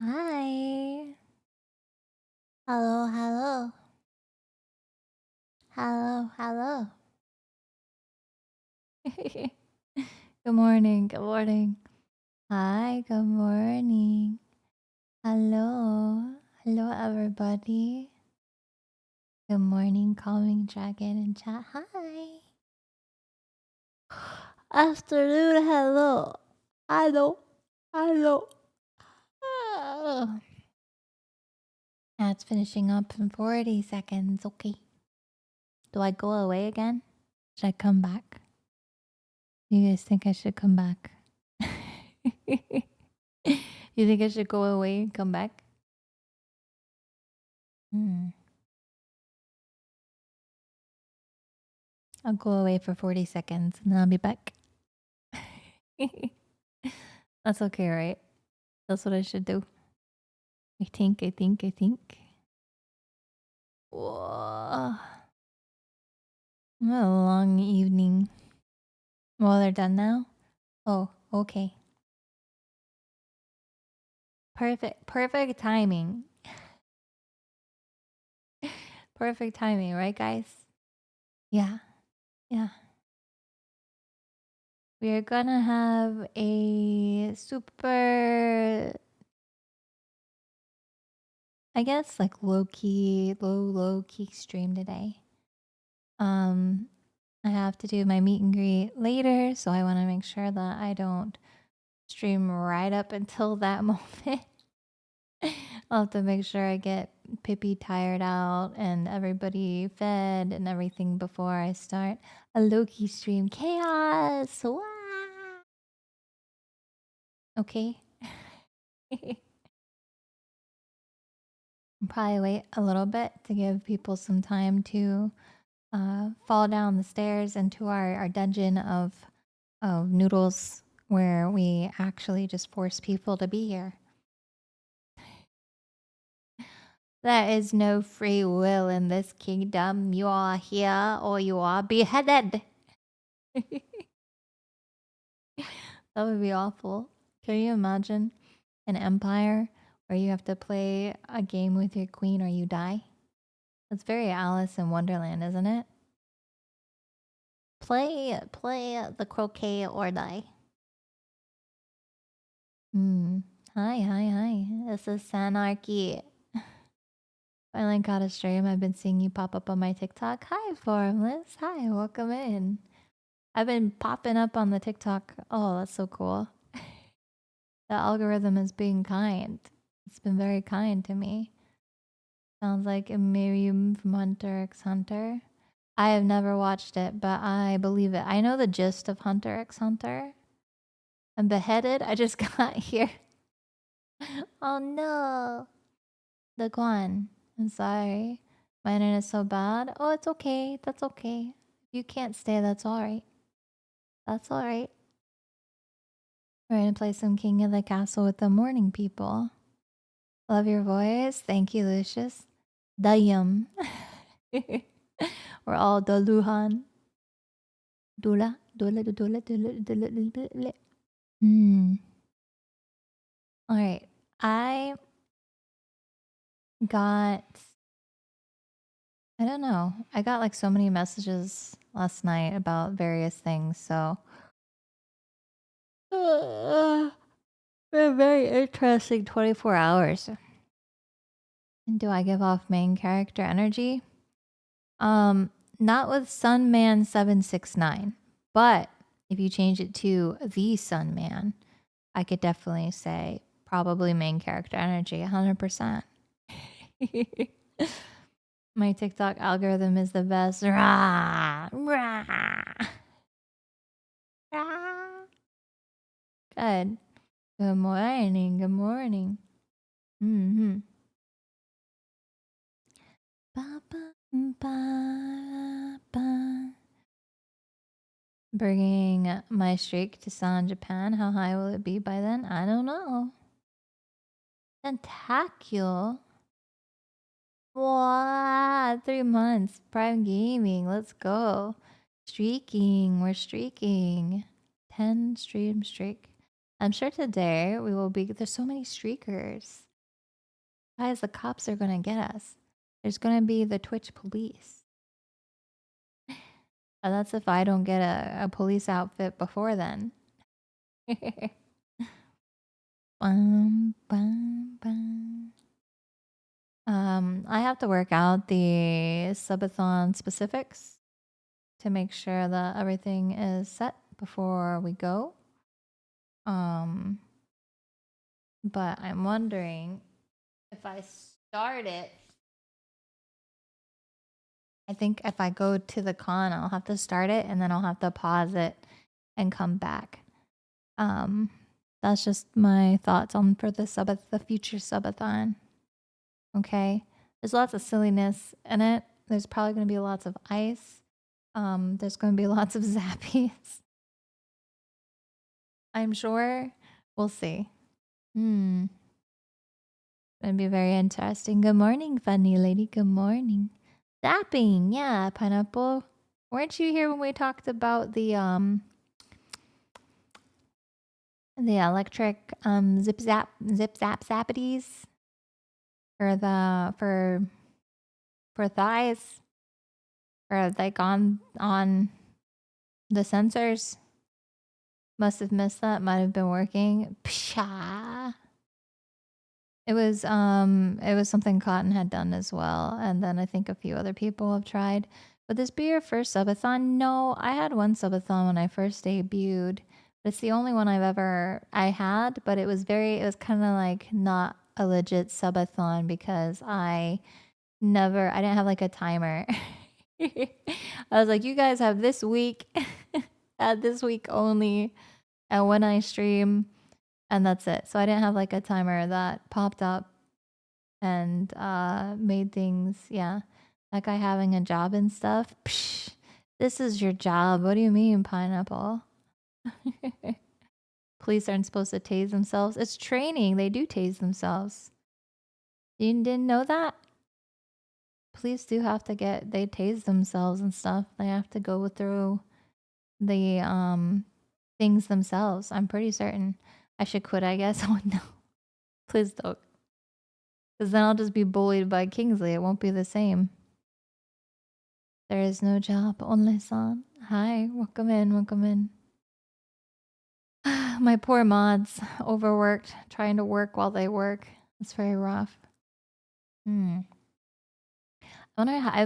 Hi. Hello, hello. Hello, hello. Good morning, good morning. Hi, good morning. Hello. Hello, everybody. Good morning, calming dragon and chat. Hi. Afternoon, hello. Hello. Hello. Oh. That's finishing up in 40 seconds. Okay. Do I go away again? Should I come back? You guys think I should come back? You think I should go away and come back? Hmm. I'll go away for 40 seconds and then I'll be back. That's okay, right? That's what I should do. I think. Whoa. What a long evening. Well, they're done now? Oh, okay. Perfect timing. Perfect timing, right, guys? Yeah, yeah. We are gonna have a super, I guess, like low key stream today. I have to do my meet and greet later, so I want to make sure that I don't stream right up until that moment. I'll have to make sure I get Pippi tired out and everybody fed and everything before I start a Loki stream. Chaos! Wah! Okay. Probably wait a little bit to give people some time to fall down the stairs into our dungeon of noodles where we actually just force people to be here. There is no free will in this kingdom. You are here or you are beheaded. That would be awful. Can you imagine an empire where you have to play a game with your queen or you die? That's very Alice in Wonderland, isn't it? Play the croquet or die. Hmm. Hi. This is Sanarchy. Finally got a stream. I've been seeing you pop up on my TikTok. Hi, Formless. Hi, welcome in. I've been popping up on the TikTok. Oh, that's so cool. The algorithm is being kind. It's been very kind to me. Sounds like a Miriam from Hunter x Hunter. I have never watched it, but I believe it. I know the gist of Hunter x Hunter. I'm beheaded. I just got here. Oh no. The Guan. I'm sorry. My internet's so bad. Oh, it's okay. That's okay. If you can't stay, that's alright. That's alright. We're gonna play some King of the Castle with the morning people. Love your voice. Thank you, Lucius. Dayum. We're all Doluhan. Dula. Alright. I got, I don't know. I got like so many messages last night about various things, so a very interesting 24 hours. And do I give off main character energy? Not with Sunman 769, but if you change it to the Sunman, I could definitely say probably main character energy 100%. My TikTok algorithm is the best. Rah, rah, rah. Good. Good morning. Good morning. Mm-hmm. Ba, ba, ba, ba. Bringing my streak to San Japan. How high will it be by then? I don't know. Tentacule? Wow, 3 months. Prime Gaming. Let's go. Streaking. We're streaking. 10 stream streak. I'm sure today we will be. There's so many streakers. Guys, the cops are gonna get us. There's gonna be the Twitch police. That's if I don't get a police outfit before then. Bum, bum, bum. I have to work out the subathon specifics to make sure that everything is set before we go. But I'm wondering if I start it. I think if I go to the con, I'll have to start it and then I'll have to pause it and come back. That's just my thoughts on for the future subathon. Okay, there's lots of silliness in it. There's probably going to be lots of ice. There's going to be lots of zappies. I'm sure. We'll see. It'll be very interesting. Good morning, funny lady. Good morning. Zapping, yeah, Pineapple. Weren't you here when we talked about the electric zip zap zappities for the for thighs, or like on the sensors? Must have missed that. Might have been working. Psha. It was something Cotton had done as well, and then I think a few other people have tried. Would this be your first subathon? No, I had one subathon when I first debuted. It's the only one I had, but it was kind of like not a legit subathon because I didn't have like a timer. I was like, you guys have this week, this week only, and when I stream, and that's it. So I didn't have like a timer that popped up and made things, yeah. That guy having a job and stuff. Psh, this is your job. What do you mean, Pineapple? Police aren't supposed to tase themselves. It's training. They do tase themselves. You didn't know that? Police do have to they tase themselves and stuff. They have to go through the things themselves. I'm pretty certain. I should quit, I guess. Oh no. Please don't. Because then I'll just be bullied by Kingsley. It won't be the same. There is no job, only son. Hi, welcome in, welcome in. My poor mods, overworked, trying to work while they work. It's very rough. I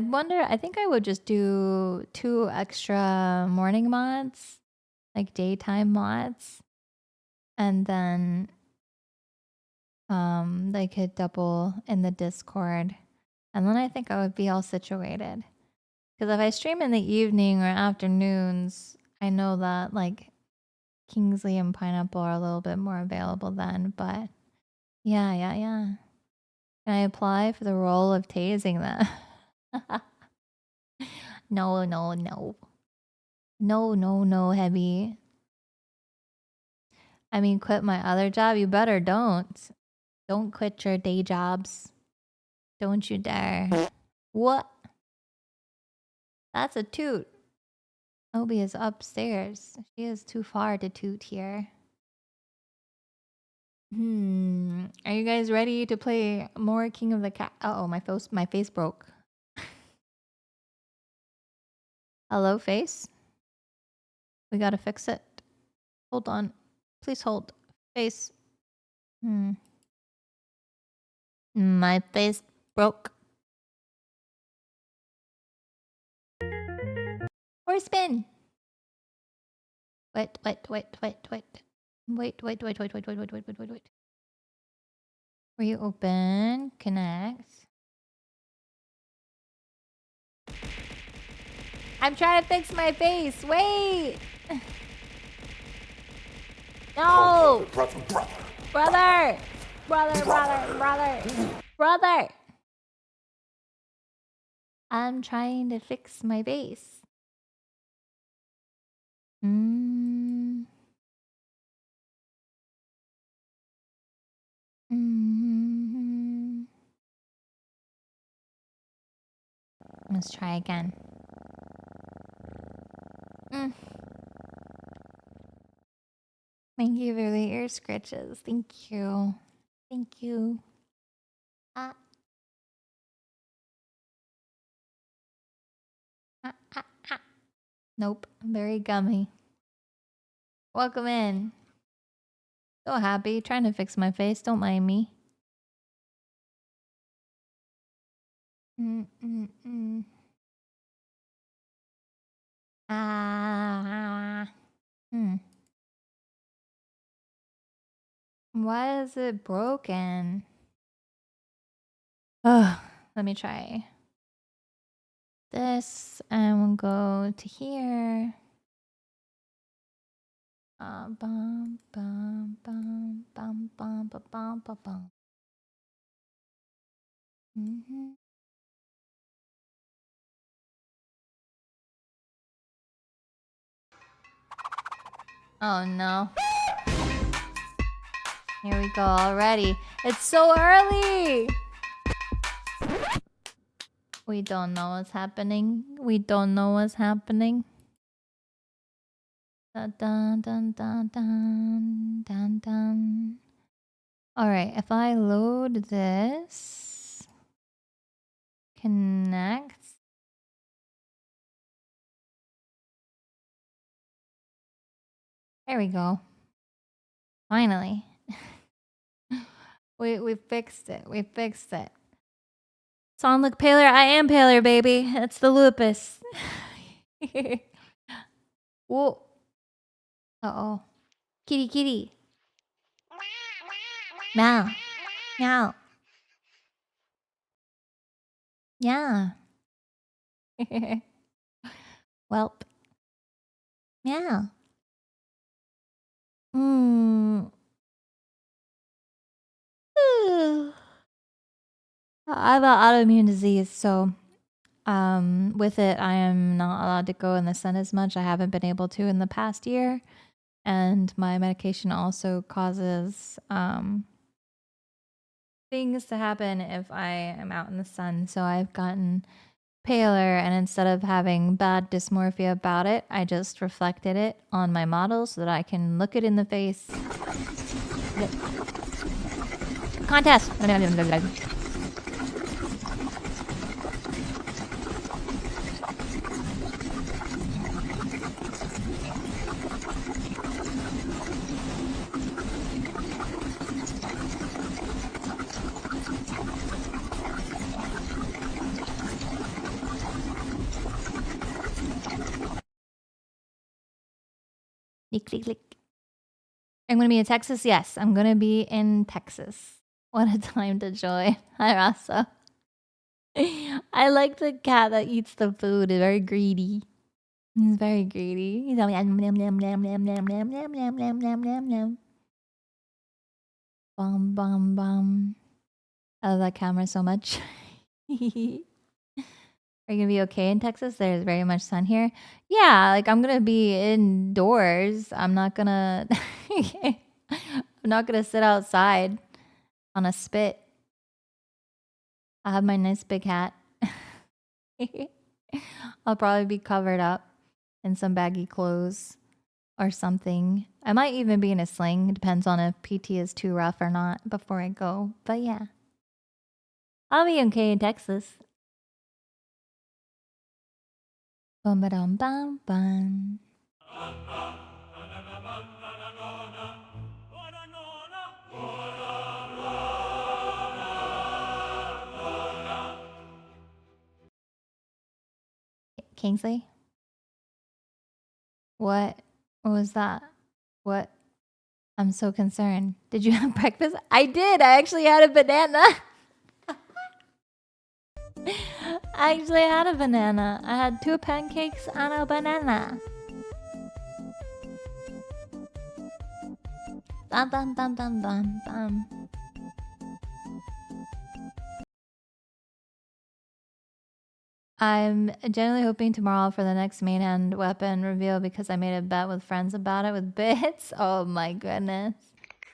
wonder, I think I would just do 2 extra morning mods, like daytime mods. And then they could double in the Discord. And then I think I would be all situated. Because if I stream in the evening or afternoons, I know that like Kingsley and Pineapple are a little bit more available then. But yeah. Can I apply for the role of tasing them? No, Heavy. I mean, quit my other job? You better don't. Don't quit your day jobs. Don't you dare. What? That's a toot. Obi is upstairs. She is too far to toot here. Are you guys ready to play more King of the Cat? Uh-oh, my face broke. Hello, face? We gotta fix it. Hold on. Please hold. Face. My face broke. Or spin. Wait. Wait. Were you open? Connect. I'm trying to fix my face. Wait. No. Brother. I'm trying to fix my face. Let's try again. Thank you for the ear scratches. Thank you. Thank you. Ah, ah, ah, ah. Nope. Very gummy. Welcome in. So happy. Trying to fix my face. Don't mind me. Mm-mm-mm. Ah. Hmm. Why is it broken? Oh, let me try this and we'll go to here. Bum, bum, bum, bum, bum, bum, bum, bum, bum. Mhm. Oh no. Here we go already. It's so early. We don't know what's happening. We don't know what's happening. Dun dun dun dun dun dun dun. All right, if I load this, connect. There we go. Finally. we fixed it. We fixed it. Song look paler. I am paler, baby. It's the lupus. Whoa. Uh-oh. Kitty, kitty. Meow. Meow. Yeah. Welp. Meow. Mm. I have an autoimmune disease, so with it, I am not allowed to go in the sun as much. I haven't been able to in the past year, and my medication also causes things to happen if I am out in the sun. So I've gotten paler, and instead of having bad dysmorphia about it, I just reflected it on my model so that I can look it in the face. Contest. Click, click, click. I'm going to be in Texas. Yes, I'm going to be in Texas. What a time to join. Hi, Rasa. I like the cat that eats the food. It's very greedy. He's very greedy. He's like, nom, nom, nom, nom, nom, nom, nom, nom, nom, nom, nom, nom, nom. Bum, bum, bum. I love that camera so much. Are you gonna be okay in Texas? There's very much sun here. Yeah, like I'm gonna be indoors. I'm not gonna I'm not gonna sit outside on a spit. I have my nice big hat. I'll probably be covered up in some baggy clothes or something. I might even be in a sling. It depends on if PT is too rough or not before I go. But yeah, I'll be okay in Texas. Bum ba dum bum bum. Kingsley? What? What was that? What? I'm so concerned. Did you have breakfast? I did. I actually had a banana. I actually had a banana. I had 2 pancakes and a banana. Bum bum bum bum bum bum. I'm generally hoping tomorrow for the next main hand weapon reveal because I made a bet with friends about it with bits. Oh my goodness.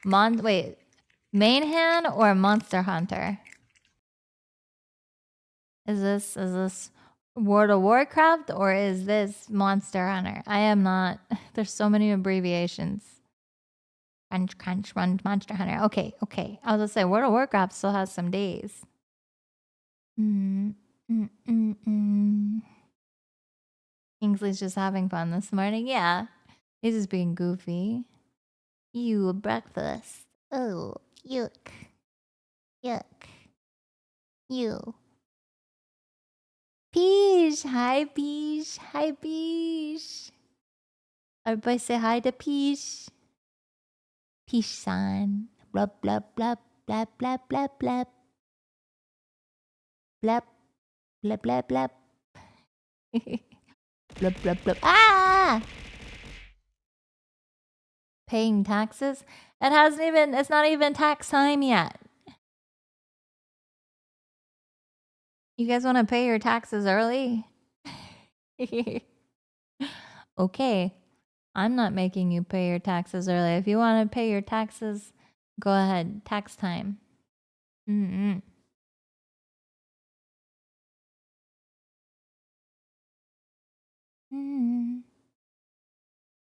Wait. Main hand or Monster Hunter? Is this World of Warcraft or is this Monster Hunter? I am not. There's so many abbreviations. Crunch, crunch, run, Monster Hunter. Okay, okay. I was gonna say, World of Warcraft still has some days. Kingsley's just having fun this morning. Yeah, he's just being goofy. You breakfast. Oh, yuck. Yuck. You. Peach. Hi, Peach. Hi, Peach. Everybody say hi to Peach. Peach-san. Blub, blub, blub, blub, blub, blub, blub. Blub, blub, blub, blub. Blub, blub, blub. Ah! Paying taxes? It's not even tax time yet. You guys want to pay your taxes early? Okay. I'm not making you pay your taxes early. If you want to pay your taxes, go ahead. Tax time.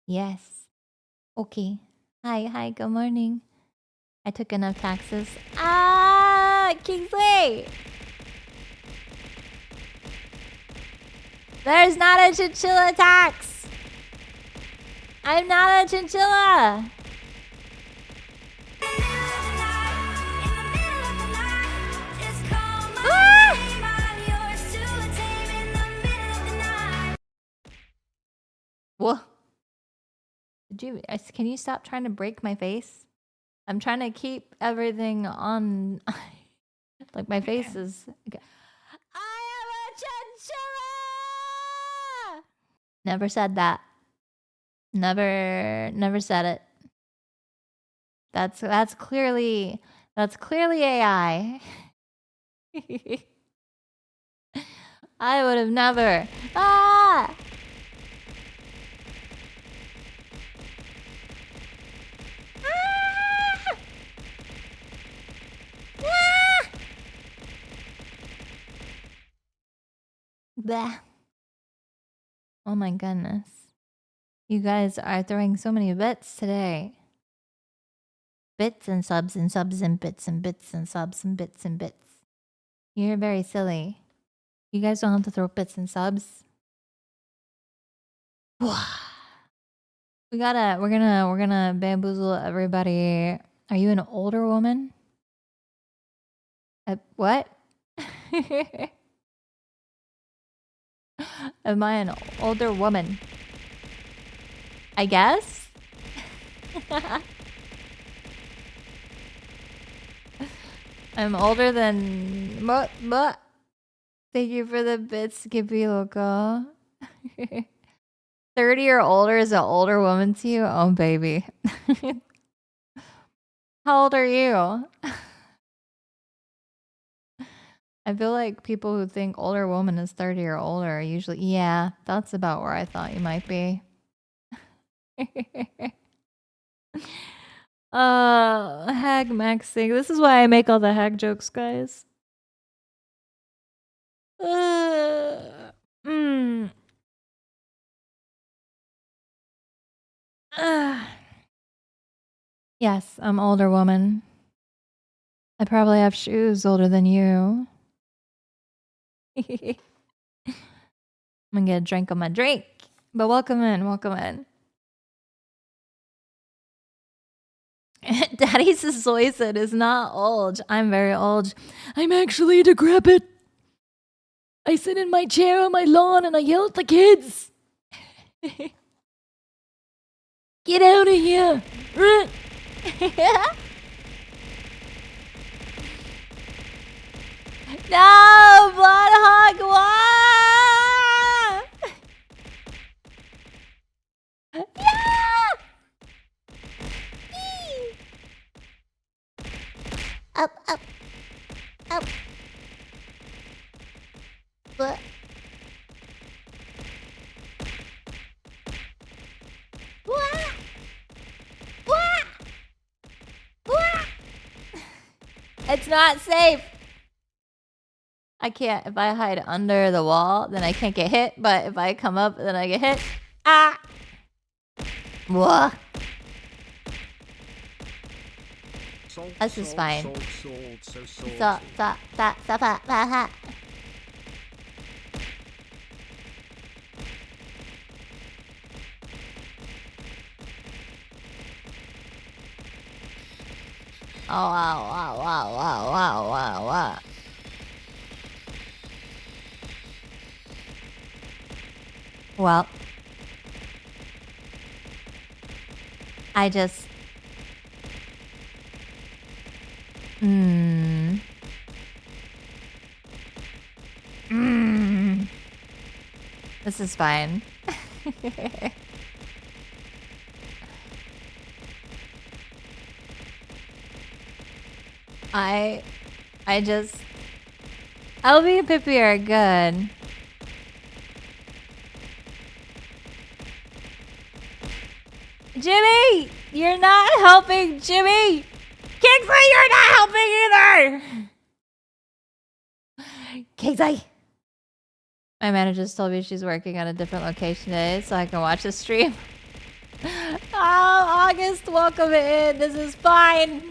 Yes. Okay. Hi, good morning. I took enough taxes. Ah, Kingsley! There's not a chinchilla tax! I'm not a chinchilla! Whoa. Can you stop trying to break my face? I'm trying to keep everything on. Like my face is. Okay. I am a chinchilla! Never said that. Never said it. That's clearly AI. I would have never. Ah! Bleh. Oh my goodness. You guys are throwing so many bits today. Bits and subs and subs and bits and bits and subs and bits and bits. You're very silly. You guys don't have to throw bits and subs. We're gonna bamboozle everybody. Are you an older woman? What? Am I an older woman? I guess? I'm older than... What? Thank you for the bits, Skippy Loco. 30 or older is an older woman to you? Oh, baby. How old are you? I feel like people who think older woman is 30 or older are usually... Yeah, that's about where I thought you might be. Hag maxing. This is why I make all the hag jokes, guys. Yes, I'm older woman. I probably have shoes older than you. I'm gonna get a drink on my drink. But welcome in, welcome in. Daddy Soyson is not old. I'm very old. I'm actually decrepit. I sit in my chair on my lawn and I yell at the kids. Get out of here. No, Bloodhog, why? Yeah! Up, up, up. What? What? What? What? It's not safe. I can't. If I hide under the wall, then I can't get hit. But if I come up, then I get hit. Ah! What? This is fine. Oh, wow. Well, I just... This is fine. I just... LB and Pippi are good. Jimmy! You're not helping, Jimmy! Kingsley, you're not helping either! Kingsley! My manager just told me she's working on a different location today so I can watch the stream. Oh, August, welcome in. This is fine.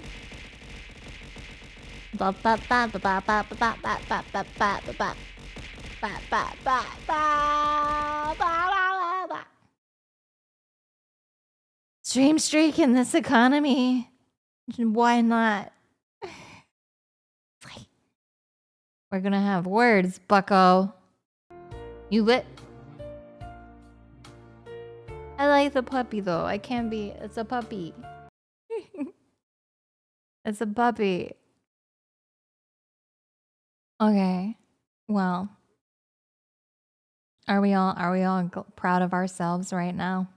Stream streak in this economy. Why not? We're gonna have words, bucko. You lit? I like the puppy though. I can't be. It's a puppy. It's a puppy. Okay. Well. Are we all proud of ourselves right now?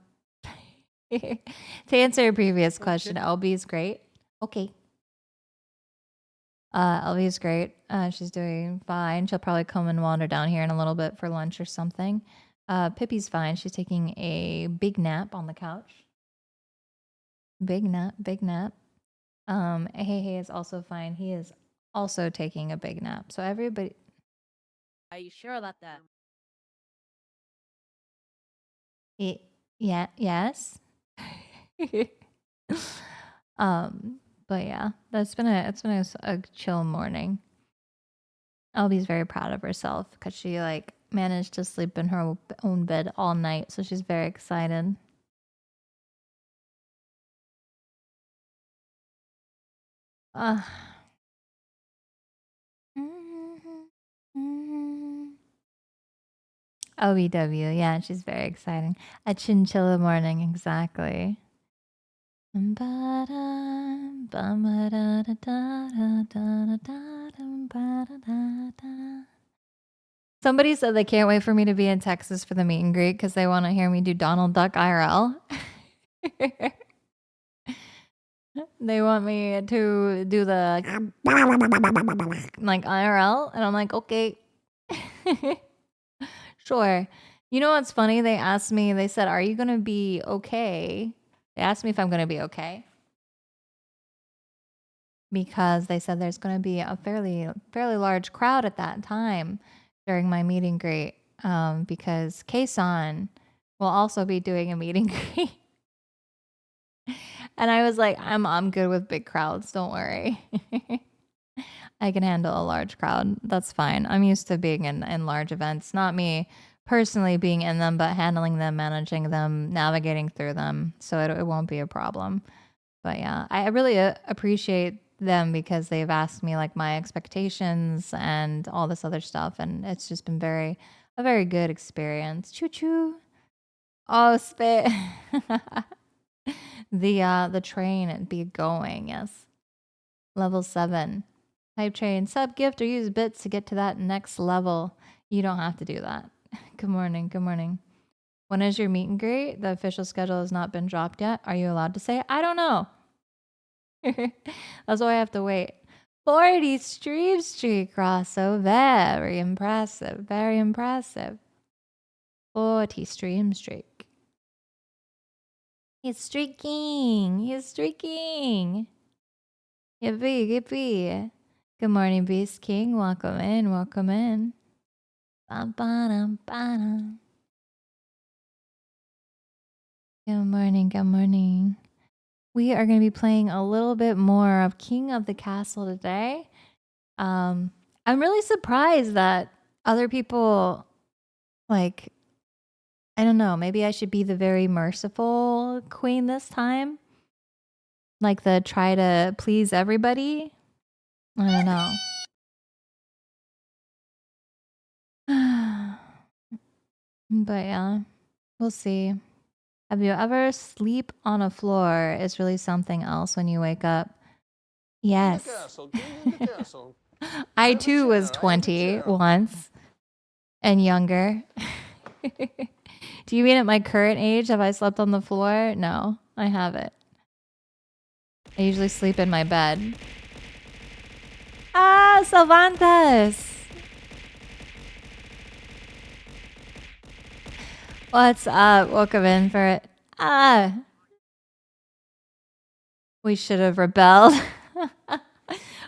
To answer your previous question, LB is great. Okay. LB is great. She's doing fine. She'll probably come and wander down here in a little bit for lunch or something. Pippi's fine. She's taking a big nap on the couch. Big nap. Hey is also fine. He is also taking a big nap. So everybody... Are you sure about that? Yes. But yeah, it's been a chill morning. LB's very proud of herself because she like managed to sleep in her own bed all night, so she's very excited. OEW, yeah, she's very exciting. A chinchilla morning, exactly. Somebody said they can't wait for me to be in Texas for the meet and greet because they want to hear me do Donald Duck IRL. They want me to do the like IRL, and I'm like, okay. Sure. You know what's funny? They asked me, they said, are you going to be okay? They asked me if I'm going to be okay. Because they said there's going to be a fairly large crowd at that time during my meet and greet. Because Kason will also be doing a meet and greet. And I was like, I'm good with big crowds. Don't worry. I can handle a large crowd. That's fine. I'm used to being in large events. Not me personally being in them, but handling them, managing them, navigating through them. So it won't be a problem. But yeah, I really appreciate them because they've asked me like my expectations and all this other stuff. And it's just been a very good experience. Choo choo. Oh, spit. The train be going, yes. Level 7. Hype train, sub gift or use bits to get to that next level. You don't have to do that. Good morning. When is your meet and greet? The official schedule has not been dropped yet. Are you allowed to say? I don't know. That's why I have to wait. 40 stream streak, Rosso. Very impressive. 40 stream streak. He's streaking. Yippee. Good morning, Beast King. Welcome in. Good morning. we are going to be playing a little bit more of King of the Castle today. I'm really surprised that other people, like, I don't know, maybe I should be the very merciful queen this time. Like the try to please everybody. I don't know. But yeah, we'll see. Have you ever sleep on a floor is really something else when you wake up? Yes. I too was 20 once and younger. Do you mean at my current age have I slept on the floor? No, I haven't. I usually sleep in my bed. Ah, Salvantes! What's up? Welcome in for it. Ah! We should have rebelled.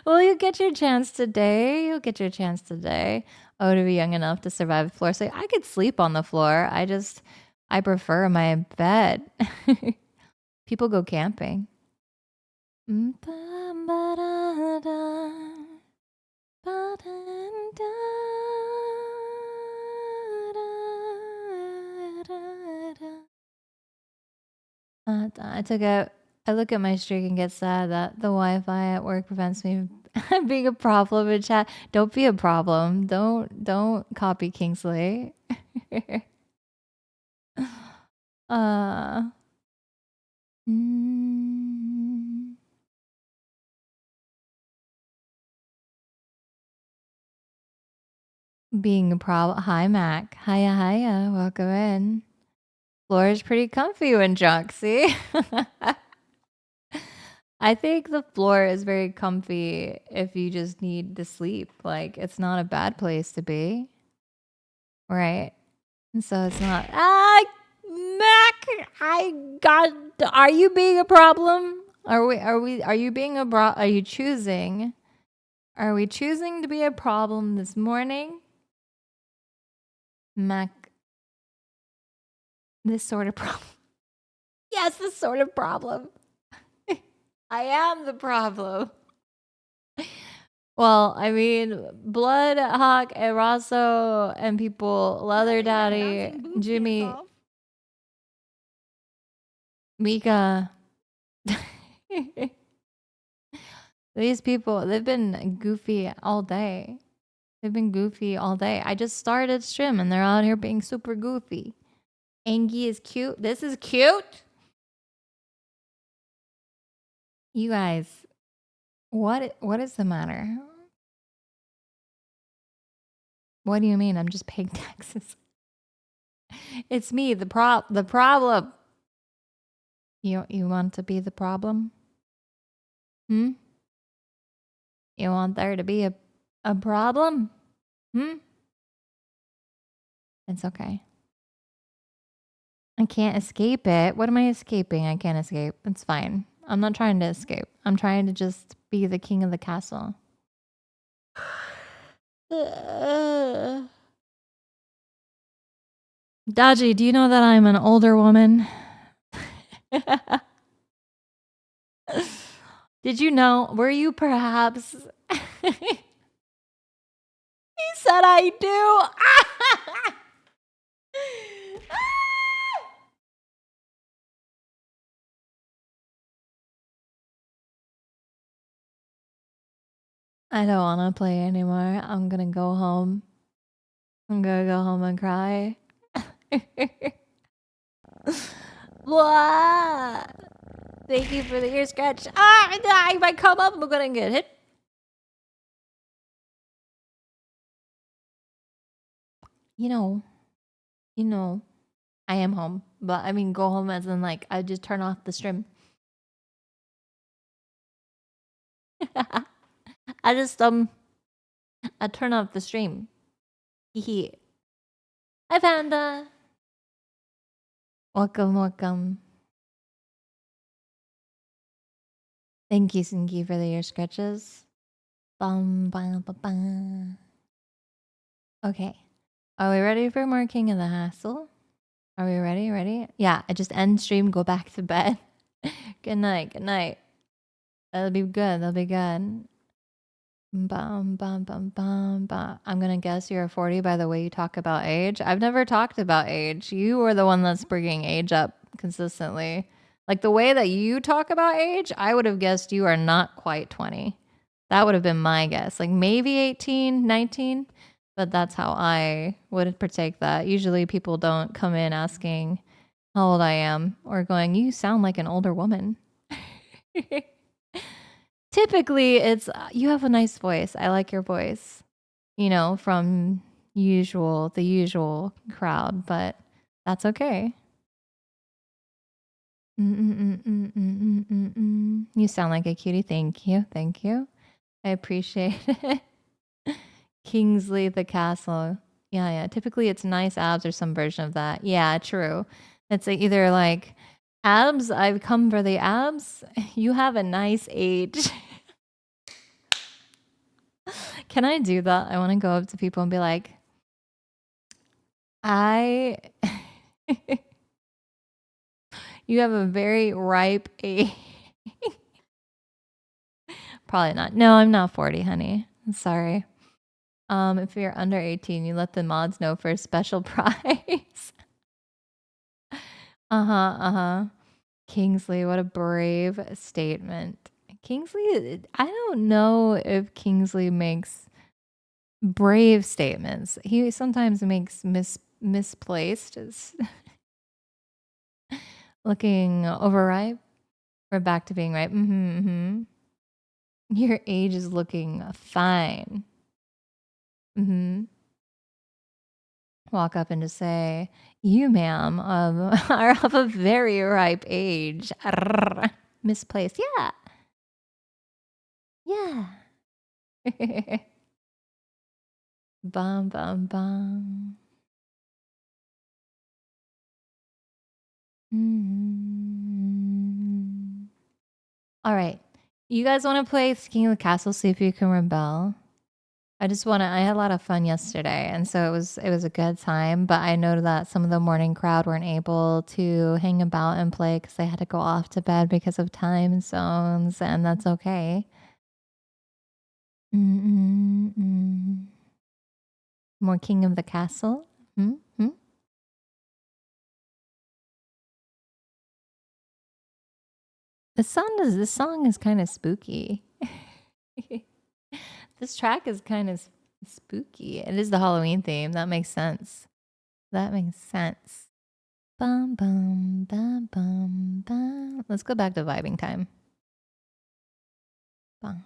Well, you get your chance today. You'll get your chance today. Oh, to be young enough to survive the floor. So I could sleep on the floor. I prefer my bed. People go camping. I look at my streak and get sad that the Wi-Fi at work prevents me from being a problem in chat. Don't be a problem. Don't copy Kingsley. Mm. Being a problem. Hi, Mac. Hiya, hiya. Welcome in. Floor is pretty comfy when drunk, see? I think the floor is very comfy if you just need to sleep. Like, it's not a bad place to be. Right? And so it's not, Mac, are you being a problem? Are you being are you choosing? Are we choosing to be a problem this morning? Mac, this sort of problem. Yes, this sort of problem. I am the problem. Well, I mean, Blood, Hawk, Eraso, and people, Leather Daddy, Jimmy, Mika. These people, they've been goofy all day. They've been goofy all day. I just started stream and they're out here being super goofy. Angie is cute. This is cute. You guys, what is the matter? What do you mean? I'm just paying taxes. It's me, the problem. You want to be the problem? You want there to be a problem? It's okay. I can't escape it. What am I escaping? I can't escape. It's fine. I'm not trying to escape. I'm trying to just be the king of the castle. Daji, do you know that I'm an older woman? Did you know? Were you perhaps? He said I do. I don't want to play anymore. I'm gonna go home. I'm gonna go home and cry. What? Thank you for the ear scratch. If I come up, I'm gonna get hit. You know, I am home, but I mean, go home as in like I just turn off the stream. I just I turn off the stream. Hee. Hi, Panda. Welcome. Thank you, Sinky, for the ear scratches. Bum, bum, bum, bum. Okay. Are we ready for more King of the Hassle? Are we ready? Ready? Yeah, I just end stream, go back to bed. Good night. Good night. That'll be good. That'll be good. Bum, bum, bum, bum, bum. I'm gonna guess you're 40 by the way you talk about age. I've never talked about age. You were the one that's bringing age up consistently. Like the way that you talk about age, I would have guessed you are not quite 20. That would have been my guess. Like maybe 18, 19, but that's how I would partake that. Usually people don't come in asking how old I am or going, you sound like an older woman. Typically, it's you have a nice voice. I like your voice, from the usual crowd, but that's okay. You sound like a cutie. Thank you. Thank you. I appreciate it. Kingsley the Castle. Yeah. Typically, it's nice abs or some version of that. Yeah, true. It's either like abs, I've come for the abs. You have a nice age. Can I do that? I want to go up to people and be like, you have a very ripe age. Probably not. No, I'm not 40, honey. I'm sorry. If you're under 18, you let the mods know for a special prize. Kingsley, what a brave statement. Kingsley, I don't know if Kingsley makes brave statements. He sometimes makes misplaced, looking overripe. We're back to being ripe. Your age is looking fine. Walk up and just say, you, ma'am, are of a very ripe age. Misplaced. Yeah. Bum, bum, bum. All right. You guys want to play King of the Castle, see if you can rebel? I had a lot of fun yesterday, and so it was a good time, but I know that some of the morning crowd weren't able to hang about and play because they had to go off to bed because of time zones, and that's okay. More King of the Castle? This song is kind of spooky. This track is kind of spooky. It is the Halloween theme. That makes sense. Bum, bum, bum, bum, bum. Let's go back to vibing time. Bum.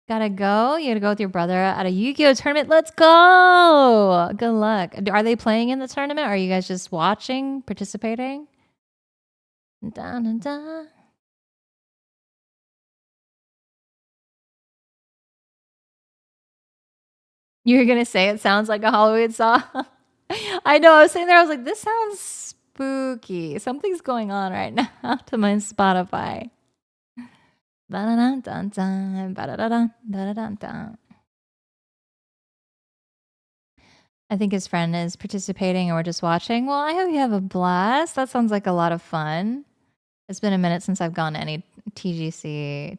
Gotta go? You gotta go with your brother at a Yu-Gi-Oh tournament? Let's go! Good luck. Are they playing in the tournament? Or are you guys just watching, participating? Da, da, da. You were gonna say it sounds like a Halloween song? I know, I was sitting there, I was like, this sounds spooky. Something's going on right now to my Spotify. I think his friend is participating and we're just watching. Well, I hope you have a blast. That sounds like a lot of fun. It's been a minute since I've gone to any TCG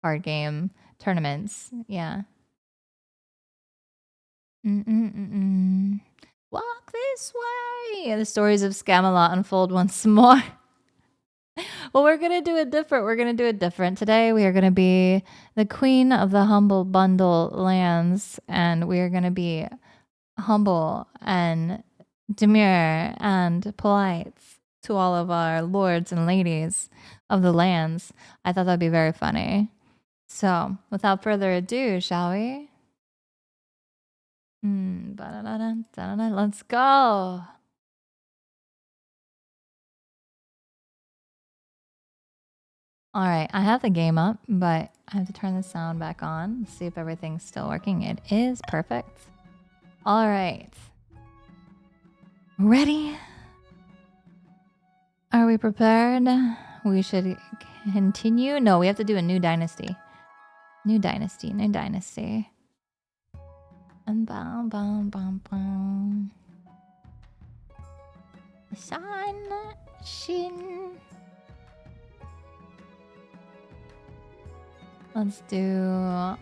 card game tournaments. Yeah. Walk this way. The stories of Scamelot unfold once more. Well, we're going to do it different. Today we are going to be the queen of the humble bundle lands, and we are going to be humble and demure and polite to all of our lords and ladies of the lands. I thought that'd be very funny. So, without further ado, shall we? Let's go. All right, I have the game up, but I have to turn the sound back on, see if everything's still working. It is perfect. All right. Ready? Are we prepared? We should continue. No, we have to do a new dynasty. New dynasty. San Shin. Let's do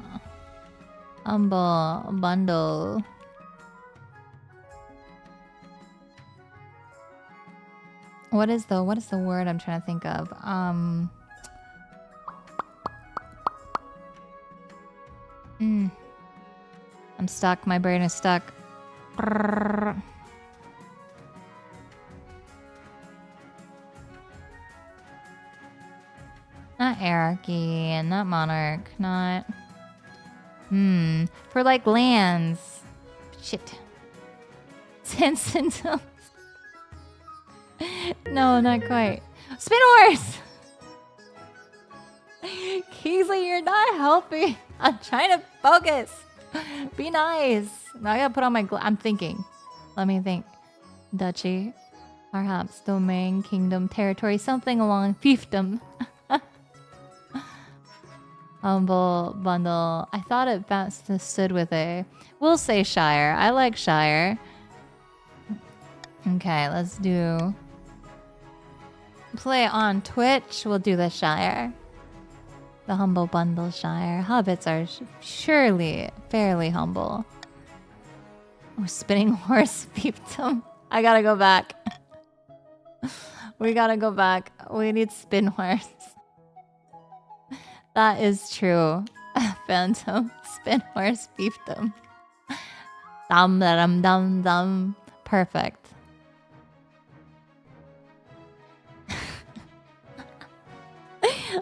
Humble Bundle. What is the word I'm trying to think of? I'm stuck. My brain is stuck. Not hierarchy, not monarch, not... For like lands. Shit. Sentinels. No, not quite. Spin horse! Kingsley, you're not helping. I'm trying to focus. Be nice. Now I gotta put on my I'm thinking. Let me think. Duchy. Perhaps domain, kingdom, territory, something along fiefdom. Humble bundle. I thought it best stood with a... We'll say Shire. I like Shire. Okay, let's do... Play on Twitch. We'll do the Shire. The humble bundle Shire. Hobbits are surely fairly humble. Oh, spinning horse fiefdom. I gotta go back. We gotta go back. We need spin horse. That is true. Phantom. Spin horse fiefdom. Dum dum dum dum. Perfect.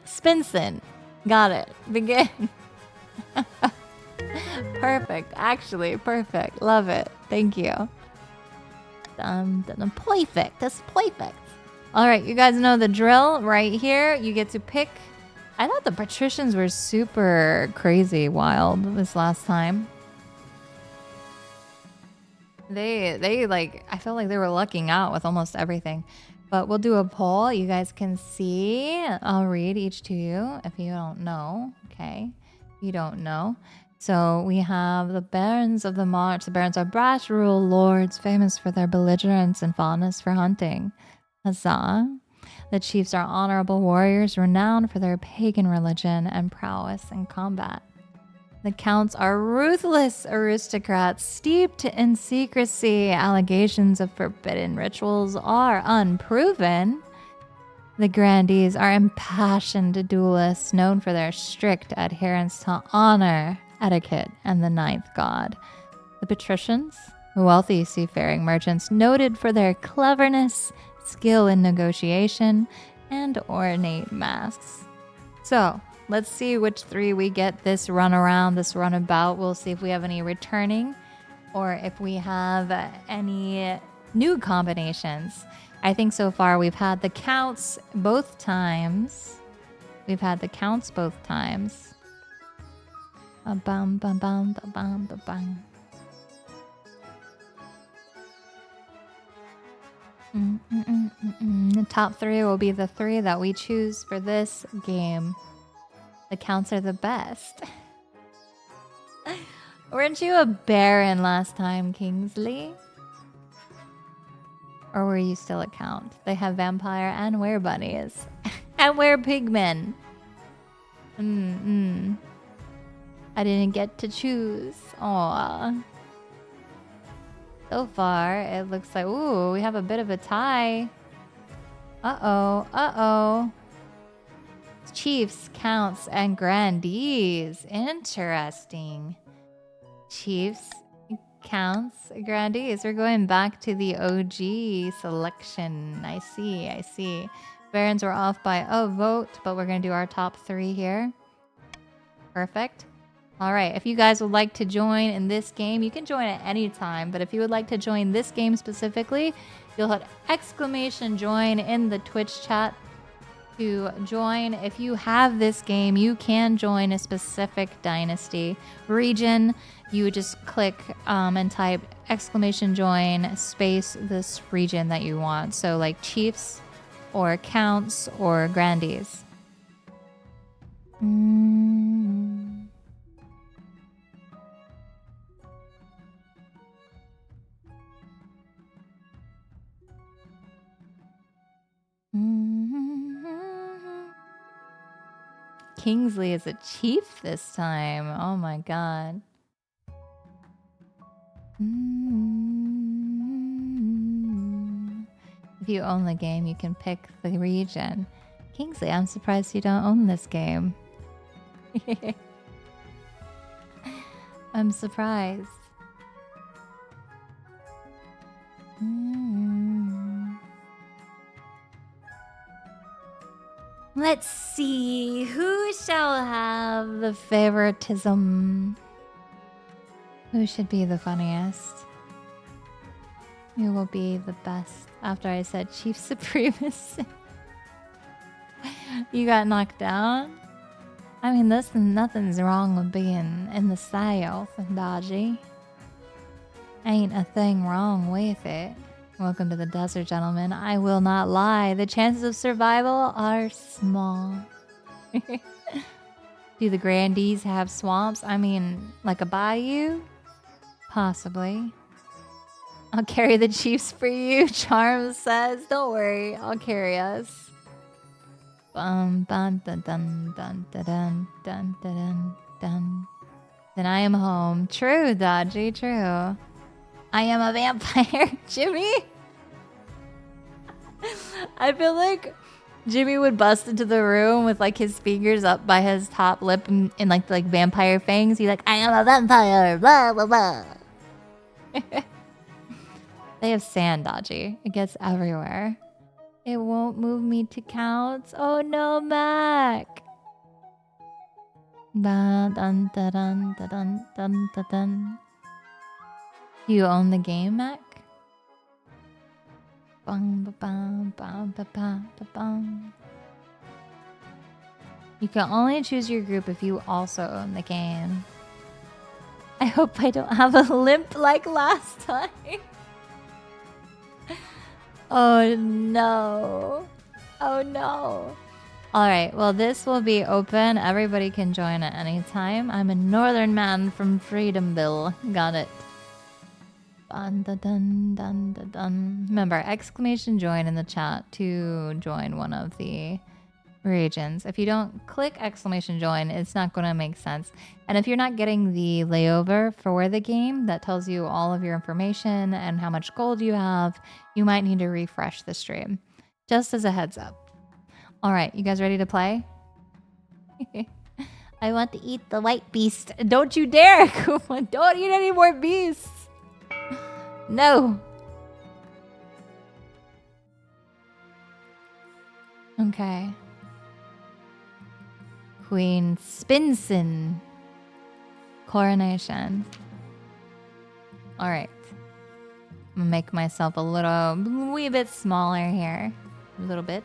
Spinson. Got it. Begin. Perfect. Actually, perfect. Love it. Thank you. Perfect. That's perfect. All right, you guys know the drill right here. You get to pick. I thought the patricians were super crazy wild this last time. They like, I felt like they were lucking out with almost everything. But we'll do a poll. You guys can see. I'll read each to you if you don't know. Okay. You don't know. So we have the Barons of the March. The Barons are brash rural lords, famous for their belligerence and fondness for hunting. Huzzah. The chiefs are honorable warriors, renowned for their pagan religion and prowess in combat. The counts are ruthless aristocrats steeped in secrecy. Allegations of forbidden rituals are unproven. The grandees are impassioned duelists known for their strict adherence to honor, etiquette, and the ninth god. The patricians, wealthy seafaring merchants noted for their cleverness, skill in negotiation, and ornate masks. So, let's see which three we get this run around, this runabout. We'll see if we have any returning or if we have any new combinations. I think so far we've had the counts both times. We've had the counts both times. Ba-bum, ba-bum, ba-bum, ba-bum. The top three will be the three that we choose for this game. The counts are the best. Weren't you a baron last time, Kingsley? Or were you still a count? They have vampire and werebunnies. And werepigmen. I didn't get to choose. Aww. So far, it looks like... Ooh, we have a bit of a tie. Uh-oh. Uh-oh. Chiefs, counts, and grandees. Interesting. Chiefs, counts, grandees. We're going back to the OG selection. I see, I see. Barons were off by a vote, but we're going to do our top three here. Perfect. All right, if you guys would like to join in this game, you can join at any time, but if you would like to join this game specifically, you'll hit exclamation join in the Twitch chat to join. If you have this game, you can join a specific dynasty region. You just click and type exclamation join space this region that you want. So like chiefs or counts or grandees. Kingsley is a chief this time. Oh my god. If you own the game, you can pick the region. Kingsley, I'm surprised you don't own this game. I'm surprised. Let's see. Who shall have the favoritism? Who should be the funniest? Who will be the best? After I said Chief Supremacy. You got knocked down? I mean, nothing's wrong with being in the South, Dodgy. Ain't a thing wrong with it. Welcome to the desert, gentlemen. I will not lie. The chances of survival are small. Do the Grandees have swamps? I mean, like a bayou? Possibly. I'll carry the chiefs for you, Charms says. Don't worry, I'll carry us. Bum bum dun dun dun dun dun dun dun dun. Then I am home. True, Dodgy, true. I am a vampire, Jimmy. I feel like Jimmy would bust into the room with like his fingers up by his top lip and like vampire fangs. He's like, I am a vampire, blah blah blah. They have sand, Dodgy. It gets everywhere. It won't move me to counts. Oh no, Mac. Dun dun dun dun dun dun dun dun. You own the game, Mac? Bum, ba, bum, bum, ba, ba, ba, bum. You can only choose your group if you also own the game. I hope I don't have a limp like last time. Oh no. Oh no. Alright, well this will be open. Everybody can join at any time. I'm a northern man from Freedomville. Got it. Dun, dun, dun, dun, dun, dun. Remember, exclamation join in the chat to join one of the regions. If you don't click exclamation join, it's not going to make sense. And if you're not getting the layover for the game that tells you all of your information and how much gold you have, you might need to refresh the stream. Just as a heads up. All right, you guys ready to play? I want to eat the white beast. Don't you dare! Don't eat any more beasts. No. Okay. Queen Spinson. Coronation. Alright. I'm gonna make myself a wee bit smaller here. A little bit.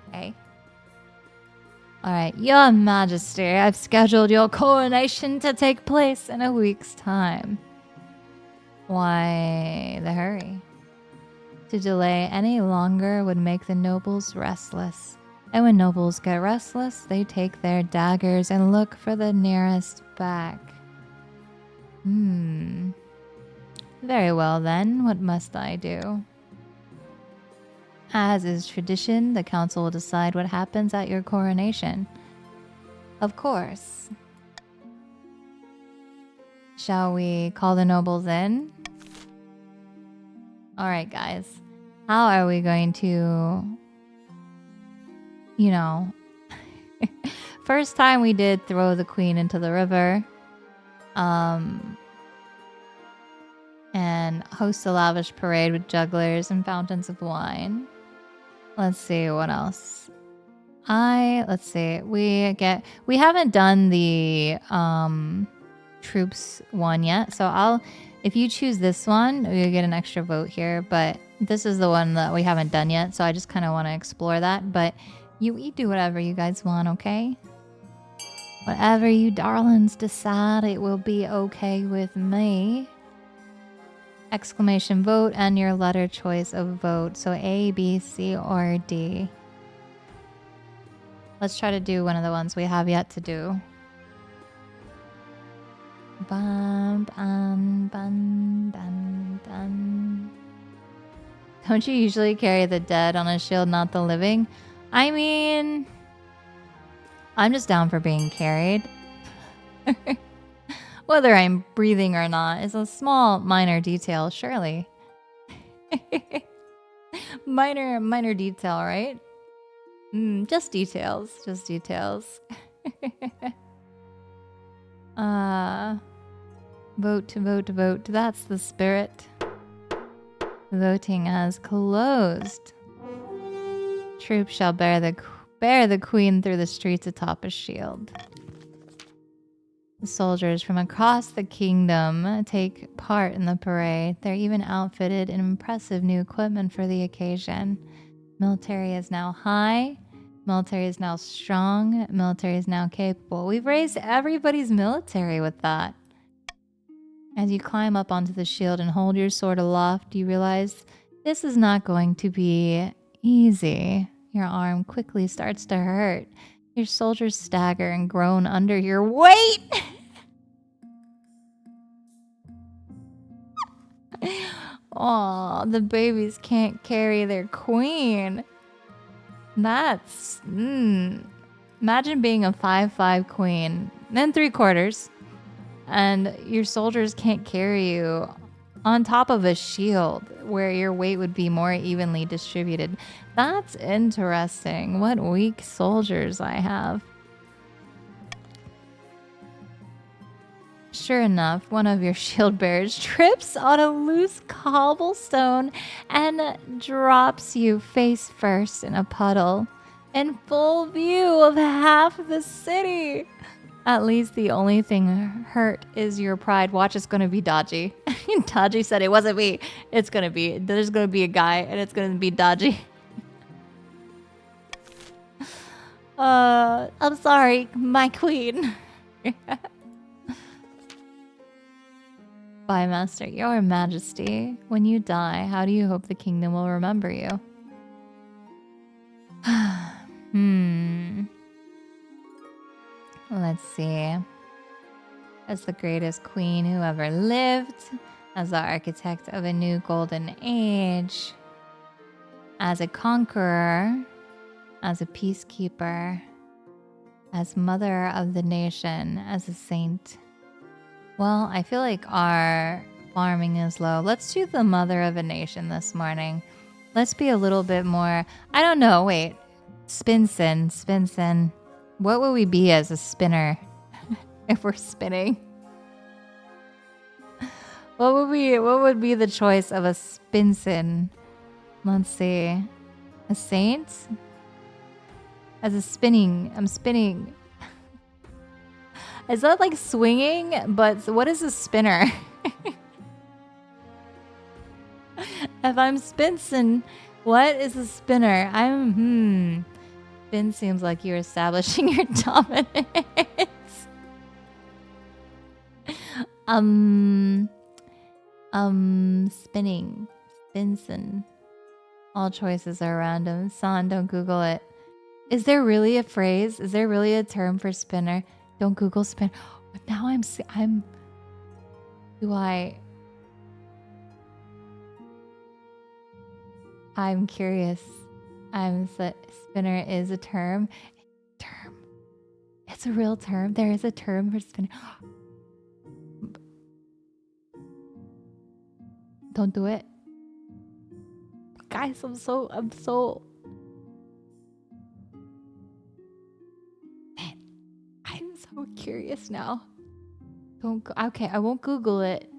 Okay. Alright, Your Majesty, I've scheduled your coronation to take place in a week's time. Why the hurry? To delay any longer would make the nobles restless. And when nobles get restless, they take their daggers and look for the nearest back. Very well then, what must I do? As is tradition, the council will decide what happens at your coronation. Of course. Shall we call the nobles in? Alright, guys. How are we going to... You know... First time we did throw the queen into the river. And host a lavish parade with jugglers and fountains of wine. Let's see, what else? Let's see. We haven't done the troops one yet, so if you choose this one, you get an extra vote here, but this is the one that we haven't done yet, so I just kind of want to explore that, but you do whatever you guys want, okay? Whatever you darlings decide, it will be okay with me. Exclamation vote and your letter choice of vote, so A, B, C, or D. Let's try to do one of the ones we have yet to do. Bum, bum, bum, dun, dun. Don't you usually carry the dead on a shield, not the living? I mean, I'm just down for being carried. Whether I'm breathing or not is a small, minor detail, surely. minor detail, right? Just details. Just details. Vote, vote, vote. That's the spirit. Voting has closed. Troops shall bear the queen through the streets atop a shield. The soldiers from across the kingdom take part in the parade. They're even outfitted in impressive new equipment for the occasion. Military is now high. Military is now strong. Military is now capable. We've raised everybody's military with that. As you climb up onto the shield and hold your sword aloft, you realize this is not going to be easy. Your arm quickly starts to hurt. Your soldiers stagger and groan under your weight. Oh, the babies can't carry their queen. That's... Imagine being a 5'5" queen, then 3/4, and your soldiers can't carry you on top of a shield where your weight would be more evenly distributed. That's interesting. What weak soldiers I have. Sure enough, one of your shield bearers trips on a loose cobblestone and drops you face first in a puddle in full view of half the city. At least the only thing hurt is your pride. Watch, it's gonna be Dodgy. Dodgy said it wasn't me. It's gonna be. There's gonna be a guy and it's gonna be Dodgy. I'm sorry, my queen. Master, your majesty, when you die, how do you hope the kingdom will remember you? Let's see. As the greatest queen who ever lived, as the architect of a new golden age, as a conqueror, as a peacekeeper, as mother of the nation, as a saint. Well, I feel like our farming is low. Let's do the mother of a nation this morning. Let's be a little bit more... I don't know, wait. Spinson. What would we be as a spinner if we're spinning? What would be the choice of a spinson? Let's see. A saint? As a spinning. I'm spinning. Is that like swinging? But what is a spinner? If I'm spinson, what is a spinner? Spin seems like you're establishing your dominance. Spinning. Spinson. All choices are random. Son, don't Google it. Is there really a phrase? Is there really a term for spinner? Don't Google spin. But now I'm curious. Spinner is a term. It's a real term. There is a term for spinner. Don't do it. Guys, I'm so Man, I'm so curious now. Okay, I won't Google it.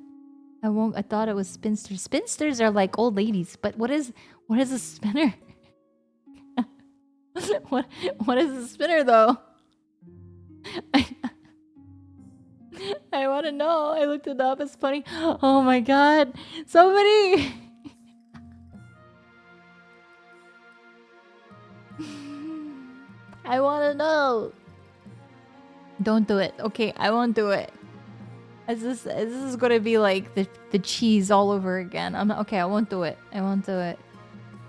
I thought it was spinster. Spinsters are like old ladies, but what is a spinner? what is a spinner though? I want to know. I looked it up. It's funny. Oh my god. Somebody. I want to know. Don't do it. Okay, I won't do it. This is gonna be like the cheese all over again. Okay. I won't do it.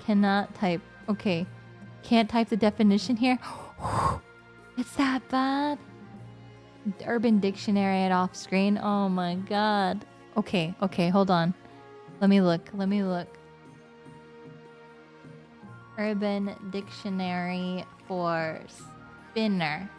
Cannot type. Okay, can't type the definition here. It's that bad. Urban Dictionary at off screen. Oh my god. Okay. Hold on. Let me look. Urban Dictionary for spinner.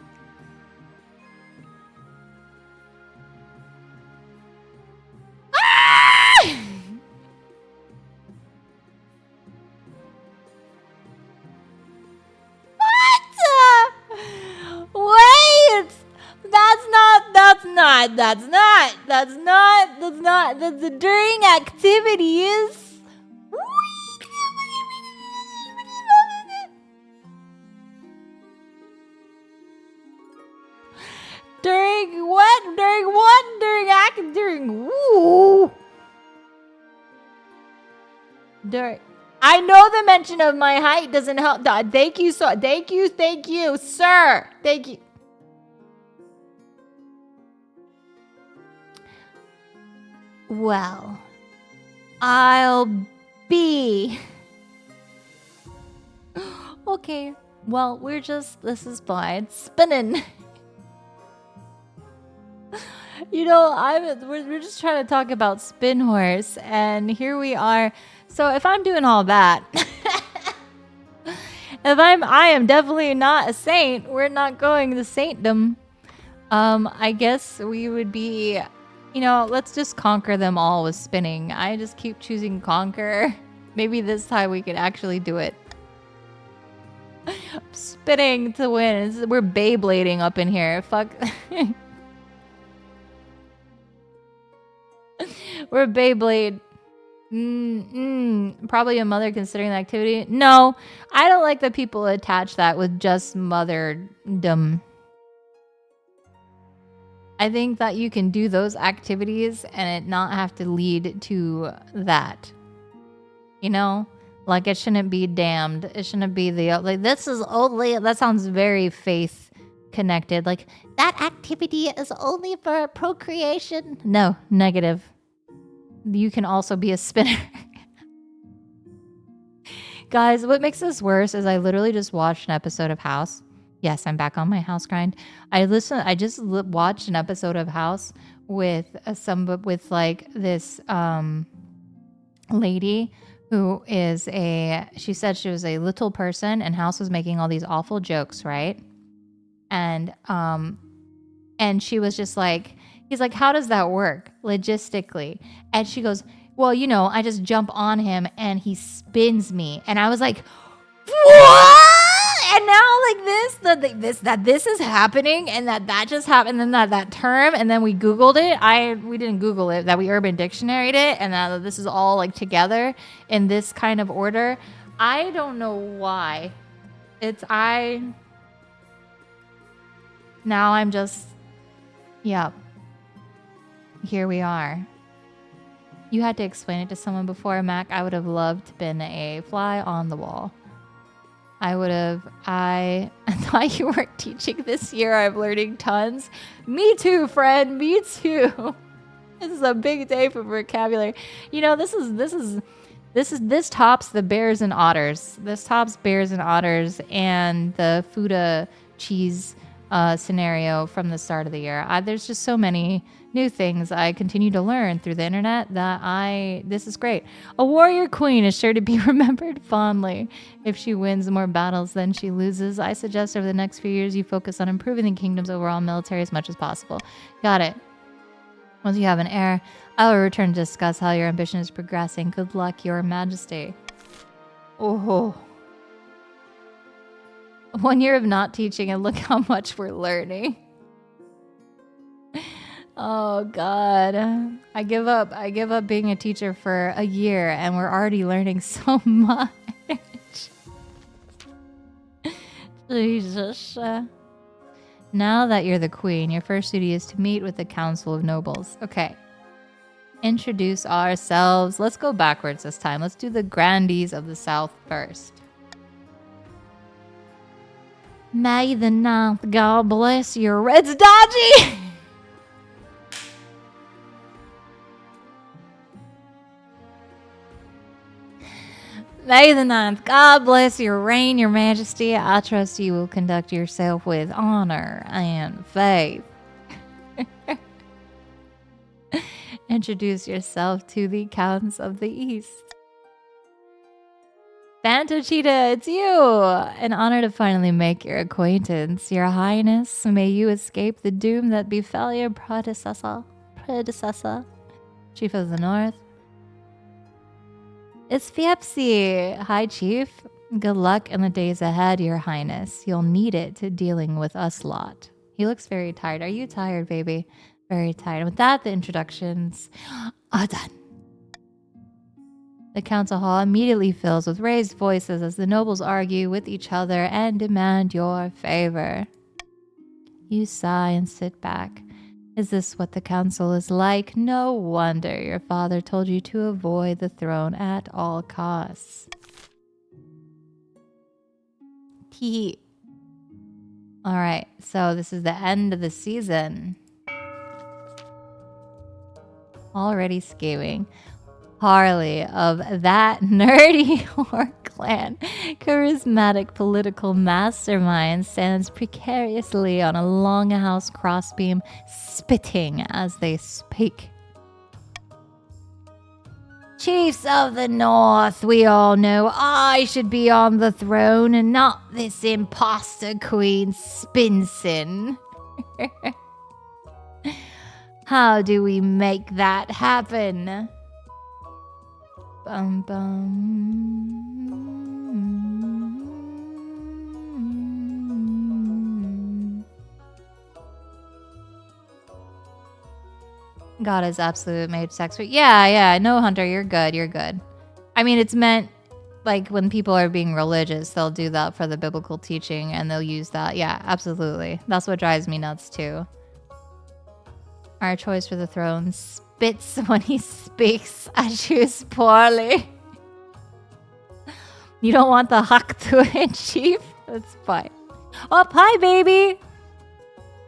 not. That's during activities. During what? I know the mention of my height doesn't help. Thank you, sir. Thank you. Well, I'll be. Okay. Well, this is fine. Spinning. We're just trying to talk about Spin Horse, and here we are. So if I'm doing all that, I am definitely not a saint. We're not going to saintdom. I guess we would be, let's just conquer them all with spinning. I just keep choosing conquer. Maybe this time we could actually do it. Spinning to win. We're Beyblading up in here. Fuck. We're Beyblade. Probably a mother considering the activity. No, I don't like that people attach that with just motherdom. I think that you can do those activities and it not have to lead to that. Like it shouldn't be damned. It shouldn't be this is only, that sounds very faith connected. Like that activity is only for procreation. No, negative. You can also be a spinner. Guys, what makes this worse is I literally just watched an episode of House. Yes, I'm back on my House grind. I just watched an episode of House with this lady who is she said she was a little person and House was making all these awful jokes, right? And she was just like, he's like, how does that work logistically? And she goes, well, I just jump on him and he spins me. And I was like, what? And now this is happening and that just happened. And then that term, and then we Googled it. We didn't Google it, that we Urban Dictionary'd it. And that this is all like together in this kind of order. I don't know why. Now I'm just, yeah. Here we are. You had to explain it to someone before, Mac. I would have loved to been a fly on the wall. I thought you weren't teaching this year. I'm learning tons. Me too, friend. Me too. This is a big day for vocabulary. This tops the bears and otters. This tops bears and otters and the Fuda cheese scenario from the start of the year. There's just so many new things I continue to learn through the internet that this is great. A warrior queen is sure to be remembered fondly. If she wins more battles than she loses, I suggest over the next few years you focus on improving the kingdom's overall military as much as possible. Got it. Once you have an heir, I will return to discuss how your ambition is progressing. Good luck, your majesty. Oh. 1 year of not teaching and look how much we're learning. Oh God. I give up being a teacher for a year and we're already learning so much. Jesus. Now that you're the queen, your first duty is to meet with the council of nobles. Okay. Introduce ourselves. Let's go backwards this time. Let's do the grandees of the south first. May the 9th, God bless your Reds dodgy! May the 9th, God bless your reign, your majesty. I trust you will conduct yourself with honor and faith. Introduce yourself to the counts of the east. Banto Cheetah, it's you! An honor to finally make your acquaintance. Your Highness, may you escape the doom that befell your predecessor, Chief of the North. It's Fiepsi. Hi, Chief. Good luck in the days ahead, Your Highness. You'll need it to dealing with us lot. He looks very tired. Are you tired, baby? Very tight. And with that, the introductions are done. The council hall immediately fills with raised voices as the nobles argue with each other and demand your favor. You sigh and sit back. Is this what the council is like? No wonder your father told you to avoid the throne at all costs. Tee. All right, so this is the end of the season. Already scheming. Harley of that nerdy war clan, charismatic political mastermind, stands precariously on a longhouse crossbeam, spitting as they speak. Chiefs of the North, we all know I should be on the throne and not this imposter queen Spinson. How do we make that happen? Bum bum. God is absolute made sex. Yeah. No, Hunter, you're good. You're good. I mean, it's meant like when people are being religious, they'll do that for the biblical teaching and they'll use that. Yeah, absolutely. That's what drives me nuts too. Our choice for the throne spits when he speaks. I choose poorly. You don't want the huck to it, Chief? That's fine. Oh, hi, baby.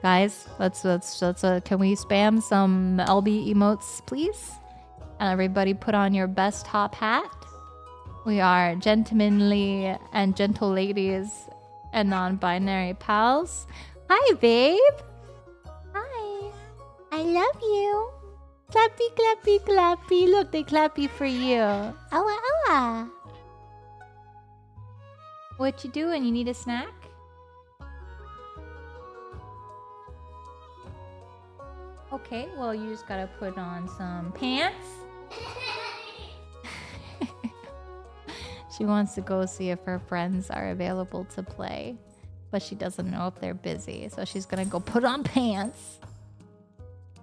Guys, let's can we spam some LB emotes, please? And everybody put on your best top hat. We are gentlemanly and gentle ladies and non-binary pals. Hi, babe. Hi. I love you. Clappy, clappy, clappy. Look, they clappy for you. Owa, owa. What you doing? You need a snack? Okay, well, you just gotta put on some pants. She wants to go see if her friends are available to play, but she doesn't know if they're busy. So she's gonna go put on pants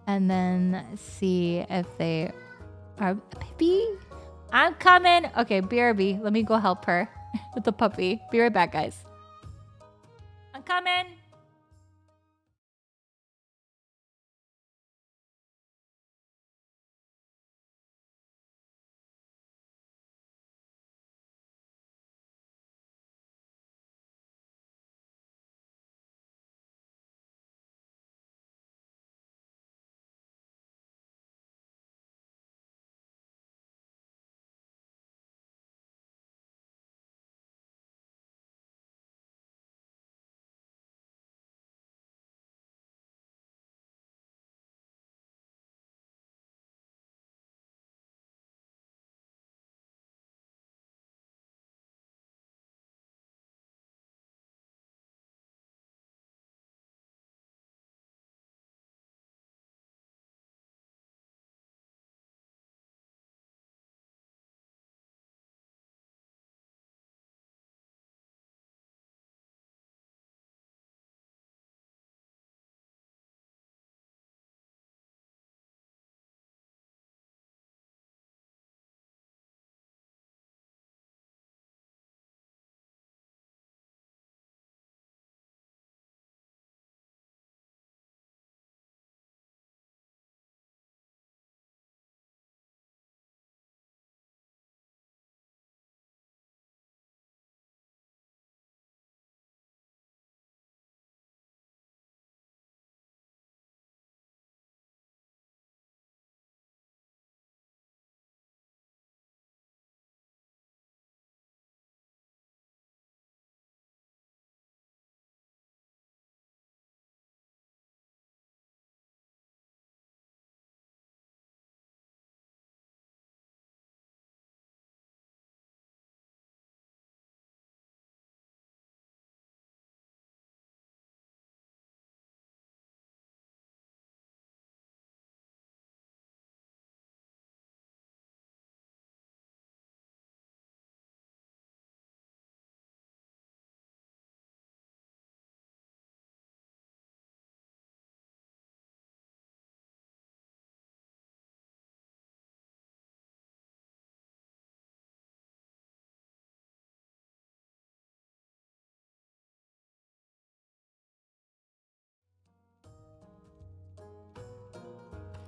and then see if they are. Pippi, I'm coming. Okay, BRB, let me go help her with the puppy. Be right back, guys. I'm coming.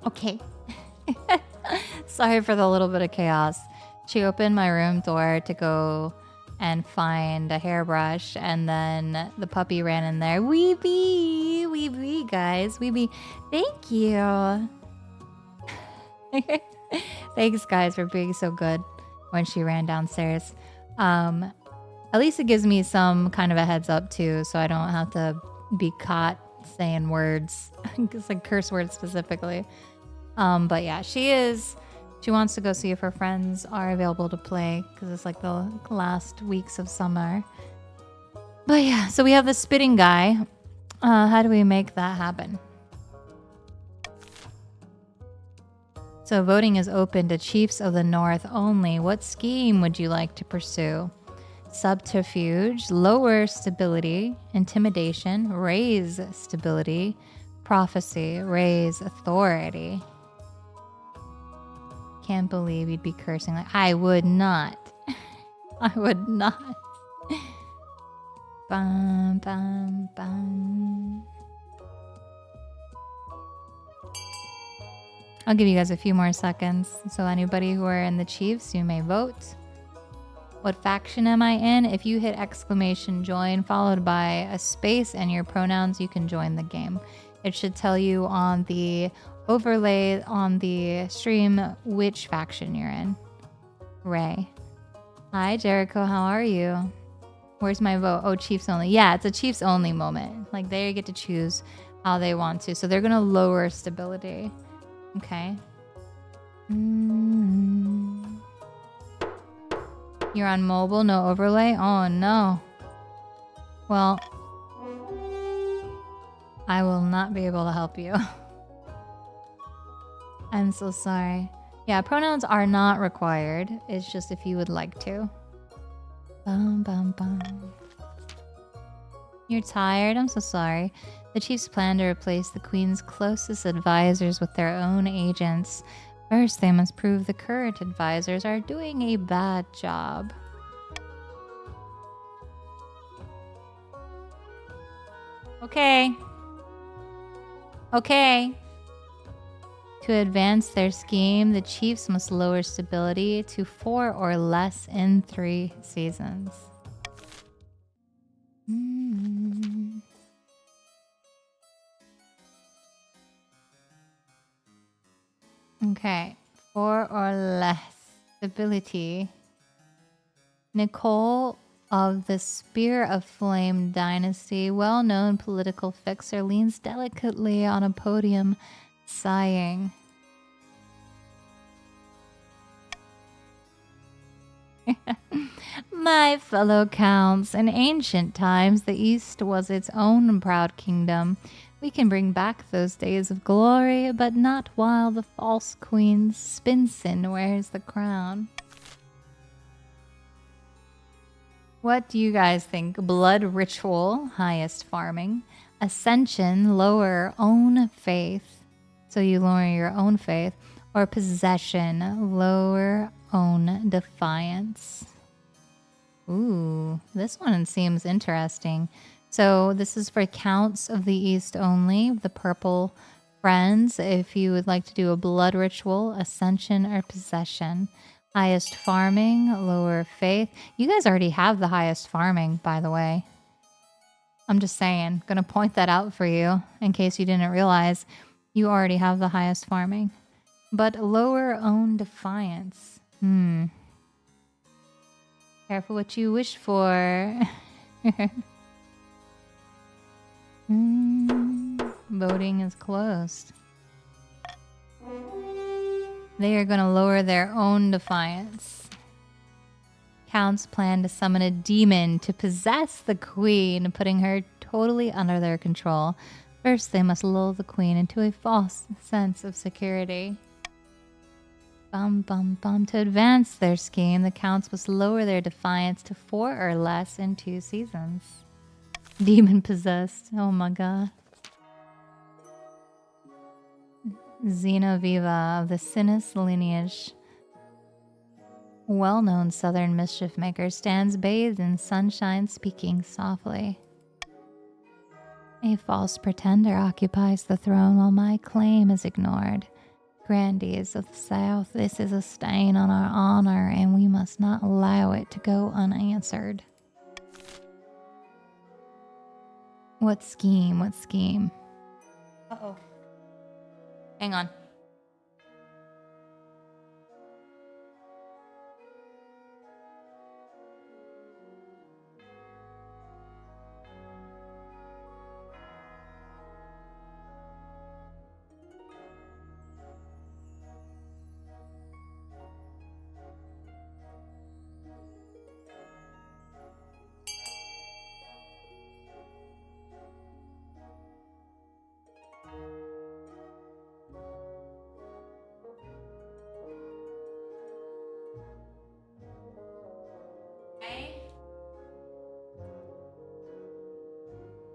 Okay. Sorry for the little bit of chaos. She opened my room door to go and find a hairbrush, and then the puppy ran in there. Weeby, guys. Weeby. Thank you. Thanks, guys, for being so good when she ran downstairs. At least it gives me some kind of a heads up, too, so I don't have to be caught saying words, like curse words specifically. But yeah, she wants to go see if her friends are available to play because it's like the last weeks of summer. But yeah, so we have the spitting guy. How do we make that happen? So voting is open to Chiefs of the North only. What scheme would you like to pursue? Subterfuge, lower stability, intimidation, raise stability, prophecy, raise authority. Can't believe you'd be cursing like I would not. I would not. Bum, bum, bum. I'll give you guys a few more seconds. So anybody who are in the Chiefs, you may vote. What faction am I in? If you hit exclamation join followed by a space and your pronouns, you can join the game. It should tell you on the overlay on the stream which faction you're in. Ray. Hi, Jericho. How are you? Where's my vote? Oh, Chiefs only. Yeah, it's a Chiefs only moment. Like, they get to choose how they want to. So they're going to lower stability. Okay. You're on mobile, no overlay? Oh, no. Well, I will not be able to help you. I'm so sorry. Yeah, pronouns are not required. It's just if you would like to. Bum, bum, bum. You're tired? I'm so sorry. The Chiefs plan to replace the Queen's closest advisors with their own agents. First, they must prove the current advisors are doing a bad job. Okay. Okay. To advance their scheme, the Chiefs must lower stability to 4 or less in 3 seasons. Okay, 4 or less stability. Nicole of the Spear of Flame dynasty, well-known political fixer, leans delicately on a podium, sighing. My fellow counts, in ancient times the East was its own proud kingdom. We can bring back those days of glory, but not while the false queen Spinsin wears the crown. What do you guys think? Blood ritual, highest farming. Ascension, lower own faith. So you lower your own faith. Or possession, lower own defiance. Ooh, this one seems interesting. So this is for counts of the East only, the purple friends. If you would like to do a blood ritual, ascension, or possession. Highest farming, lower faith. You guys already have the highest farming, by the way. I'm just saying, gonna point that out for you in case you didn't realize. You already have the highest farming. But lower own defiance. Careful what you wish for. Voting is closed. They are going to lower their own defiance. Counts plan to summon a demon to possess the queen, putting her totally under their control. First, they must lull the queen into a false sense of security. Bum, bum, bum. To advance their scheme, the counts must lower their defiance to 4 or less in 2 seasons. Demon possessed. Oh my god. Xenoviva of the Sinus lineage, well-known southern mischief maker, stands bathed in sunshine, speaking softly. A false pretender occupies the throne while my claim is ignored. Grandees of the South, this is a stain on our honor, and we must not allow it to go unanswered. What scheme? What scheme? Uh-oh. Hang on.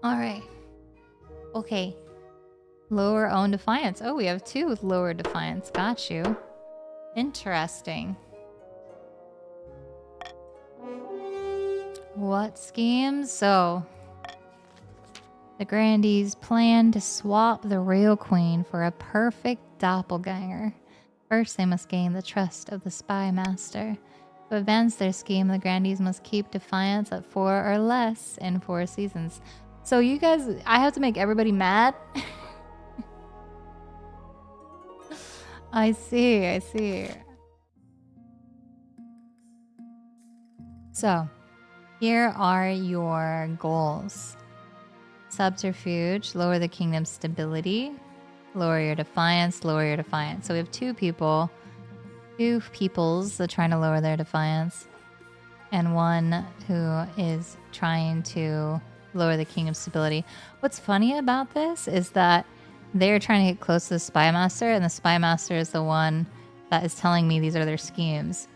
All right. Okay. Lower own defiance. Oh, we have two with lower defiance. Got you. Interesting. What schemes? So, the Grandees plan to swap the real queen for a perfect doppelganger. First, they must gain the trust of the spy master. To advance their scheme, the Grandees must keep defiance at 4 or less in 4 seasons. So you guys, I have to make everybody mad? I see, I see. So, here are your goals. Subterfuge, lower the kingdom's stability. Lower your defiance, lower your defiance. So we have two peoples that are trying to lower their defiance. And one who is trying to lower the kingdom's stability. What's funny about this is that they're trying to get close to the spy master, and the spy master is the one that is telling me these are their schemes.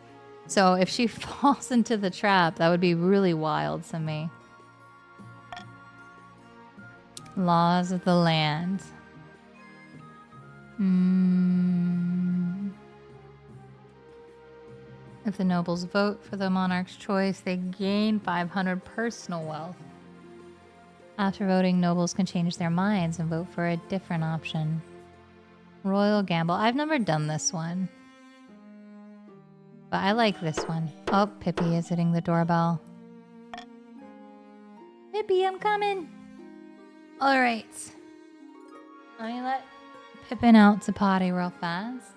So if she falls into the trap, that would be really wild to me. Laws of the land. If the nobles vote for the monarch's choice, they gain 500 personal wealth. After voting, nobles can change their minds and vote for a different option. Royal gamble. I've never done this one, but I like this one. Oh, Pippi is hitting the doorbell. Pippi, I'm coming. All right. Let me let Pippin out to potty real fast.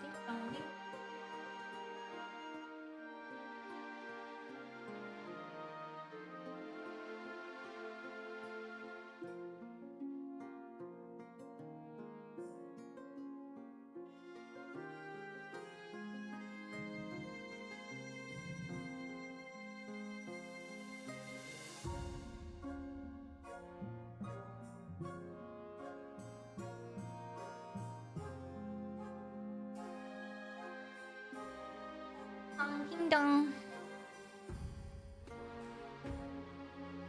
Ding dong.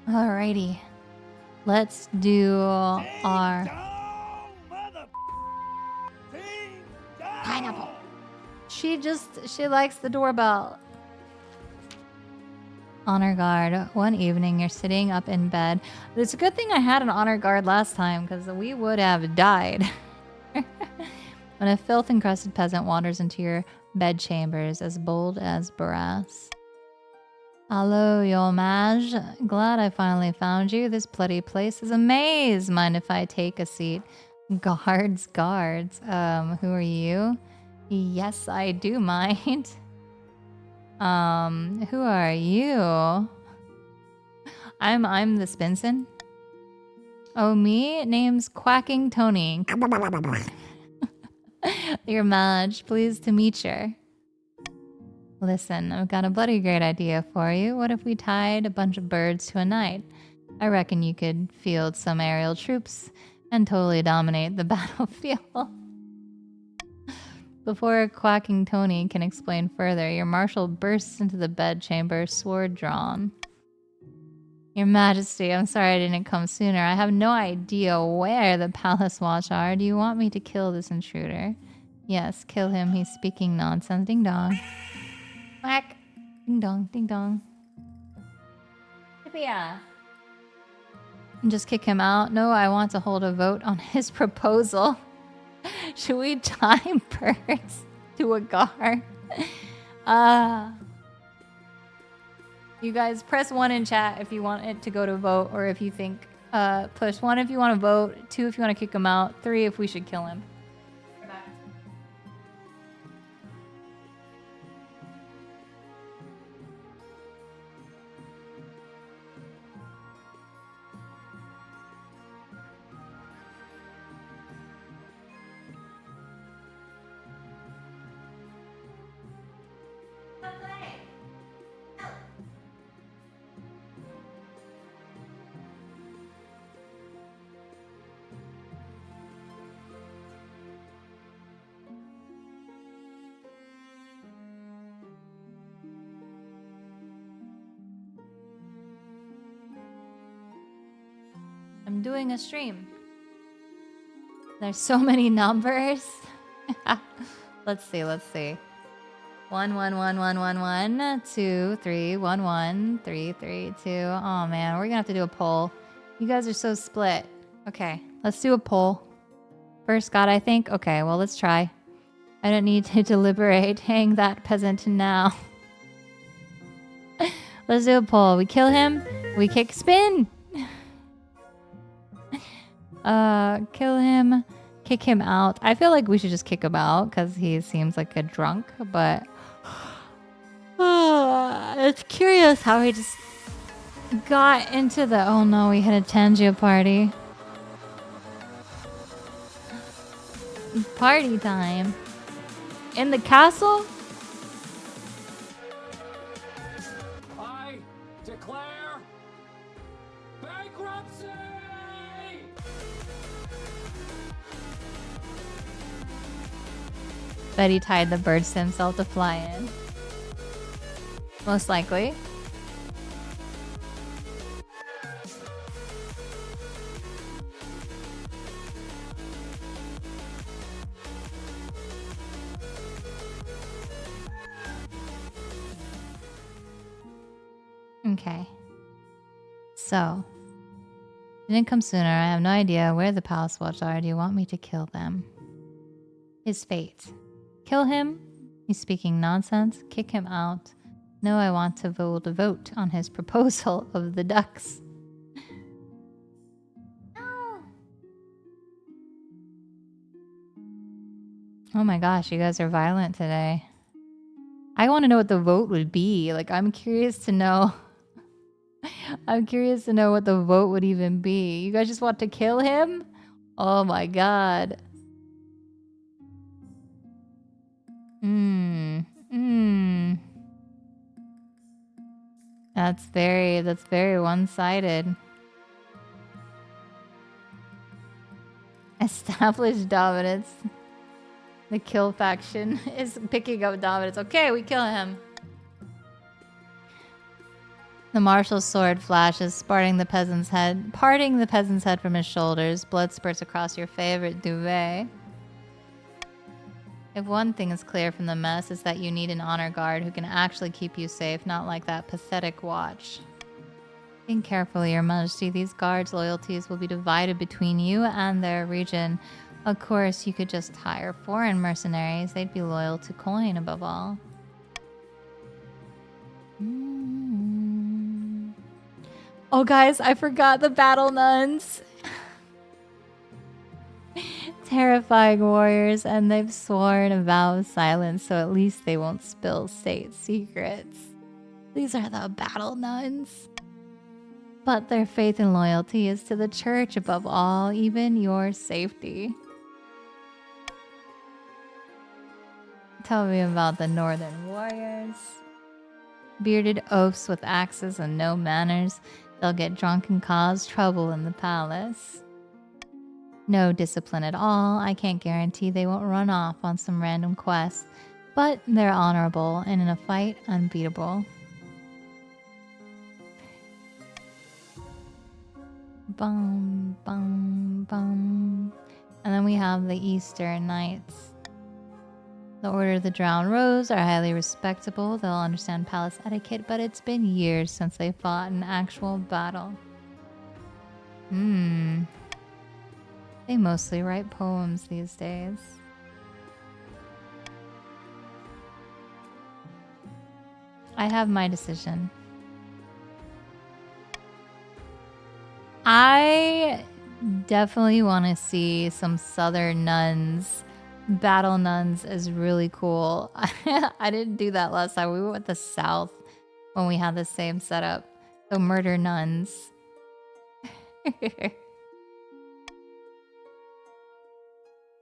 Alrighty. Let's do our pineapple. She likes the doorbell. Honor guard. One evening, you're sitting up in bed. It's a good thing I had an honor guard last time, because we would have died. When a filth-encrusted peasant wanders into your bedchambers, as bold as brass. Hello, your mage. Glad I finally found you. This bloody place is a maze. Mind if I take a seat? Guards. Who are you? Yes, I do mind. Who are you? I'm the Spinson. Oh, me? Name's Quacking Tony. Your mage, pleased to meet you. Listen, I've got a bloody great idea for you. What if we tied a bunch of birds to a knight? I reckon you could field some aerial troops and totally dominate the battlefield. Before Quacking Tony can explain further, your marshal bursts into the bedchamber, sword drawn. Your Majesty, I'm sorry I didn't come sooner. I have no idea where the palace watch are. Do you want me to kill this intruder? Yes, kill him. He's speaking nonsense. Ding dong. Whack. Ding dong, ding dong. Yeah. And just kick him out? No, I want to hold a vote on his proposal. Should we tie birds to a guard? You guys press 1 in chat if you want it to go to vote, or if you think push 1 if you want to vote, 2 if you want to kick him out, 3 if we should kill him. I'm doing a stream. There's so many numbers. Let's see. 1 1 1 1 1 1 2 3 1 1 3 3 2. Oh man, we're gonna have to do a poll. You guys are so split. Okay, let's do a poll. First God, I think. Okay, well let's try. I don't need to deliberate. Hang that peasant now. Let's do a poll. We kill him. We kick spin. Kill him. Kick him out. I feel like we should just kick him out because he seems like a drunk, but it's curious how he just got into the... Oh no, we had a Tangia party. Party time. In the castle? I declare bankruptcy! Bet he tied the birds to himself to fly in. Most likely. Okay. So. Didn't come sooner. I have no idea where the Palace Watch are. Do you want me to kill them? His fate. Kill him? He's speaking nonsense. Kick him out. No, I want to vote on his proposal of the ducks. No. Oh my gosh, you guys are violent today. I want to know what the vote would be. Like, I'm curious to know. I'm curious to know what the vote would even be. You guys just want to kill him? Oh my god. That's very one-sided. Established dominance. The kill faction is picking up dominance. Okay, we kill him. The marshal's sword flashes, parting the peasant's head from his shoulders. Blood spurts across your favorite duvet. If one thing is clear from the mess, is that you need an honor guard who can actually keep you safe, not like that pathetic watch. Think carefully, Your Majesty. These guards' loyalties will be divided between you and their region. Of course, you could just hire foreign mercenaries. They'd be loyal to coin above all. Oh, guys, I forgot the battle nuns. Terrifying warriors, and they've sworn a vow of silence, so at least they won't spill state secrets. These are the battle nuns. But their faith and loyalty is to the church above all, even your safety. Tell me about the northern warriors. Bearded oafs with axes and no manners. They'll get drunk and cause trouble in the palace. No discipline at all. I can't guarantee they won't run off on some random quest, but they're honorable and in a fight, unbeatable. Bum, bum, bum. And then we have the Eastern Knights. The Order of the Drowned Rose are highly respectable. They'll understand palace etiquette, but it's been years since they fought an actual battle. They mostly write poems these days. I have my decision. I definitely want to see some southern nuns. Battle nuns is really cool. I didn't do that last time. We went with the south when we had the same setup. So murder nuns.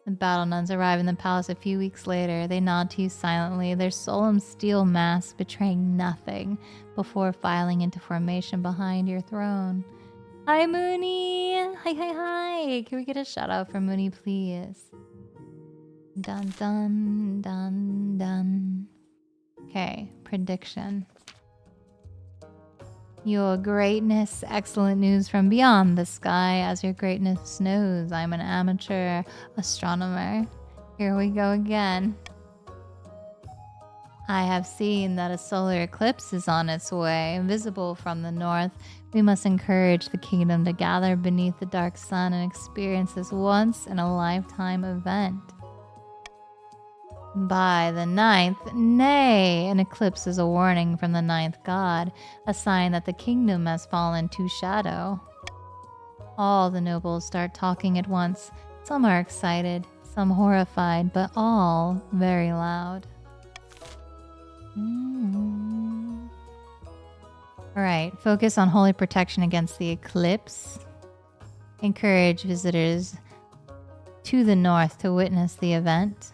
The battle nuns arrive in the palace a few weeks later. They nod to you silently, their solemn steel masks betraying nothing before filing into formation behind your throne. Hi, Mooney! Hi, hi, hi! Can we get a shout out from Mooney, please? Dun, dun, dun, dun. Okay, prediction. Your greatness, excellent news from beyond the sky. As your greatness knows, I'm an amateur astronomer. Here we go again. I have seen that a solar eclipse is on its way, visible from the north. We must encourage the kingdom to gather beneath the dark sun and experience this once-in-a-lifetime event. By the 9th, nay, an eclipse is a warning from the 9th god, a sign that the kingdom has fallen to shadow. All the nobles start talking at once. Some are excited, some horrified, but all very loud. Alright, focus on holy protection against the eclipse. Encourage visitors to the north to witness the event.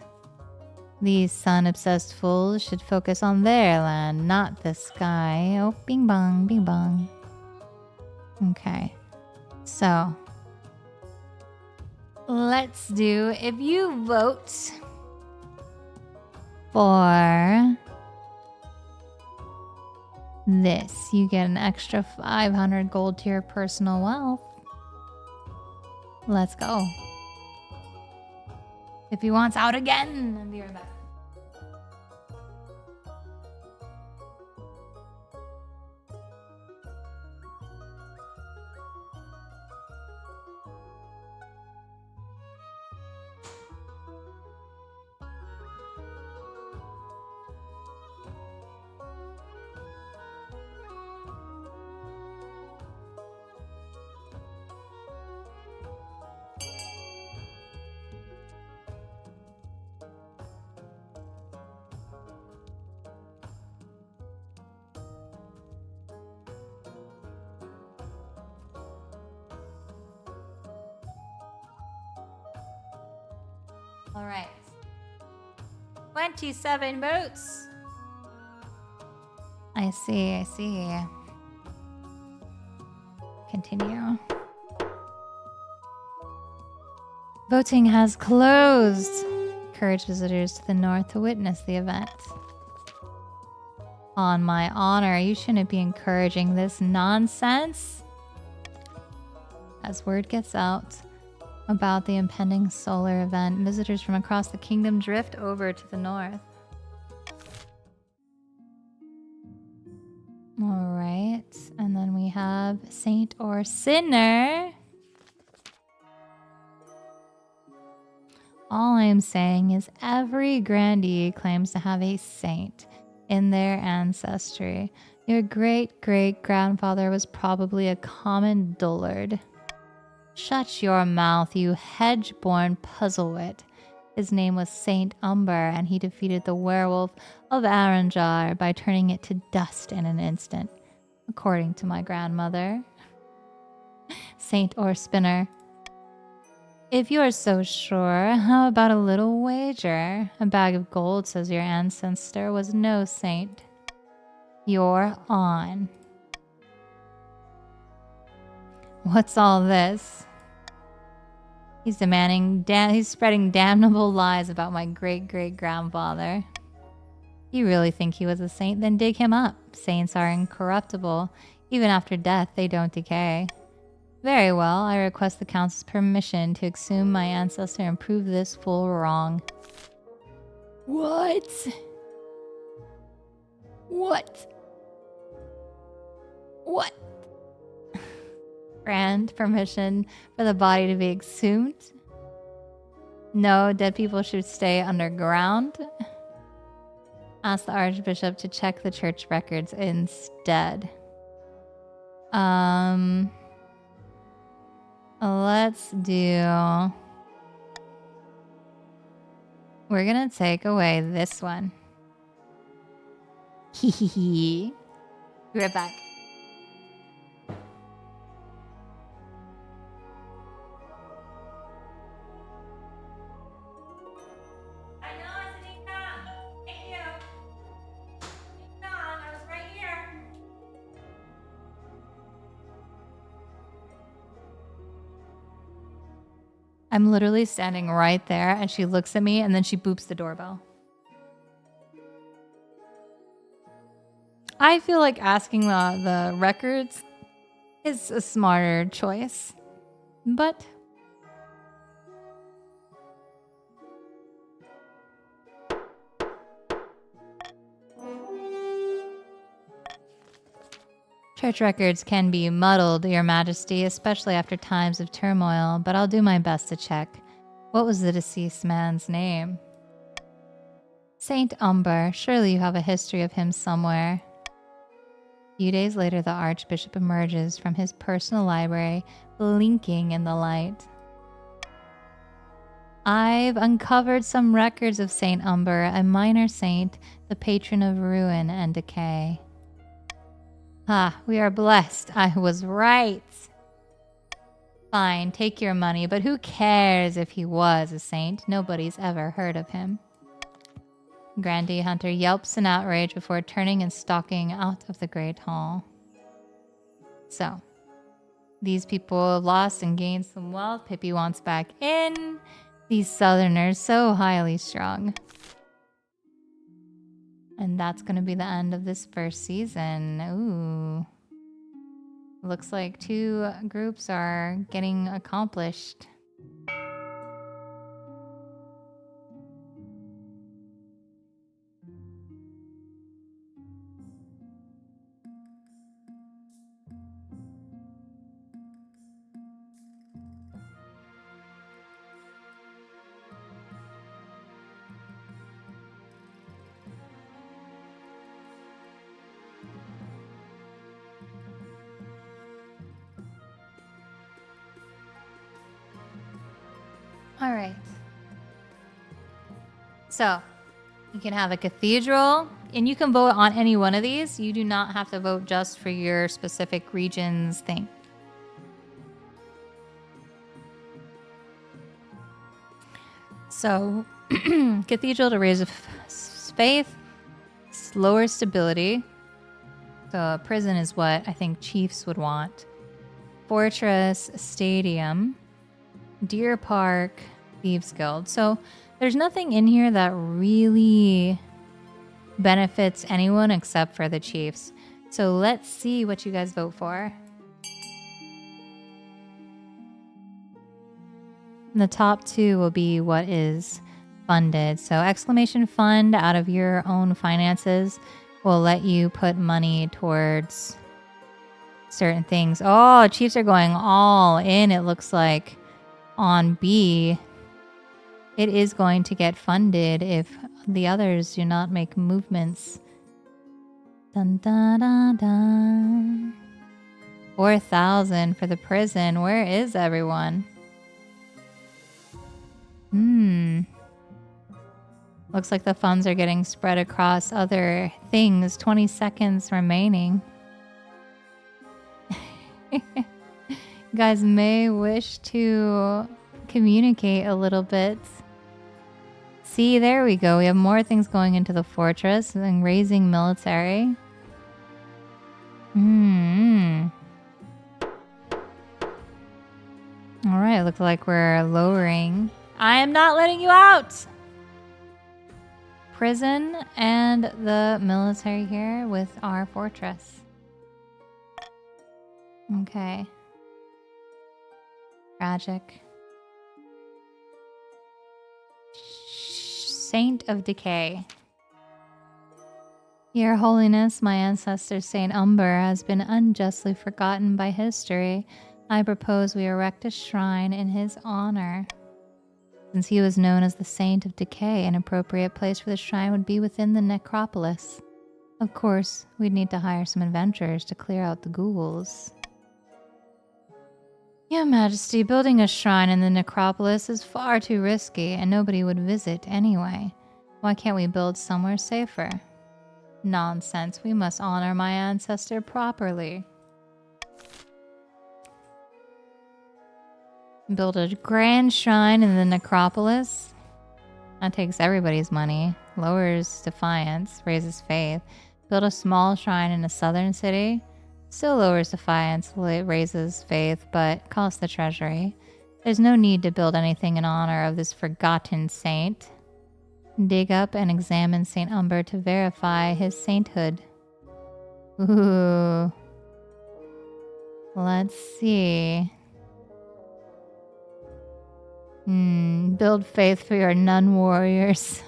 These sun-obsessed fools should focus on their land, not the sky. Oh, bing bong, bing bong. Okay, so let's do, if you vote for this, you get an extra 500 gold to your personal wealth. Let's go. If he wants out again, I'll be right back. All right. 27 votes. I see, I see. Continue. Voting has closed. Encourage visitors to the north to witness the event. On my honor, you shouldn't be encouraging this nonsense. As word gets out about the impending solar event, visitors from across the kingdom drift over to the north. All right, and then we have saint or sinner. All I am saying is every grandee claims to have a saint in their ancestry. Your great-great-grandfather was probably a common dullard. Shut your mouth, you hedge-born puzzlewit. His name was Saint Umber, and he defeated the werewolf of Aranjar by turning it to dust in an instant, according to my grandmother. Saint or spinner. If you are so sure, how about a little wager? A bag of gold says your ancestor was no saint. You're on. What's all this? He's he's spreading damnable lies about my great-great-grandfather. You really think he was a saint? Then dig him up. Saints are incorruptible. Even after death, they don't decay. Very well, I request the council's permission to exhume my ancestor and prove this fool wrong. What? What? What? Grant permission for the body to be exhumed? No, dead people should stay underground. Ask the Archbishop to check the church records instead. Let's do... We're gonna take away this one. Hee hee hee. Be right back. I know, Anika. Thank you. I was right here. I'm literally standing right there, and she looks at me, and then she boops the doorbell. I feel like asking the records is a smarter choice, but church records can be muddled, Your Majesty, especially after times of turmoil, but I'll do my best to check. What was the deceased man's name? Saint Umber. Surely you have a history of him somewhere. A few days later, the Archbishop emerges from his personal library, blinking in the light. I've uncovered some records of Saint Umber, a minor saint, the patron of ruin and decay. Ah, we are blessed. I was right. Fine, take your money, but who cares if he was a saint? Nobody's ever heard of him. Grandee Hunter yelps in outrage before turning and stalking out of the Great Hall. So, these people lost and gained some wealth. Pippi wants back in. These Southerners, so highly strung. And that's going to be the end of this first season. Ooh. Looks like 2 groups are getting accomplished. All right. So, you can have a cathedral, and you can vote on any one of these. You do not have to vote just for your specific region's thing. So, cathedral to raise faith, slower stability. So, a prison is what I think chiefs would want. Fortress, stadium, Deer Park, Thieves Guild. So there's nothing in here that really benefits anyone except for the chiefs. So let's see what you guys vote for. And the top 2 will be what is funded. So exclamation fund out of your own finances will let you put money towards certain things. Oh, chiefs are going all in, it looks like. On B, it is going to get funded if the others do not make movements. Dun, dun, dun, dun. 4,000 for the prison. Where is everyone? Looks like the funds are getting spread across other things. 20 seconds remaining. You guys may wish to communicate a little bit. See, there we go. We have more things going into the fortress and raising military. All right, looks like we're lowering. I am not letting you out! Prison and the military here with our fortress. Okay. Tragic. Saint of Decay. Your Holiness, my ancestor Saint Umber has been unjustly forgotten by history. I propose we erect a shrine in his honor. Since he was known as the Saint of Decay, an appropriate place for the shrine would be within the necropolis. Of course, we'd need to hire some adventurers to clear out the ghouls. Your Majesty, building a shrine in the necropolis is far too risky, and nobody would visit anyway. Why can't we build somewhere safer? Nonsense, we must honor my ancestor properly. Build a grand shrine in the necropolis? That takes everybody's money, lowers defiance, raises faith. Build a small shrine in a southern city? Still lowers defiance, raises faith, but costs the treasury. There's no need to build anything in honor of this forgotten saint. Dig up and examine St. Umber to verify his sainthood. Ooh. Let's see. Build faith for your nun warriors.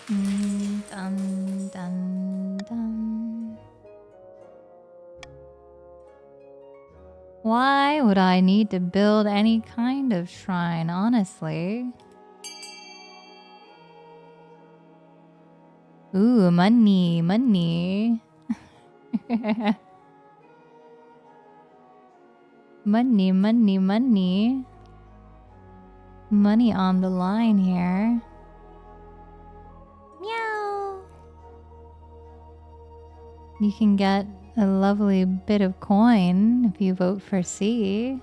Dun, dun, dun. Why would I need to build any kind of shrine, honestly? Ooh, money, money. Money, money, money. Money on the line here. Meow. You can get a lovely bit of coin if you vote for C.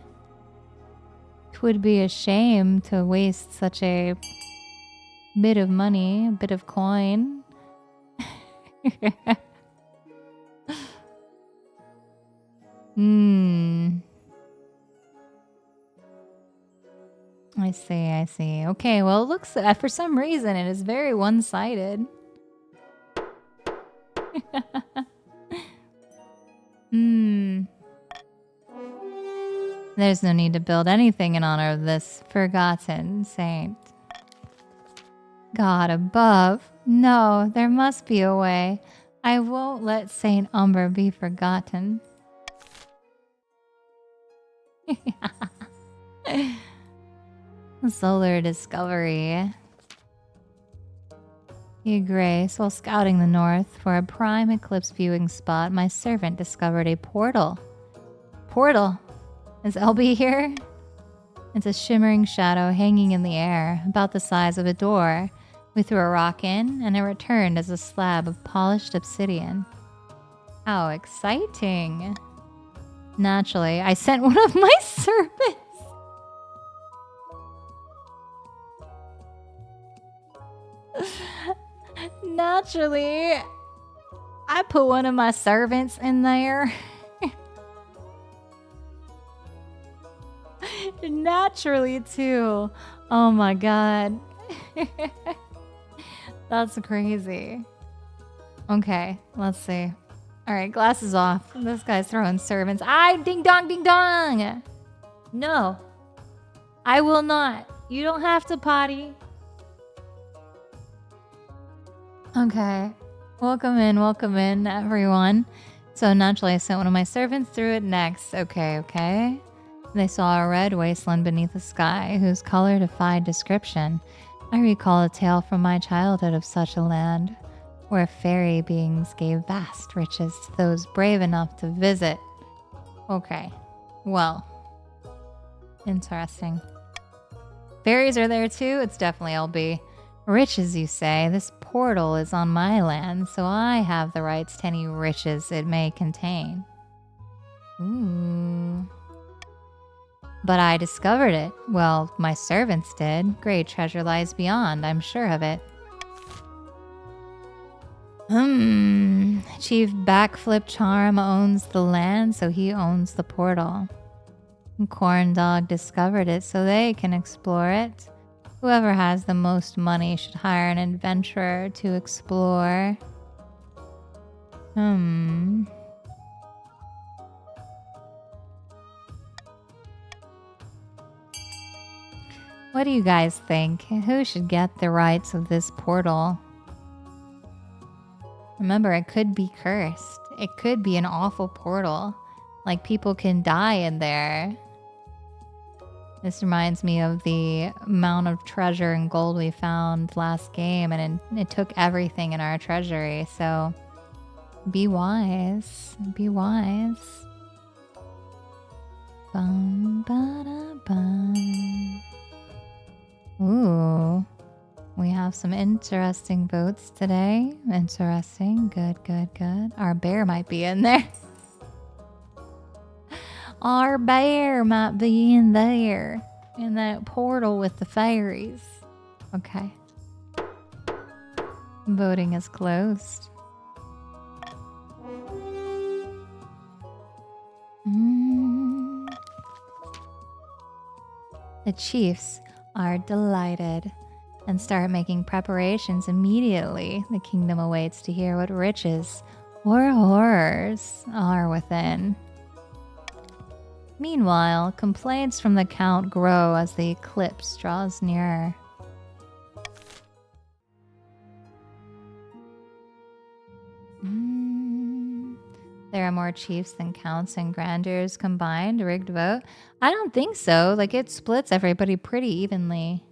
It would be a shame to waste such a bit of money, a bit of coin. I see, I see. Okay, well, it looks, for some reason, it is very one-sided. There's no need to build anything in honor of this forgotten saint. God above. No, there must be a way. I won't let Saint Umber be forgotten. Solar discovery. Your Grace, while scouting the north for a prime eclipse viewing spot, my servant discovered a portal. Portal? Is LB here? It's a shimmering shadow hanging in the air, about the size of a door. We threw a rock in, and it returned as a slab of polished obsidian. How exciting! Naturally, I sent one of my servants. Naturally, I put one of my servants in there. Naturally, too. Oh my god. That's crazy. Okay, let's see. Alright, glasses off. This guy's throwing servants. Ding dong, ding dong! No. I will not. You don't have to potty. Okay. Welcome in, everyone. So naturally, I sent one of my servants through it next. Okay, okay. They saw a red wasteland beneath the sky, whose color defied description. I recall a tale from my childhood of such a land, where fairy beings gave vast riches to those brave enough to visit. Okay. Well. Interesting. Fairies are there too? It's definitely LB. Riches, you say? This portal is on my land, so I have the rights to any riches it may contain. Ooh. But I discovered it. Well, my servants did. Great treasure lies beyond, I'm sure of it. Chief Backflip Charm owns the land, so he owns the portal. Corn Dog discovered it, so they can explore it. Whoever has the most money should hire an adventurer to explore. What do you guys think? Who should get the rights of this portal? Remember, it could be cursed. It could be an awful portal. Like, people can die in there. This reminds me of the amount of treasure and gold we found last game, and it took everything in our treasury, so be wise. Be wise. Bum, ba-da, bum. Ooh. We have some interesting votes today. Interesting. Good, good, good. Our bear might be in there. Our bear might be in there. In that portal with the fairies. Okay. Voting is closed. The chiefs are delighted and start making preparations immediately. The kingdom awaits to hear what riches or horrors are within. Meanwhile, complaints from the count grow as the eclipse draws nearer. There are more chiefs than counts and grandeurs combined. Rigged vote? I don't think so. Like, it splits everybody pretty evenly.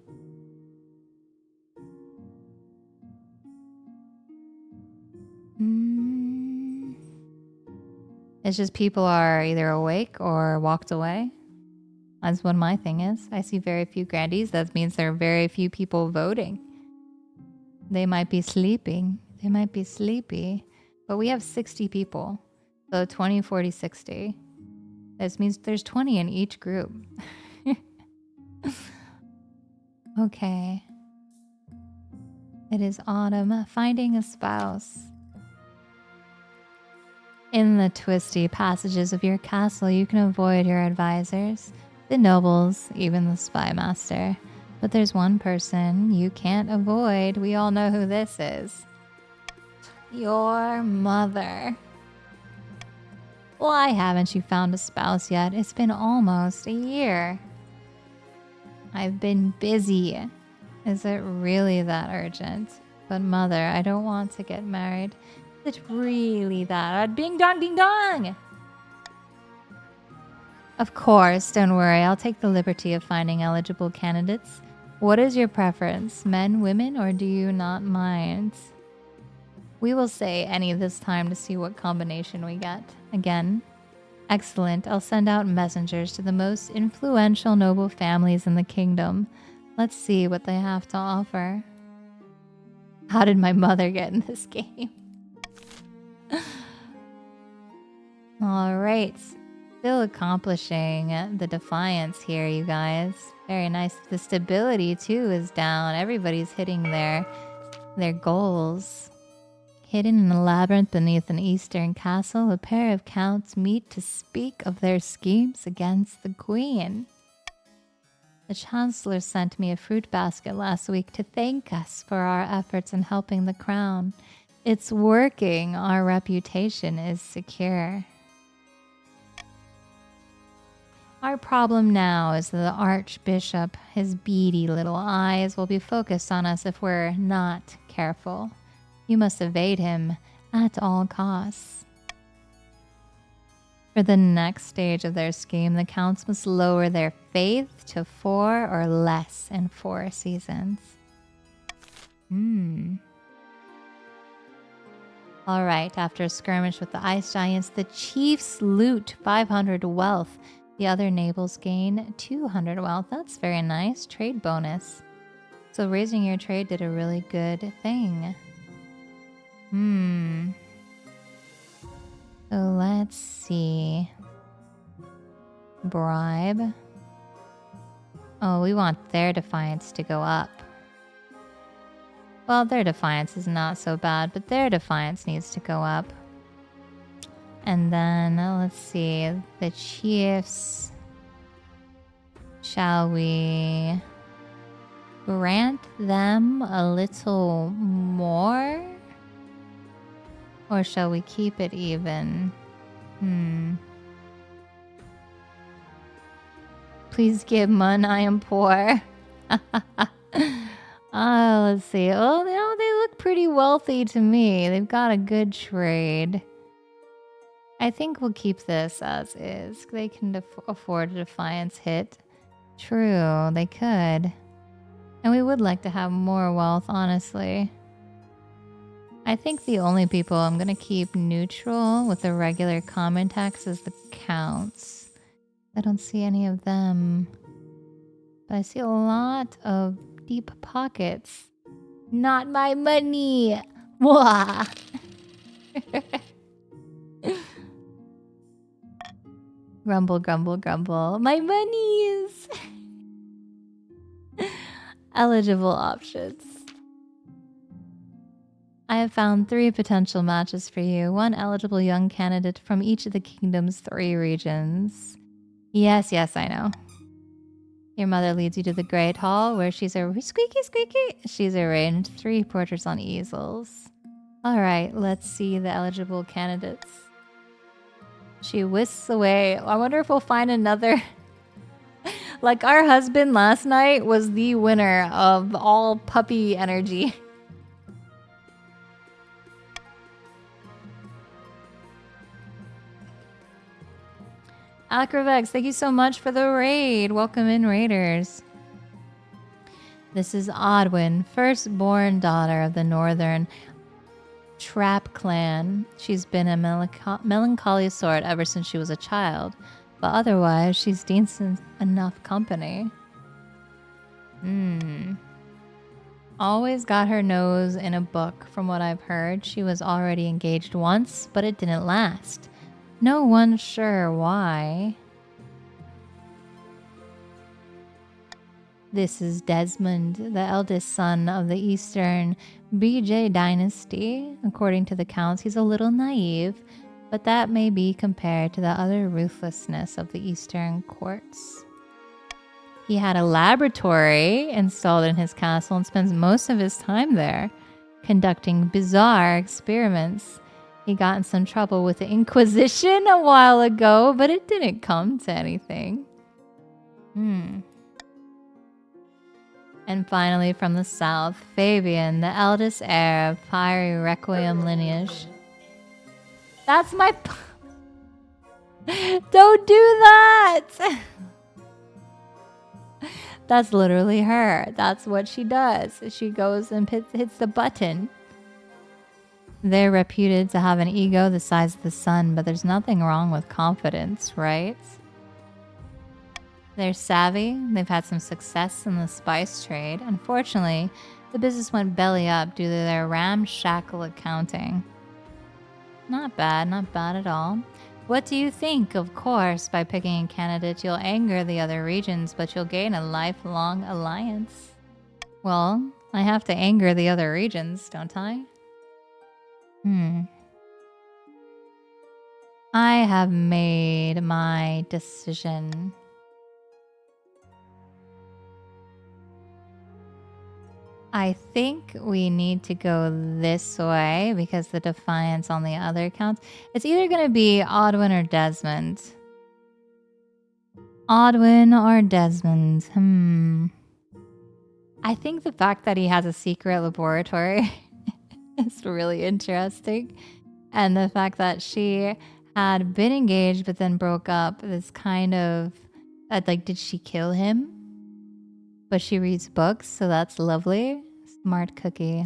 It's just people are either awake or walked away. That's what my thing is. I see very few grandees. That means there are very few people voting. They might be sleeping. They might be sleepy. But we have 60 people. So 20, 40, 60. This means there's 20 in each group. Okay. It is autumn. Finding a spouse. In the twisty passages of your castle, you can avoid your advisors, the nobles, even the spy master. But there's one person you can't avoid. We all know who this is. Your mother. Why haven't you found a spouse yet? It's been almost a year. I've been busy. Is it really that urgent? But mother, I don't want to get married. Is it really that? Ding dong, ding dong! Of course, don't worry. I'll take the liberty of finding eligible candidates. What is your preference? Men, women, or do you not mind? We will say any this time to see what combination we get. Again, excellent. I'll send out messengers to the most influential noble families in the kingdom. Let's see what they have to offer. How did my mother get in this game? All right. Still accomplishing the defiance here, you guys. Very nice. The stability, too, is down. Everybody's hitting their goals. Hidden in a labyrinth beneath an eastern castle, a pair of counts meet to speak of their schemes against the queen. The chancellor sent me a fruit basket last week to thank us for our efforts in helping the crown. It's working. Our reputation is secure. Our problem now is that the archbishop, his beady little eyes, will be focused on us if we're not careful. You must evade him at all costs. For the next stage of their scheme, the counts must lower their faith to 4 or less in 4 seasons. All right, after a skirmish with the ice giants, the chiefs loot 500 wealth. The other nobles gain 200 wealth. That's very nice. Trade bonus. So raising your trade did a really good thing. So let's see. Bribe. Oh, we want their defiance to go up. Well, their defiance is not so bad, but their defiance needs to go up. And then, let's see, the chiefs. Shall we grant them a little more? Or shall we keep it even? Please give mun, I am poor. Let's see. Oh, no, they look pretty wealthy to me. They've got a good trade. I think we'll keep this as is. They can afford a defiance hit. True, they could. And we would like to have more wealth, honestly. I think the only people I'm going to keep neutral with the regular common tax is the counts. I don't see any of them. But I see a lot of deep pockets. Not my money! Mwah! Grumble, grumble, grumble. My monies! Eligible options. I have found 3 potential matches for you. 1 eligible young candidate from each of the kingdom's 3 regions. Yes, I know. Your mother leads you to the Great Hall, where she's She's arranged 3 portraits on easels. Alright, let's see the eligible candidates. She whisks away. I wonder if we'll find another... Like, our husband last night was the winner of all puppy energy. Acrovex, thank you so much for the raid. Welcome in, raiders. This is Odwin, firstborn daughter of the northern Trap clan. She's been a melancholy sort ever since she was a child, but otherwise she's decent enough company. Always got her nose in a book. From what I've heard, she was already engaged once, but it didn't last. No one's sure why. This is Desmond, the eldest son of the Eastern BJ dynasty. According to the counts, he's a little naive, but that may be compared to the other ruthlessness of the Eastern courts. He had a laboratory installed in his castle and spends most of his time there, conducting bizarre experiments. He got in some trouble with the Inquisition a while ago, but it didn't come to anything. And finally, from the south, Fabian, the eldest heir of Fiery Requiem lineage. That's my... Don't do that! That's literally her. That's what she does. She goes and hits the button. They're reputed to have an ego the size of the sun, but there's nothing wrong with confidence, right? They're savvy. They've had some success in the spice trade. Unfortunately, the business went belly up due to their ramshackle accounting. Not bad at all. What do you think? Of course, by picking a candidate, you'll anger the other regions, but you'll gain a lifelong alliance. Well, I have to anger the other regions, don't I? I have made my decision. I think we need to go this way because the defiance on the other counts. It's either going to be Odwin or Desmond. Odwin or Desmond. I think the fact that he has a secret laboratory is really interesting. And the fact that she had been engaged but then broke up is kind of... like, did she kill him? But she reads books, so that's lovely. Smart cookie.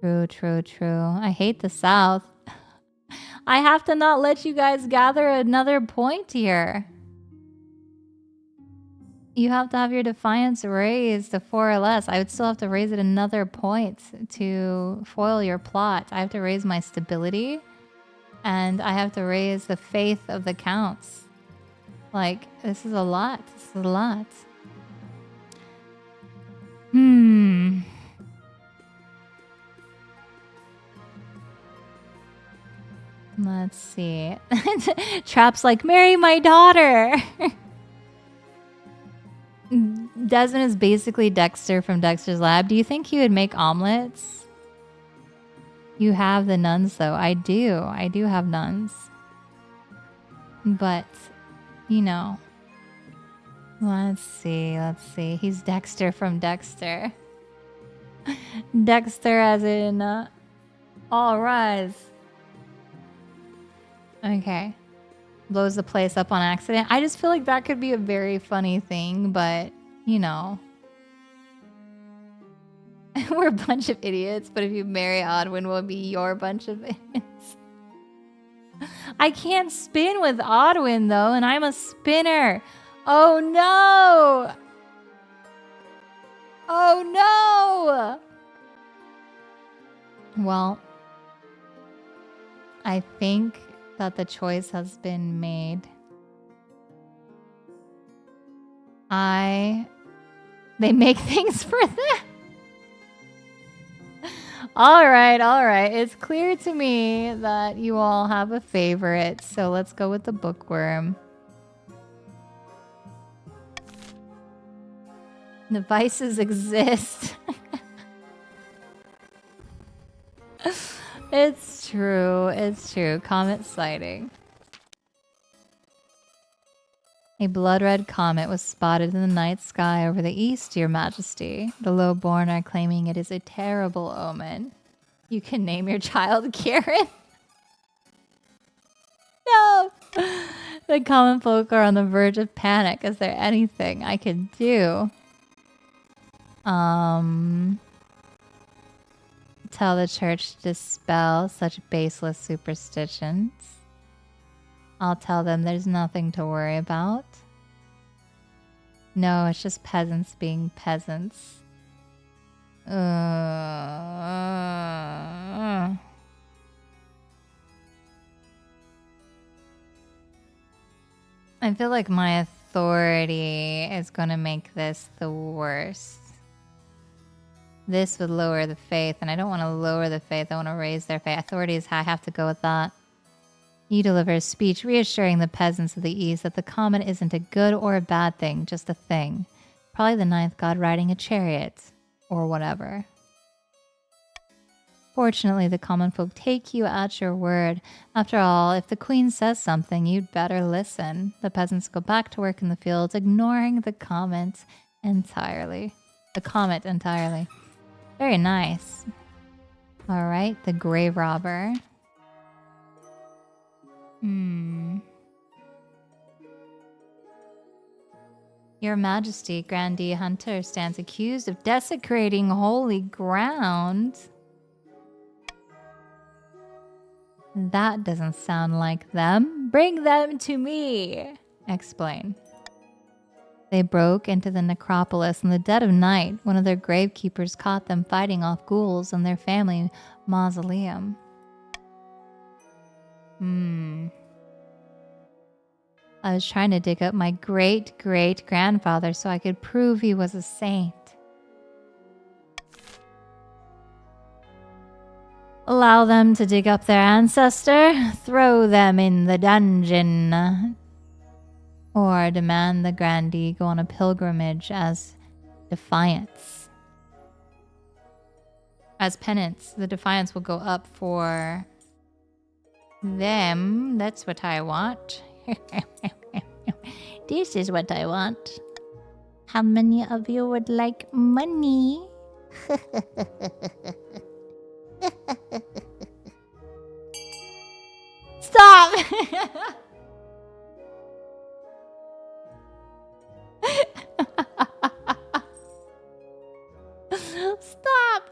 True. I hate the South. I have to not let you guys gather another point here. You have to have your defiance raised to 4 or less. I would still have to raise it another point to foil your plot. I have to raise my stability, and I have to raise the faith of the counts. Like, this is a lot. Let's see. Trap's like, marry my daughter. Desmond is basically Dexter from Dexter's Lab. Do you think he would make omelets? You have the nuns, though. I do have nuns. But, you know. Let's see. He's Dexter from Dexter. Dexter as in, all rise. Okay. blows the place up on accident. I just feel like that could be a very funny thing, but you know. We're a bunch of idiots, but if you marry Odwin, we'll be your bunch of idiots. I can't spin with Odwin though, and I'm a spinner. Oh no! Oh no! Well, I think that the choice has been made. They make things for them. All right. It's clear to me that you all have a favorite, so let's go with the bookworm. Devices exist. It's true. Comet sighting. A blood-red comet was spotted in the night sky over the east, Your Majesty. The low-born are claiming it is a terrible omen. You can name your child Kieran. No! The common folk are on the verge of panic. Is there anything I could do? Tell the church to dispel such baseless superstitions. I'll tell them there's nothing to worry about. No, it's just peasants being peasants. I feel like my authority is going to make this the worst. This would lower the faith, and I don't want to lower the faith. I want to raise their faith. Authority is how I have to go with that. You deliver a speech reassuring the peasants of the East that the comet isn't a good or a bad thing, just a thing. Probably the ninth god riding a chariot, or whatever. Fortunately, the common folk take you at your word. After all, if the queen says something, you'd better listen. The peasants go back to work in the fields, ignoring the comet entirely. Very nice. All right, the grave robber. Your Majesty, Grandee Hunter stands accused of desecrating holy ground. That doesn't sound like them. Bring them to me. Explain. They broke into the necropolis in the dead of night. One of their gravekeepers caught them fighting off ghouls in their family mausoleum. I was trying to dig up my great-great-grandfather so I could prove he was a saint. Allow them to dig up their ancestor, throw them in the dungeon, or demand the Grandee go on a pilgrimage as defiance. As penance, the defiance will go up for them. That's what I want. This is what I want. How many of you would like money? Stop! Stop!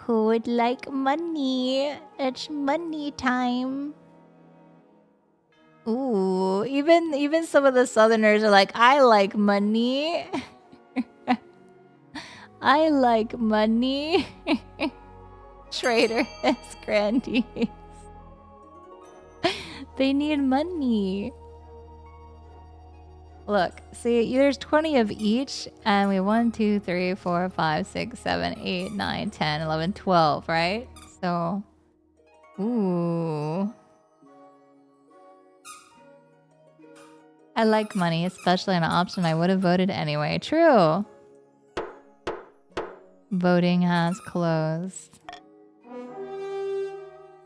Who would like money? It's money time. Ooh, even some of the Southerners are like, I like money. I like money. Traitorous grandees. They need money. Look, see, there's 20 of each, and we 1, 2, 3, 4, 5, 6, 7, 8, 9, 10, 11, 12, right? So, ooh. I like money, especially an option I would have voted anyway. True. Voting has closed.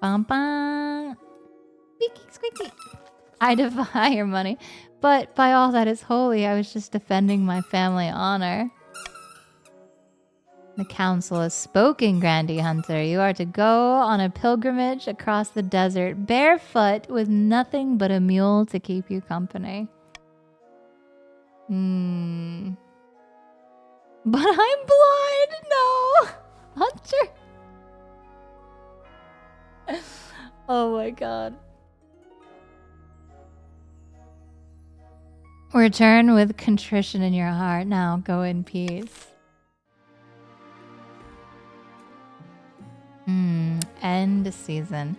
Bum bum. Squeaky squeaky. I defy your money, but by all that is holy, I was just defending my family honor. The council has spoken, Grandy Hunter. You are to go on a pilgrimage across the desert, barefoot, with nothing but a mule to keep you company. But I'm blind! No! Hunter! Oh my god. Return with contrition in your heart. Now go in peace. End season.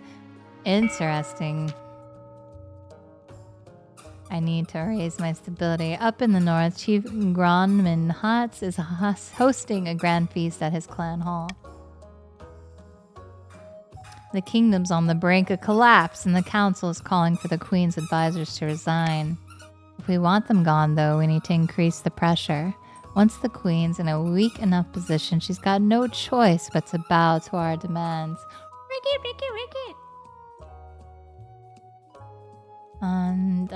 Interesting. I need to raise my stability. Up in the north, Chief Gronman Hats is hosting a grand feast at his clan hall. The kingdom's on the brink of collapse, and the council is calling for the queen's advisors to resign. If we want them gone, though, we need to increase the pressure. Once the queen's in a weak enough position, she's got no choice but to bow to our demands. Ricky! Dun.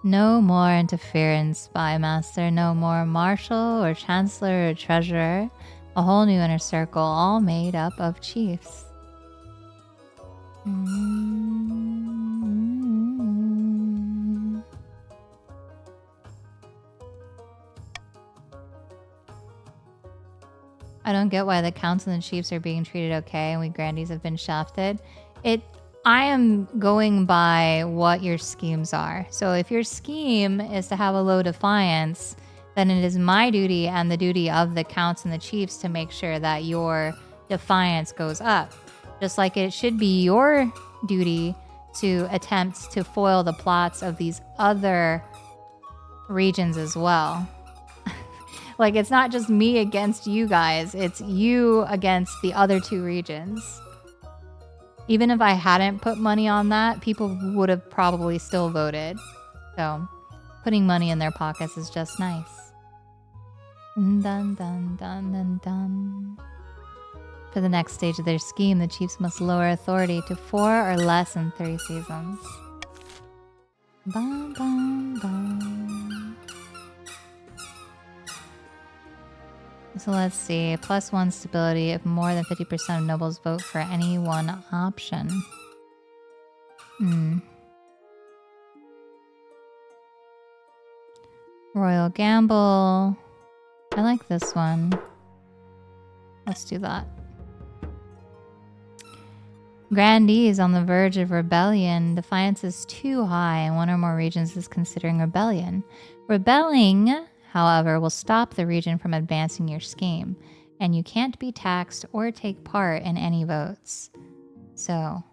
No more interference, Spy Master. No more marshal or chancellor or treasurer. A whole new inner circle, all made up of chiefs. I don't get why the council and the chiefs are being treated okay and we grandees have been shafted. I am going by what your schemes are. So if your scheme is to have a low defiance, then it is my duty and the duty of the counts and the chiefs to make sure that your defiance goes up. Just like it should be your duty to attempt to foil the plots of these other regions as well. Like, it's not just me against you guys, it's you against the other two regions. Even if I hadn't put money on that, people would have probably still voted. So, putting money in their pockets is just nice. Dun. For the next stage of their scheme, the chiefs must lower authority to 4 or less in 3 seasons. So let's see. +1 stability if more than 50% of nobles vote for any one option. Royal Gamble. I like this one. Let's do that. Grandee is on the verge of rebellion. Defiance is too high, and one or more regions is considering rebellion. Rebelling, however, will stop the region from advancing your scheme, and you can't be taxed or take part in any votes. So,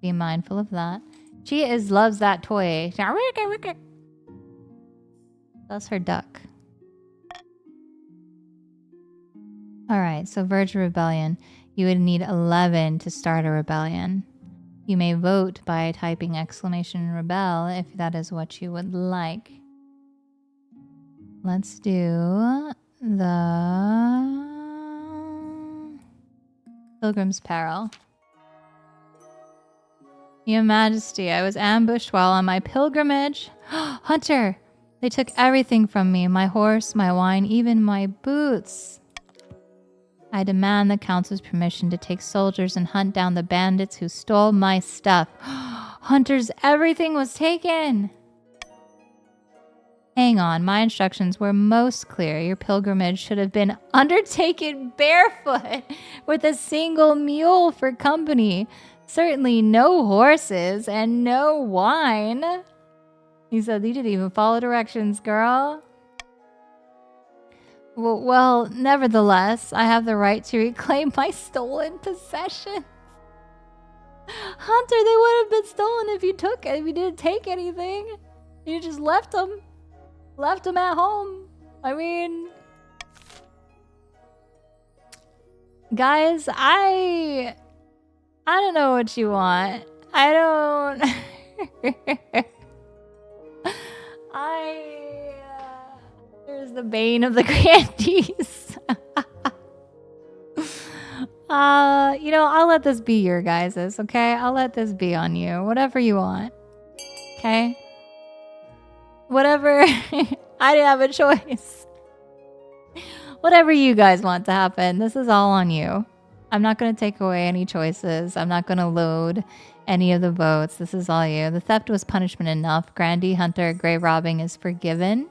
be mindful of that. She loves that toy. That's her duck. Alright, so Verge of Rebellion. You would need 11 to start a rebellion. You may vote by typing !rebel if that is what you would like. Let's do the Pilgrim's Peril. Your Majesty, I was ambushed while on my pilgrimage. Hunter! They took everything from me, my horse, my wine, even my boots. I demand the council's permission to take soldiers and hunt down the bandits who stole my stuff. Hunter's everything was taken! Hang on, my instructions were most clear. Your pilgrimage should have been undertaken barefoot with a single mule for company. Certainly no horses and no wine. He said, you didn't even follow directions, girl. Well, nevertheless, I have the right to reclaim my stolen possessions. Hunter, they would have been stolen if you didn't take anything. You just left them. Left them at home. I mean, guys, I don't know what you want. I don't. There's the bane of the grandees. I'll let this be your guys's, okay? I'll let this be on you. Whatever you want. Okay? Whatever. I didn't have a choice. Whatever you guys want to happen, this is all on you. I'm not going to take away any choices. I'm not going to load any of the votes. This is all you. The theft was punishment enough. Grandy Hunter grave robbing is forgiven.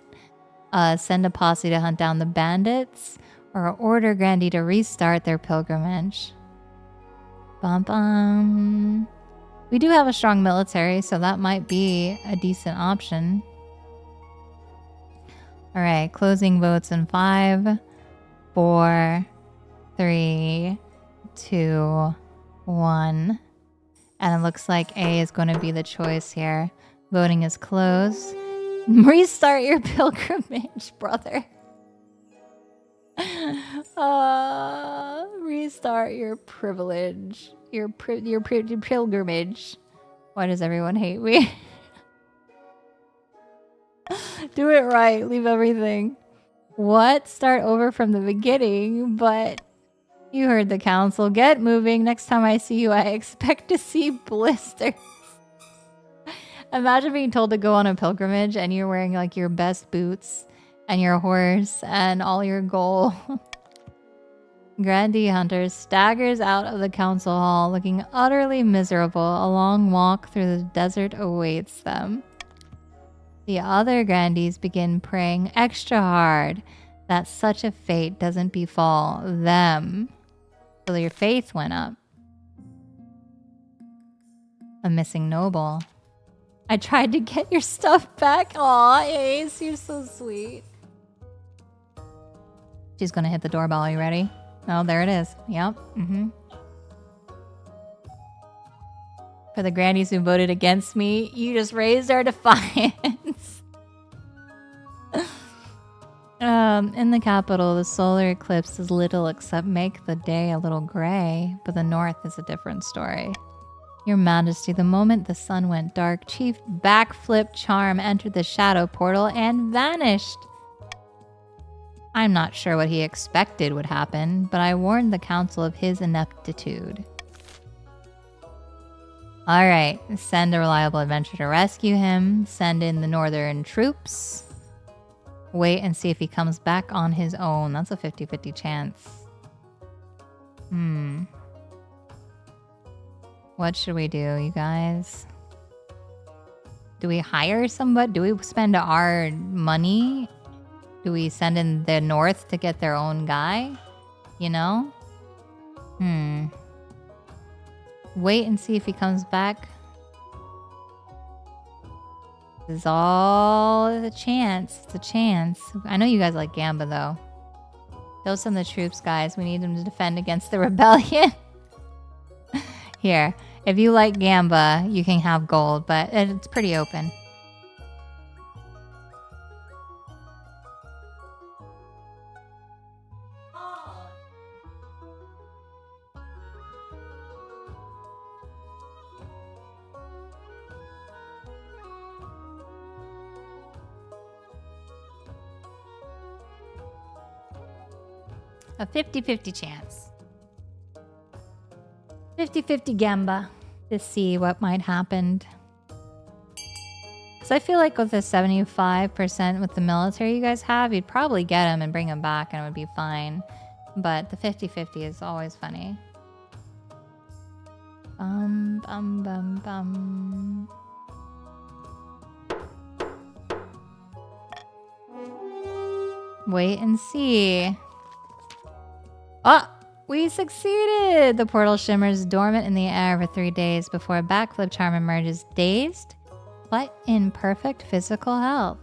Send a posse to hunt down the bandits, or order Grandy to restart their pilgrimage. Bum bum. We do have a strong military, so that might be a decent option. All right, closing votes in 5, 4, 3, 2, 1. And it looks like A is going to be the choice here. Voting is closed. Restart your pilgrimage, brother. Restart your privilege. Your pilgrimage. Why does everyone hate me? Do it right. Leave everything. What? Start over from the beginning, but you heard the council. Get moving. Next time I see you, I expect to see blisters. Imagine being told to go on a pilgrimage and you're wearing like your best boots and your horse and all your gold. Grandy Hunter staggers out of the council hall looking utterly miserable. A long walk through the desert awaits them. The other Grandies begin praying extra hard that such a fate doesn't befall them. So your faith went up. A missing noble. I tried to get your stuff back. Aw, Ace, you're so sweet. She's gonna hit the doorbell. Are you ready? Oh, there it is. Yep. For the Grandies who voted against me, you just raised our defiance. In the capital, the solar eclipse does little except make the day a little gray, but the north is a different story. Your Majesty, the moment the sun went dark, Chief Backflip Charm entered the shadow portal and vanished. I'm not sure what he expected would happen, but I warned the council of his ineptitude. Alright, send a reliable adventurer to rescue him. Send in the northern troops. Wait and see if he comes back on his own. That's a 50-50 chance. What should we do, you guys? Do we hire somebody? Do we spend our money? Do we send in the north to get their own guy? You know? Wait and see if he comes back. This is all a chance. It's a chance. I know you guys like Gamba, though. Go send the troops, guys. We need them to defend against the rebellion. Here. If you like Gamba, you can have gold, but it's pretty open. A 50-50 chance. 50-50 Gamba to see what might happen. So I feel like with the 75% with the military you guys have, you'd probably get him and bring him back and it would be fine. But the 50-50 is always funny. Bum, bum, bum, bum. Wait and see. Oh! We succeeded! The portal shimmers dormant in the air for 3 days before Backflip Charm emerges dazed, but in perfect physical health.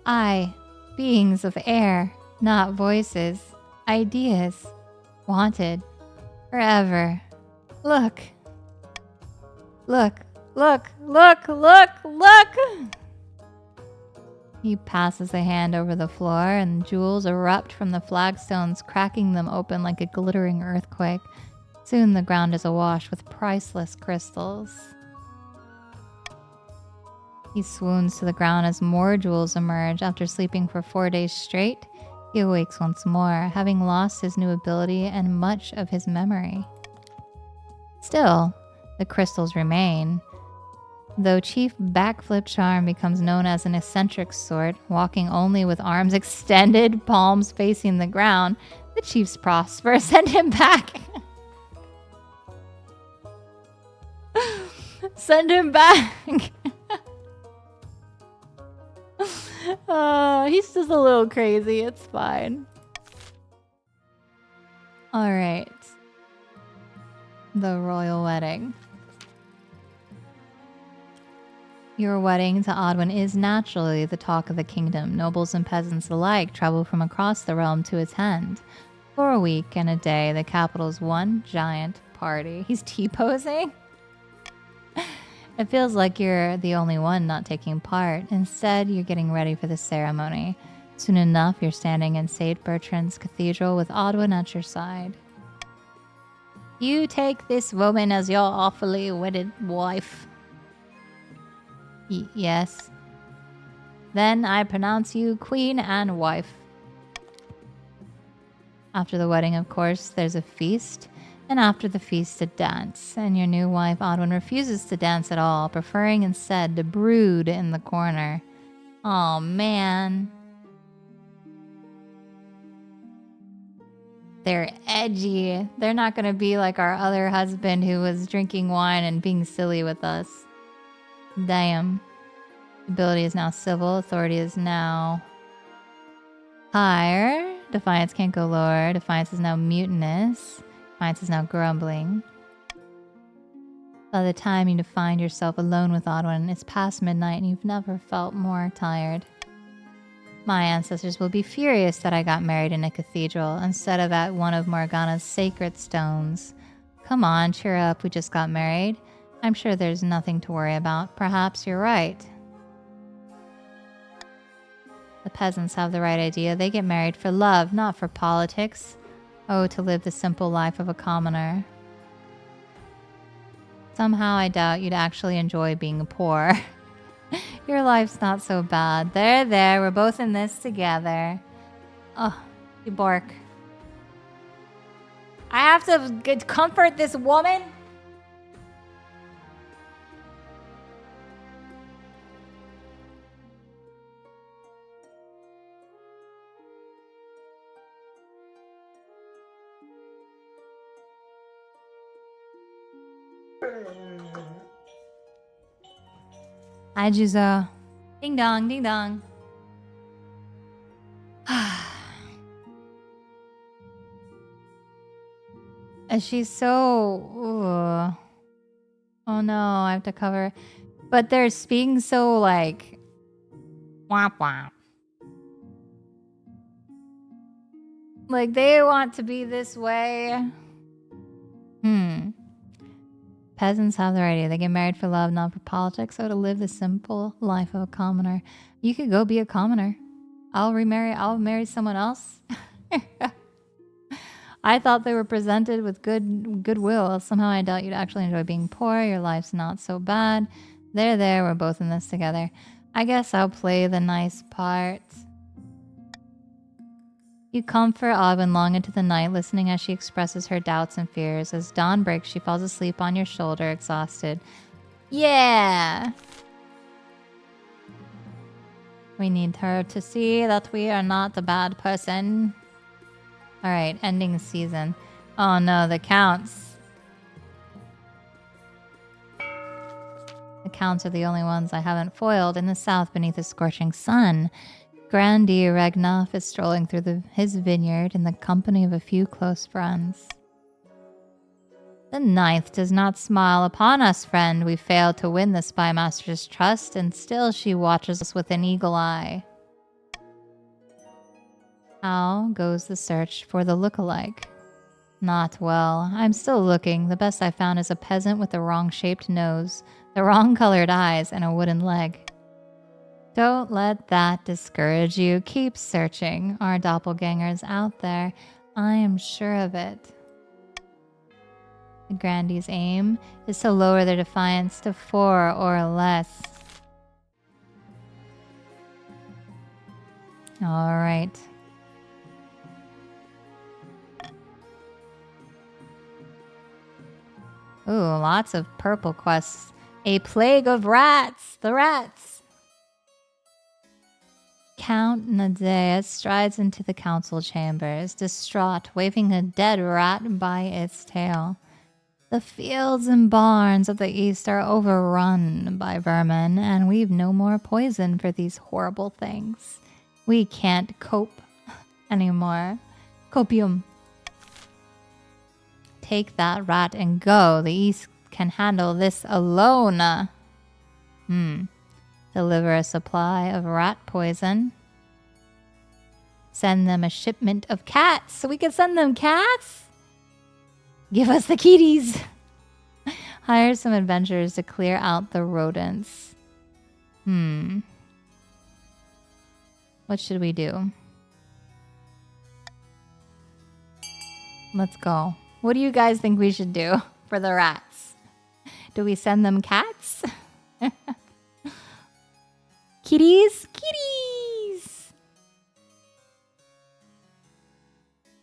I, beings of air, not voices, ideas, wanted, forever. Look. Look, look, look, look, look! He passes a hand over the floor and jewels erupt from the flagstones, cracking them open like a glittering earthquake. Soon the ground is awash with priceless crystals. He swoons to the ground as more jewels emerge. After sleeping for 4 days straight, he awakes once more, having lost his new ability and much of his memory. Still, the crystals remain. Though Chief Backflip Charm becomes known as an eccentric sort, walking only with arms extended, palms facing the ground, the Chiefs prosper. Send him back. Send him back. He's just a little crazy. It's fine. All right. The royal wedding. Your wedding to Odwin is naturally the talk of the kingdom. Nobles and peasants alike travel from across the realm to attend. For a week and a day, the capital's one giant party. He's T-posing? It feels like you're the only one not taking part. Instead, you're getting ready for the ceremony. Soon enough, you're standing in St. Bertrand's Cathedral with Odwin at your side. You take this woman as your awfully wedded wife. Yes. Then I pronounce you queen and wife. After the wedding, of course, there's a feast. And after the feast, a dance. And your new wife, Odwin, refuses to dance at all, preferring instead to brood in the corner. Oh man. They're edgy. They're not going to be like our other husband who was drinking wine and being silly with us. Damn. Ability is now civil. Authority is now higher. Defiance can't go lower. Defiance is now mutinous. Defiance is now grumbling. By the time you find yourself alone with Odwin, it's past midnight and you've never felt more tired. My ancestors will be furious that I got married in a cathedral instead of at one of Morgana's sacred stones. Come on, cheer up, we just got married. I'm sure there's nothing to worry about. Perhaps you're right. The peasants have the right idea. They get married for love, not for politics. Oh, to live the simple life of a commoner. Somehow I doubt you'd actually enjoy being poor. Your life's not so bad. There, we're both in this together. Oh, you bark. I have to comfort this woman? Hi, Juzo. Ding dong, ding dong. And she's so... Ooh. Oh no, I have to cover... But they're speaking so like... Womp womp. Like they want to be this way. Peasants have their idea. They get married for love, not for politics. So to live the simple life of a commoner. You could go be a commoner. I'll marry someone else. I thought they were presented with goodwill. Somehow I doubt you'd actually enjoy being poor. Your life's not so bad. There, we're both in this together. I guess I'll play the nice part. You comfort Odwin long into the night, listening as she expresses her doubts and fears. As dawn breaks, she falls asleep on your shoulder, exhausted. Yeah! We need her to see that we are not the bad person. Alright, ending season. Oh no, the counts. The counts are the only ones I haven't foiled. In the south, beneath a scorching sun, Grandi Regnov is strolling through his vineyard in the company of a few close friends. The ninth does not smile upon us, friend. We failed to win the Spymaster's trust, and still she watches us with an eagle eye. How goes the search for the look-alike? Not well. I'm still looking. The best I found is a peasant with the wrong-shaped nose, the wrong-colored eyes, and a wooden leg. Don't let that discourage you. Keep searching. Our doppelgangers out there. I am sure of it. The Grandi's aim is to lower their defiance to 4 or less. All right. Ooh, lots of purple quests. A plague of rats. The rats. Count Nadea strides into the council chambers, distraught, waving a dead rat by its tail. The fields and barns of the east are overrun by vermin, and we've no more poison for these horrible things. We can't cope anymore. Copium. Take that rat and go. The east can handle this alone. Deliver a supply of rat poison. Send them a shipment of cats. So we can send them cats? Give us the kitties. Hire some adventurers to clear out the rodents. What should we do? Let's go. What do you guys think we should do for the rats? Do we send them cats? Kitties? Kitties!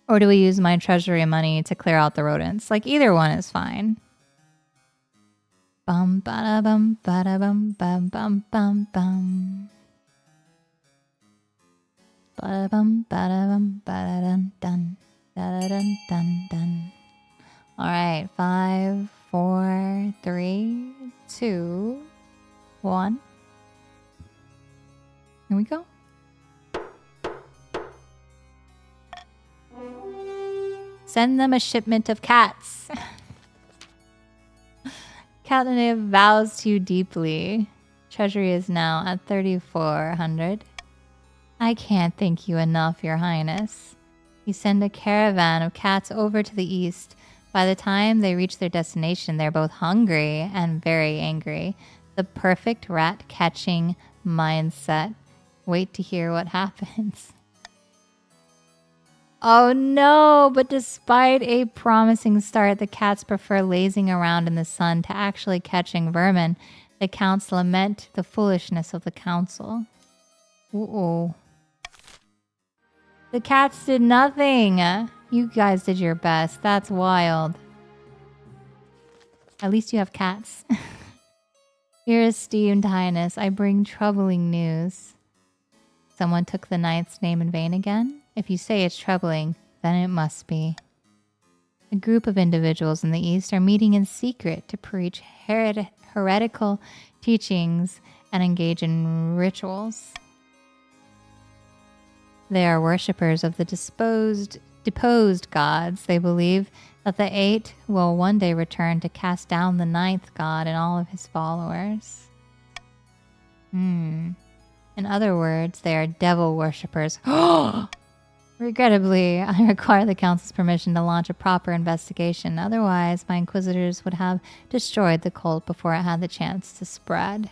Or do we use my treasury money to clear out the rodents? Like, either one is fine. Bum ba bum ba bum bum bum bum bum. Ba bum ba bum ba dun dun dun dun dun. All right, 5, 4, 3, 2, 1. Here we go. Send them a shipment of cats. Catnip vows to you deeply. Treasury is now at 3,400. I can't thank you enough, Your Highness. You send a caravan of cats over to the east. By the time they reach their destination, they're both hungry and very angry. The perfect rat catching mindset. Wait to hear what happens. Oh no, but despite a promising start, the cats prefer lazing around in the sun to actually catching vermin. The counts lament the foolishness of the council. Uh-oh. The cats did nothing. You guys did your best. That's wild. At least you have cats. Your esteemed highness, I bring troubling news. Someone took the knight's name in vain again? If you say it's troubling, then it must be. A group of individuals in the East are meeting in secret to preach heretical teachings and engage in rituals. They are worshippers of the deposed gods. They believe that the 8 will one day return to cast down the 9th god and all of his followers. In other words, they are devil worshippers. Regrettably, I require the council's permission to launch a proper investigation. Otherwise, my inquisitors would have destroyed the cult before it had the chance to spread.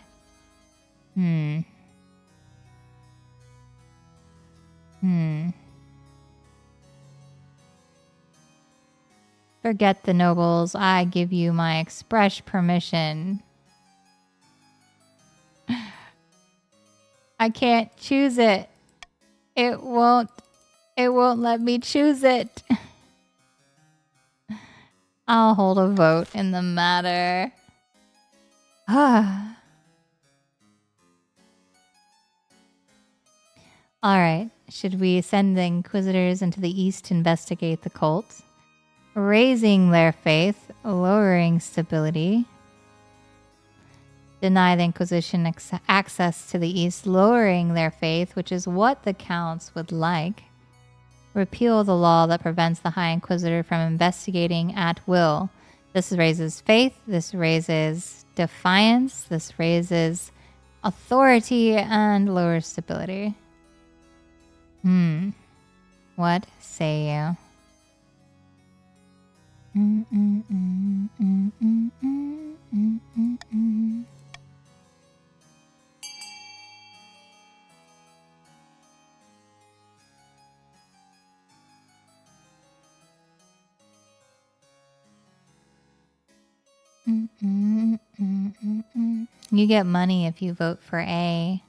Forget the nobles. I give you my express permission. I can't choose it. It won't let me choose it. I'll hold a vote in the matter. Alright, should we send the inquisitors into the east to investigate the cult? Raising their faith, lowering stability. Deny the Inquisition access to the east, lowering their faith, which is what the counts would like. Repeal the law that prevents the High Inquisitor from investigating at will. This raises faith, this raises defiance, this raises authority, and lowers stability. What say you? You get money if you vote for A.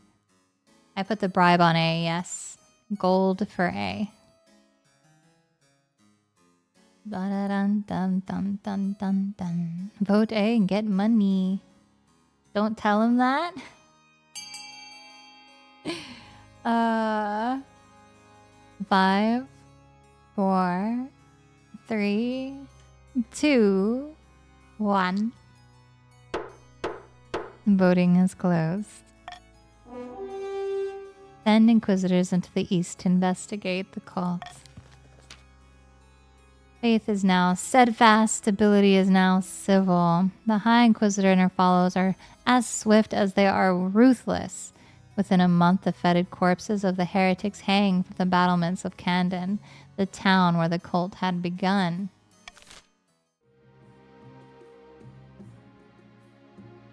I put the bribe on A, yes. Gold for A. Dun, dun, dun, dun, dun, dun. Vote A and get money. Don't tell him that. 5, 4, 3, 2, 1. Voting is closed. Send inquisitors into the east to investigate the cult. Faith is now steadfast, stability is now civil. The High Inquisitor and her followers are as swift as they are ruthless. Within a month, the fetid corpses of the heretics hang from the battlements of Candon, the town where the cult had begun.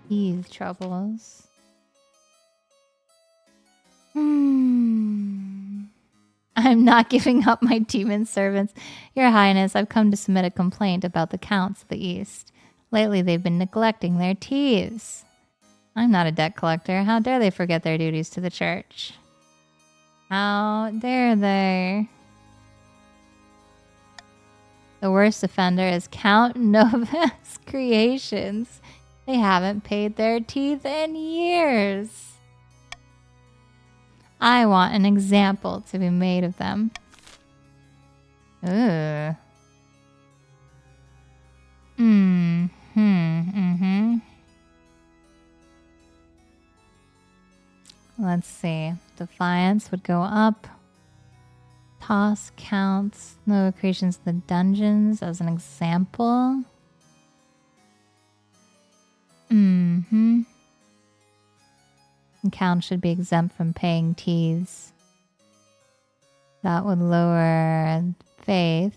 These troubles. I'm not giving up my demon servants. Your Highness, I've come to submit a complaint about the counts of the East. Lately, they've been neglecting their teas. I'm not a debt collector. How dare they forget their duties to the church? How dare they? The worst offender is Count Novus Creations. They haven't paid their teeth in years. I want an example to be made of them. Ugh. Let's see. Defiance would go up. Toss counts. No creations in the dungeons as an example. Count should be exempt from paying teas. That would lower faith,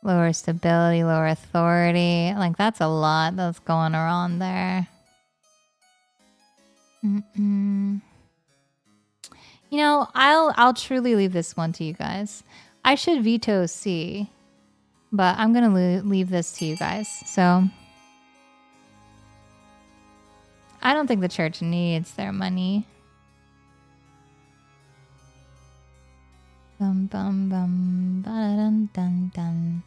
lower stability, lower authority. Like, that's a lot that's going around there. You know, I'll truly leave this one to you guys. I should veto C, but I'm gonna leave this to you guys. So I don't think the church needs their money. Bum bum bum ba-dun dun dun.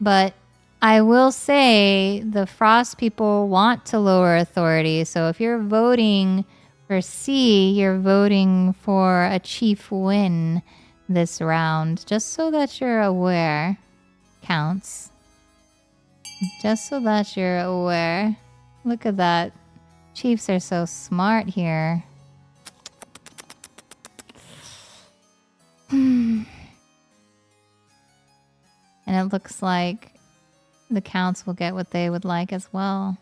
But I will say the Frost people want to lower authority. So if you're voting for C, you're voting for a chief win this round. Just so that you're aware. Counts. Just so that you're aware. Look at that. Chiefs are so smart here. And it looks like the counts will get what they would like as well.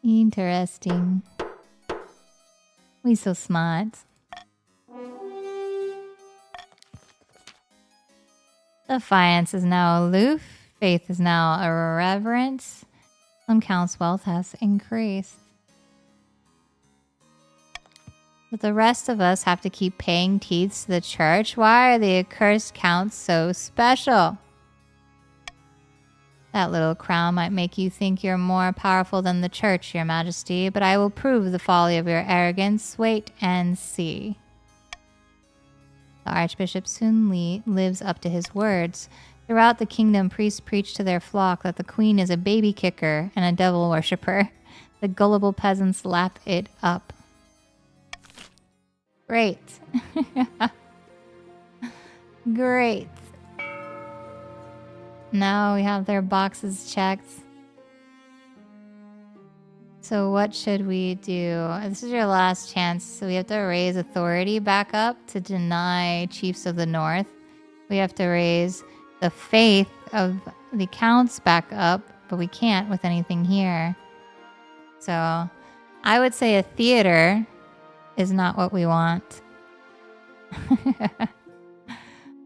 Interesting. We so smart. Defiance is now aloof. Faith is now irreverent. Some counts' wealth has increased. But the rest of us have to keep paying teeth to the church. Why are the accursed counts so special? That little crown might make you think you're more powerful than the church, your majesty, but I will prove the folly of your arrogance. Wait and see. The archbishop soon lives up to his words. Throughout the kingdom, priests preach to their flock that the queen is a baby kicker and a devil worshipper. The gullible peasants lap it up. Great. Great. Now we have their boxes checked. So what should we do? This is your last chance. So we have to raise authority back up to deny chiefs of the north. We have to raise the faith of the counts back up, but we can't with anything here. So I would say a theater is not what we want.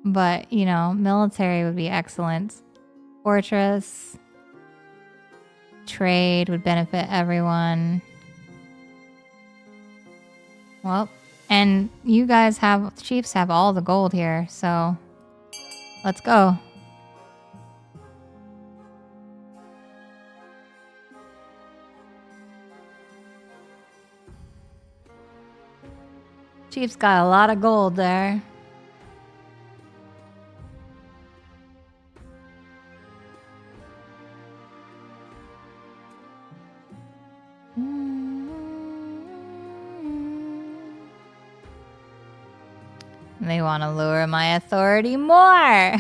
But, you know, military would be excellent. Fortress. Trade would benefit everyone. Well, and you guys have, chiefs have all the gold here, so let's go. Chief's got a lot of gold there. They want to lower my authority more.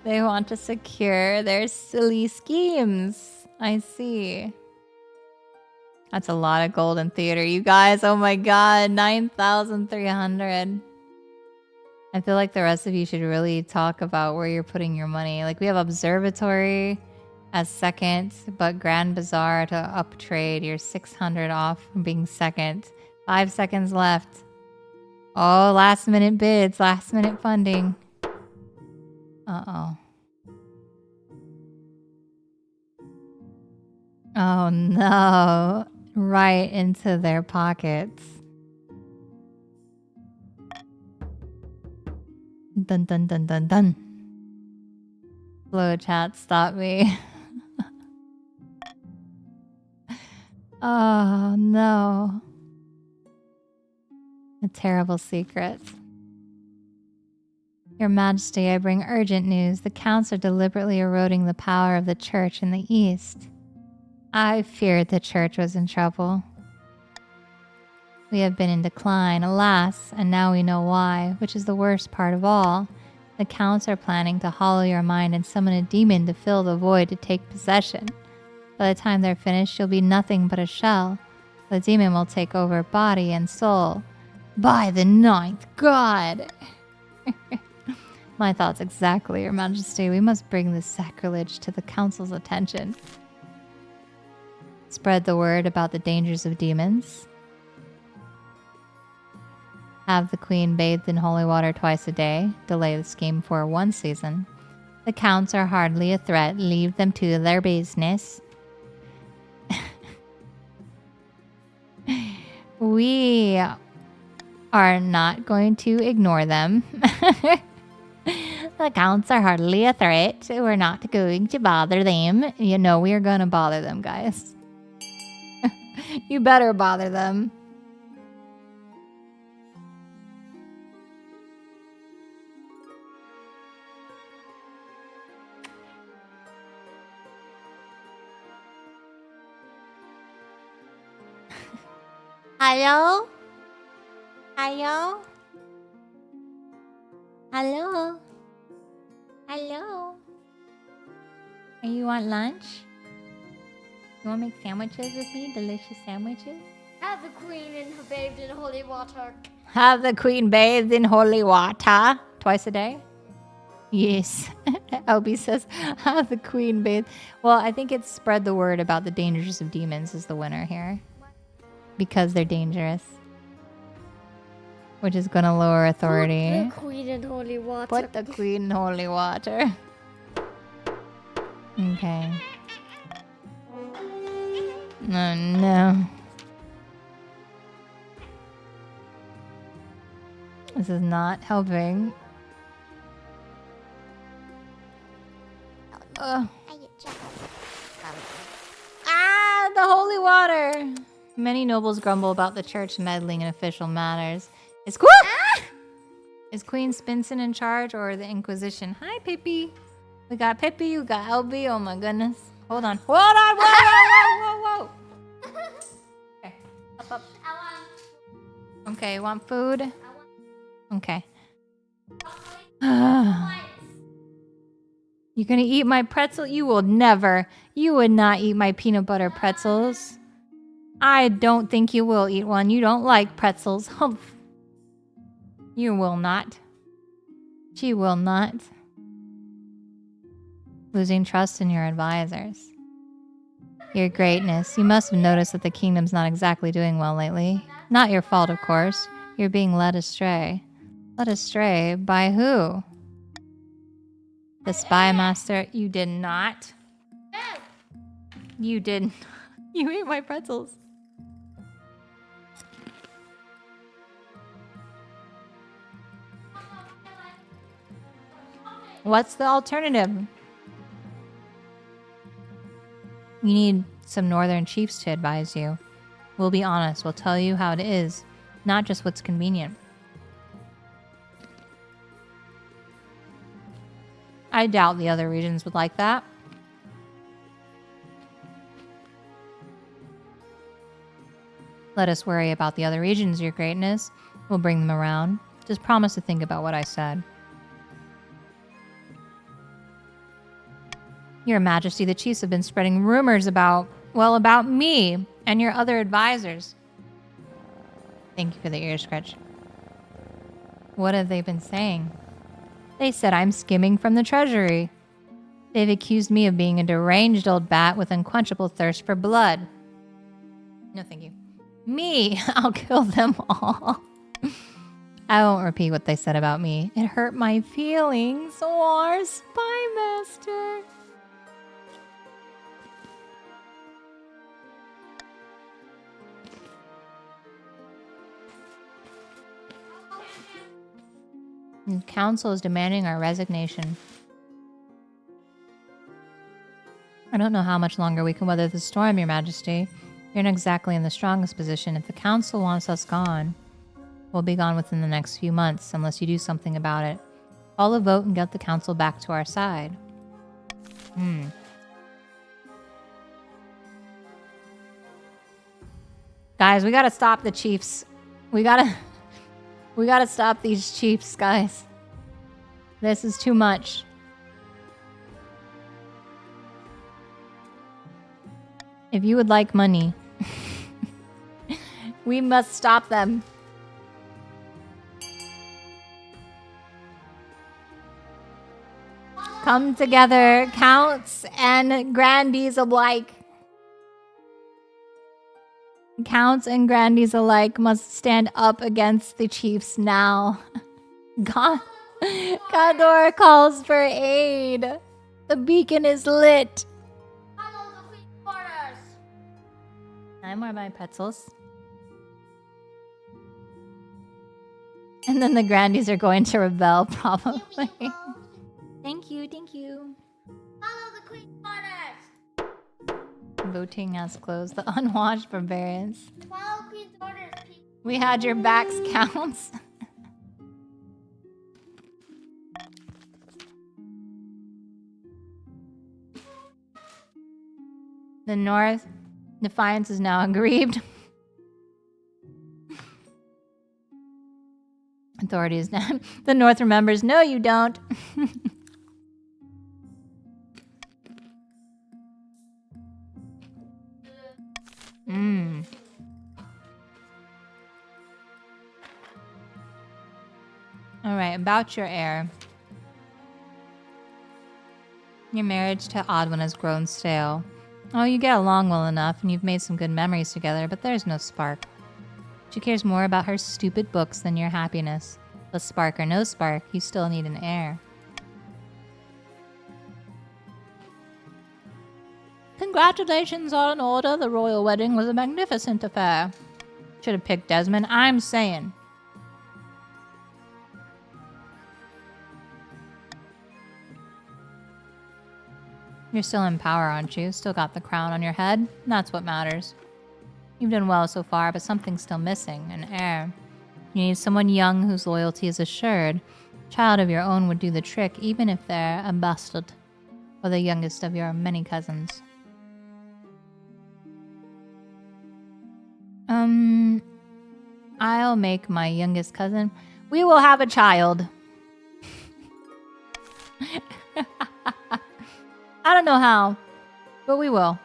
They want to secure their silly schemes. I see. That's a lot of gold in theater, you guys. Oh my god, 9,300. I feel like the rest of you should really talk about where you're putting your money. Like, we have Observatory as second, but Grand Bazaar to up trade. You're 600 off from being second. 5 seconds left. Oh, last minute bids, last minute funding. Uh-oh. Oh no. Right into their pockets. Dun dun dun dun dun. Slow chat, stop me. Oh no. A terrible secret. Your Majesty, I bring urgent news. The counts are deliberately eroding the power of the church in the east. I feared the church was in trouble. We have been in decline, alas, and now we know why, which is the worst part of all. The counts are planning to hollow your mind and summon a demon to fill the void to take possession. By the time they're finished, you'll be nothing but a shell. The demon will take over body and soul. By the ninth god! My thoughts exactly, Your Majesty. We must bring this sacrilege to the council's attention. Spread the word about the dangers of demons. Have the queen bathed in holy water twice a day. Delay the scheme for 1 season. The counts are hardly a threat. Leave them to their business. We are not going to ignore them. The counts are hardly a threat. We're not going to bother them. You know, we are going to bother them, guys. You better bother them. Hello? Hello? Hello? Hello? Are you want lunch? You want to make sandwiches with me? Delicious sandwiches? Have the queen bathed in holy water. Have the queen bathed in holy water twice a day? Yes. LB says, have the queen bathed. Well, I think it's spread the word about the dangers of demons is the winner here. Because they're dangerous. Which is going to lower authority. Put the queen in holy water. Put the queen in holy water. Okay. Oh no. This is not helping. Ah, the holy water! Many nobles grumble about the church meddling in official matters. Is Queen Spinson in charge or the Inquisition? Hi, Pippi. We got Pippi, we got LB. Oh my goodness. Hold on. Hold on. Whoa. Okay. Up. Okay, you want food? Okay. You're gonna eat my pretzel? You will never. You would not eat my peanut butter pretzels. I don't think you will eat one. You don't like pretzels. Humph. You will not. She will not. Losing trust in your advisors. Your greatness. You must have noticed that the kingdom's not exactly doing well lately. Not your fault, of course. You're being led astray. Led astray by who? The spy master. You did not. You didn't. You ate my pretzels. What's the alternative? You need some northern chiefs to advise you. We'll be honest. We'll tell you how it is, not just what's convenient. I doubt the other regions would like that. Let us worry about the other regions, your greatness. We'll bring them around. Just promise to think about what I said. Your Majesty, the chiefs have been spreading rumors about me and your other advisors. Thank you for the ear scratch. What have they been saying? They said I'm skimming from the treasury. They've accused me of being a deranged old bat with unquenchable thirst for blood. No, thank you. Me, I'll kill them all. I won't repeat what they said about me. It hurt my feelings. War Spy Master. The council is demanding our resignation. I don't know how much longer we can weather the storm, Your Majesty. You're not exactly in the strongest position. If the council wants us gone, we'll be gone within the next few months unless you do something about it. Call a vote and get the council back to our side. Guys, we gotta stop the chiefs. We gotta stop these chiefs, guys. This is too much. If you would like money, we must stop them. Come together, counts and grandees alike. Counts and grandees alike must stand up against the chiefs now. God, Kador calls for aid. The beacon is lit. Follow the queen's orders. I'm more my pretzels. And then the grandees are going to rebel, probably. Thank you, thank you. Follow the queen's orders. Voting has closed. The unwashed barbarians. Follow queen's orders, people. We had your backs, counts. The North Defiance is now aggrieved. Authorities now. The North remembers. No, you don't. All right, about your heir. Your marriage to Odwin has grown stale. Oh, you get along well enough, and you've made some good memories together, but there's no spark. She cares more about her stupid books than your happiness. But spark or no spark, you still need an heir. Congratulations are in order. The royal wedding was a magnificent affair. Should have picked Desmond, I'm saying. You're still in power, aren't you? Still got the crown on your head? That's what matters. You've done well so far, but something's still missing. An heir. You need someone young whose loyalty is assured. A child of your own would do the trick, even if they're a bastard. Or the youngest of your many cousins. I'll make my youngest cousin. We will have a child. I don't know how, but we will.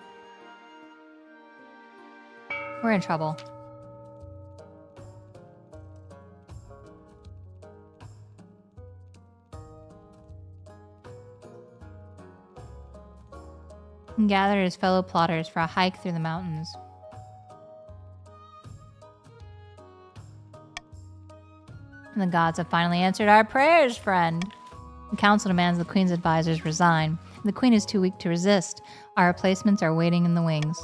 We're in trouble. He gathered his fellow plotters for a hike through the mountains. And the gods have finally answered our prayers, friend. The council demands the queen's advisors resign. The queen is too weak to resist. Our replacements are waiting in the wings.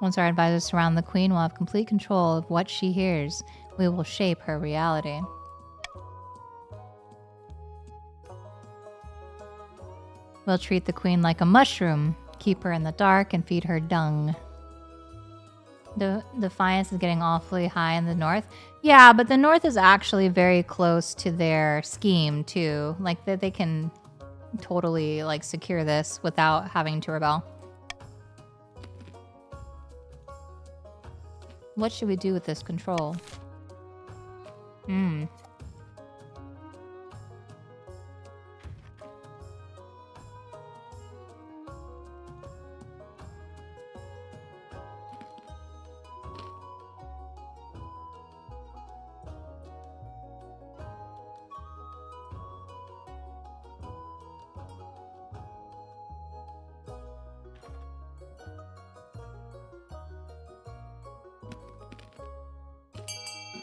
Once our advisors surround the queen, we'll have complete control of what she hears. We will shape her reality. We'll treat the queen like a mushroom, keep her in the dark, and feed her dung. The Defiance is getting awfully high in the north. Yeah, but the north is actually very close to their scheme, too. Like, they can totally, like, secure this without having to rebel. What should we do with this control? Mmm.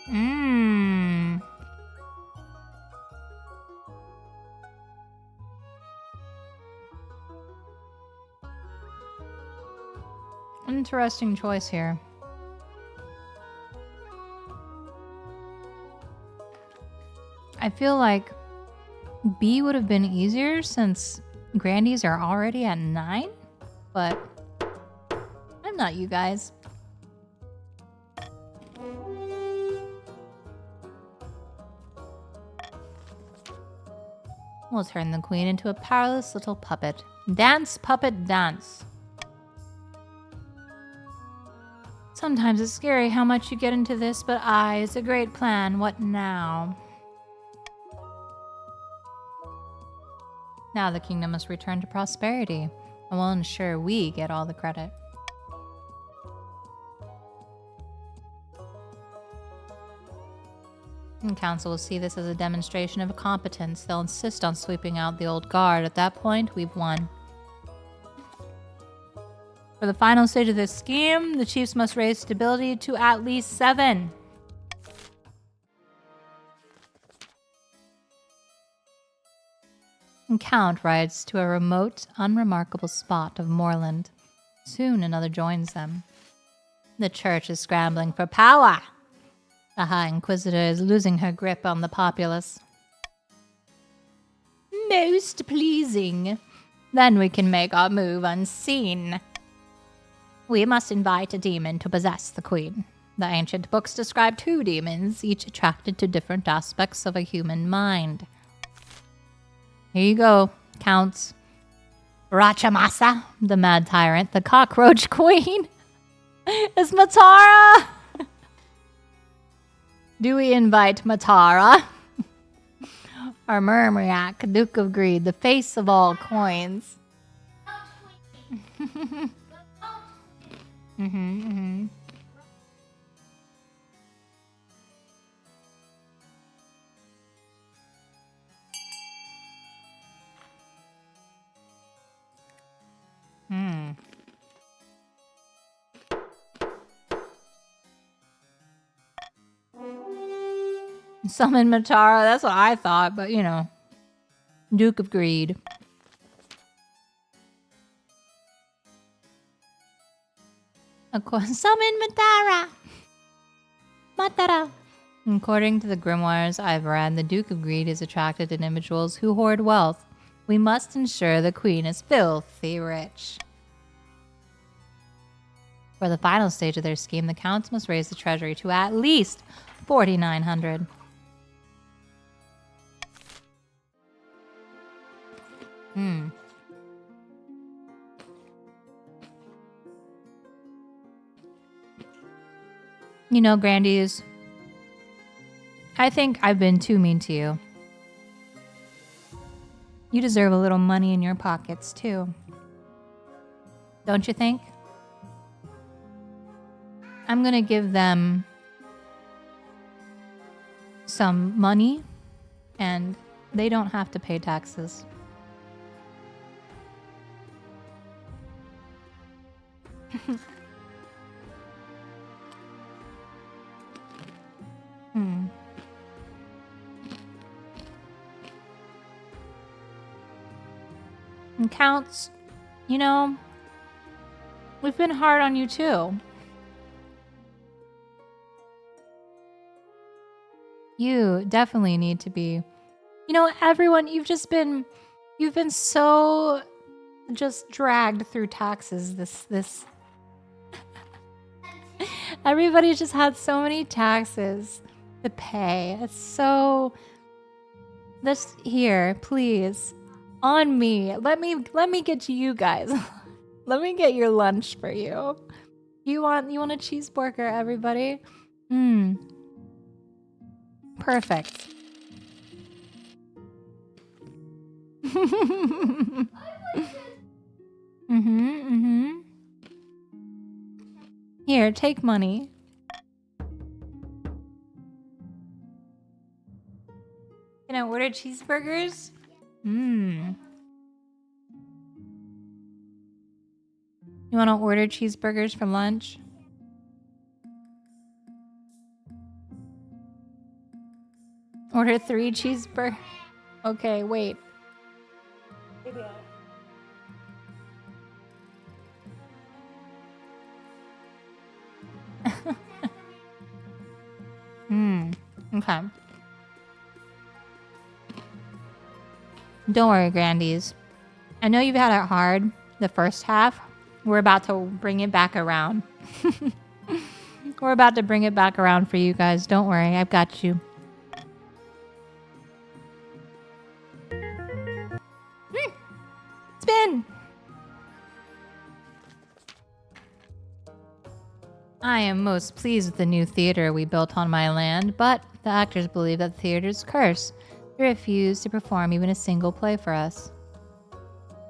Mmm. Interesting choice here. I feel like B would have been easier since Grandies are already at 9, but I'm not you guys. We'll turn the queen into a powerless little puppet. Dance, puppet, dance. Sometimes it's scary how much you get into this, but it's a great plan. What now? Now the kingdom must return to prosperity, and we'll ensure we get all the credit. And council will see this as a demonstration of competence. They'll insist on sweeping out the old guard. At that point, we've won. For the final stage of this scheme, the chiefs must raise stability to at least 7. And Count rides to a remote, unremarkable spot of moorland. Soon another joins them. The church is scrambling for power. The High Inquisitor is losing her grip on the populace. Most pleasing. Then we can make our move unseen. We must invite a demon to possess the queen. The ancient books describe 2 demons, each attracted to different aspects of a human mind. Here you go, counts. Rachamasa, the mad tyrant, the cockroach queen, is Matara. Do we invite Matara? Or Murmuriak, Duke of Greed, the face of all coins. Summon Matara, that's what I thought, but you know. Duke of Greed. Of course, summon Matara! Matara! According to the grimoires I've read, the Duke of Greed is attracted to individuals who hoard wealth. We must ensure the queen is filthy rich. For the final stage of their scheme, the counts must raise the treasury to at least 4,900. You know, Grandies, I think I've been too mean to you. You deserve a little money in your pockets, too. Don't you think? I'm gonna give them some money, and they don't have to pay taxes. And counts, you know, we've been hard on you too. You definitely need to be, you know, everyone, you've been so just dragged through taxes this everybody just had so many taxes to pay. It's so, this here, please, on me. Let me get to you guys. Let me get your lunch for you. You want a cheeseburger, everybody? Perfect. Mm-hmm. Here, take money. Can I order cheeseburgers? Mmm. You want to order cheeseburgers for lunch? Order 3 cheeseburgers. Okay, wait. Okay. Don't worry, Grandies. I know you've had it hard the first half. We're about to bring it back around. We're about to bring it back around for you guys. Don't worry, I've got you. Spin! I am most pleased with the new theater we built on my land, but the actors believe that the theater is cursed. They refuse to perform even a single play for us.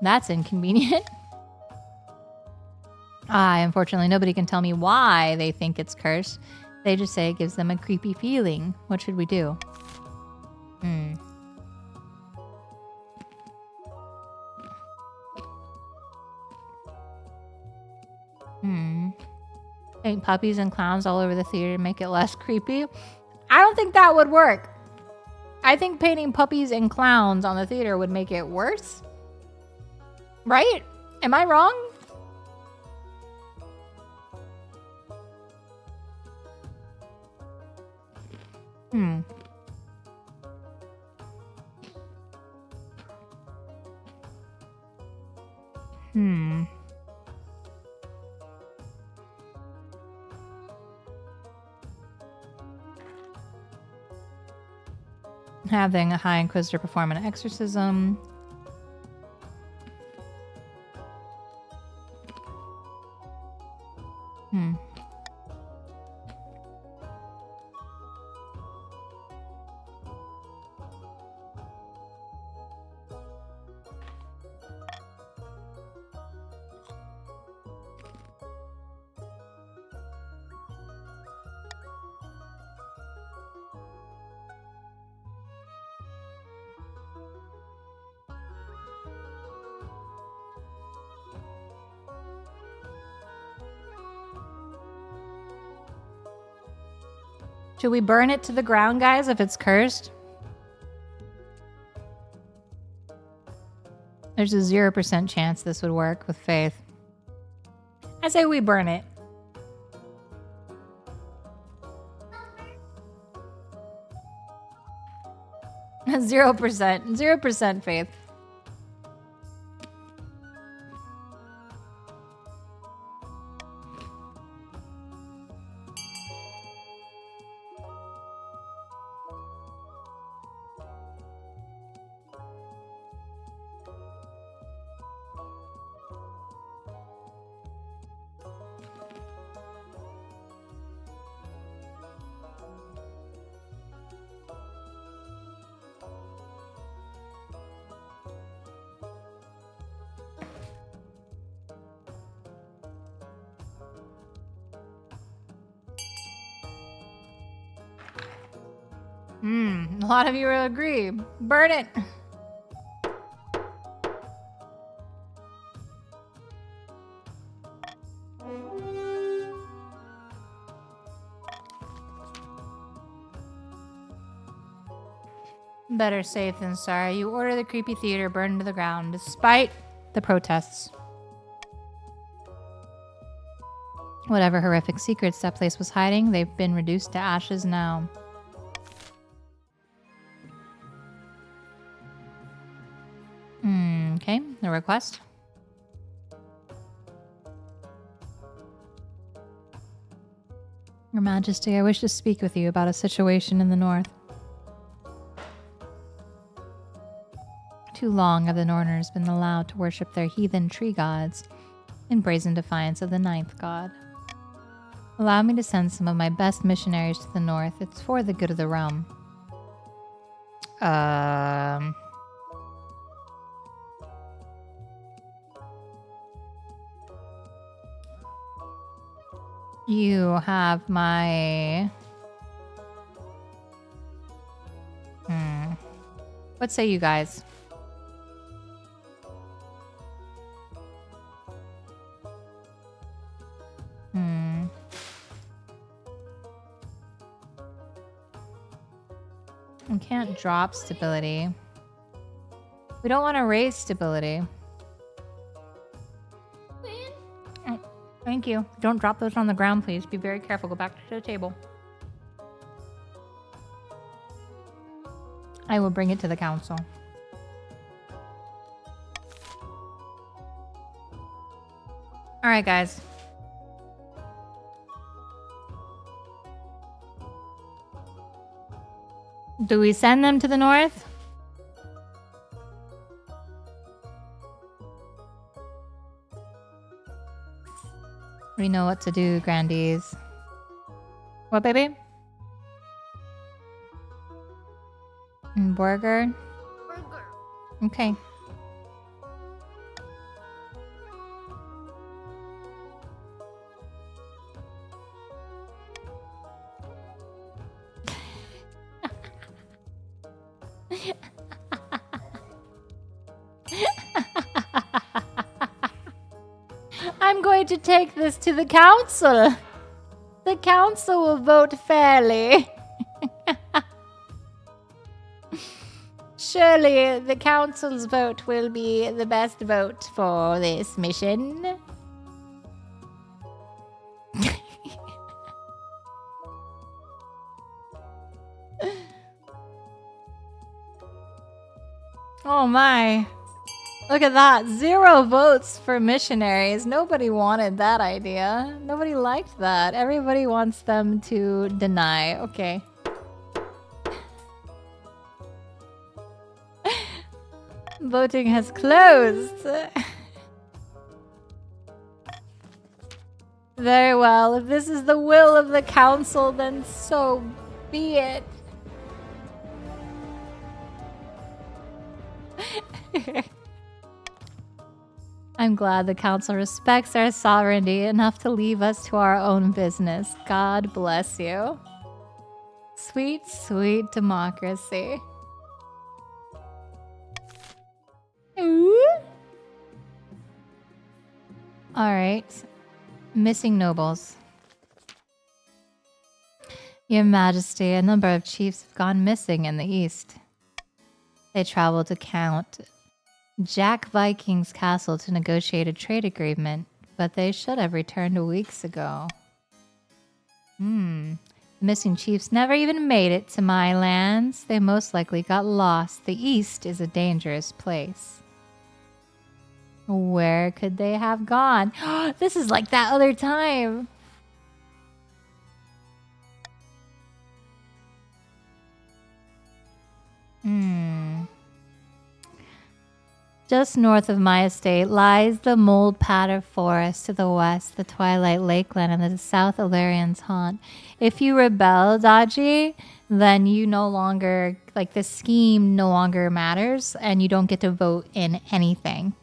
That's inconvenient. Unfortunately, nobody can tell me why they think it's cursed. They just say it gives them a creepy feeling. What should we do? Paint puppies and clowns all over the theater to make it less creepy? I don't think that would work. I think painting puppies and clowns on the theater would make it worse. Right? Am I wrong? Having a High Inquisitor perform an exorcism. Should we burn it to the ground, guys, if it's cursed? There's a 0% chance this would work with faith. I say we burn it. Zero percent faith. A lot of you will agree. Burn it. Better safe than sorry. You order the creepy theater burned to the ground, despite the protests. Whatever horrific secrets that place was hiding, they've been reduced to ashes now. Okay, the request. Your Majesty, I wish to speak with you about a situation in the north. Too long have the Northerners been allowed to worship their heathen tree gods in brazen defiance of the ninth god. Allow me to send some of my best missionaries to the north. It's for the good of the realm. You have my... What say you guys? We can't drop stability. We don't want to raise stability. Queen? Oh, thank you. Don't drop those on the ground, please. Be very careful. Go back to the table. I will bring it to the council. All right, guys. Do we send them to the north? We know what to do, Grandies. What, baby? Burger? Burger. Okay. I'm going to take this to the council. The council will vote fairly. Surely the council's vote will be the best vote for this mission. Oh my. Look at that. 0 votes for missionaries. Nobody wanted that idea. Nobody liked that. Everybody wants them to deny. Okay. Voting has closed. Very well. If this is the will of the council, then so be it. I'm glad the council respects our sovereignty enough to leave us to our own business. God bless you. Sweet, sweet democracy. Ooh. All right. Missing nobles. Your Majesty, a number of chiefs have gone missing in the east. They traveled to Count Jack Viking's castle to negotiate a trade agreement, but they should have returned weeks ago. The missing chiefs never even made it to my lands. They most likely got lost. The east is a dangerous place. Where could they have gone? This is like that other time. Just north of my estate lies the Mold Patter Forest, to the west, the Twilight Lakeland, and the south Alarian's Haunt. If you rebel, Daji, then you no longer, like, the scheme no longer matters, and you don't get to vote in anything.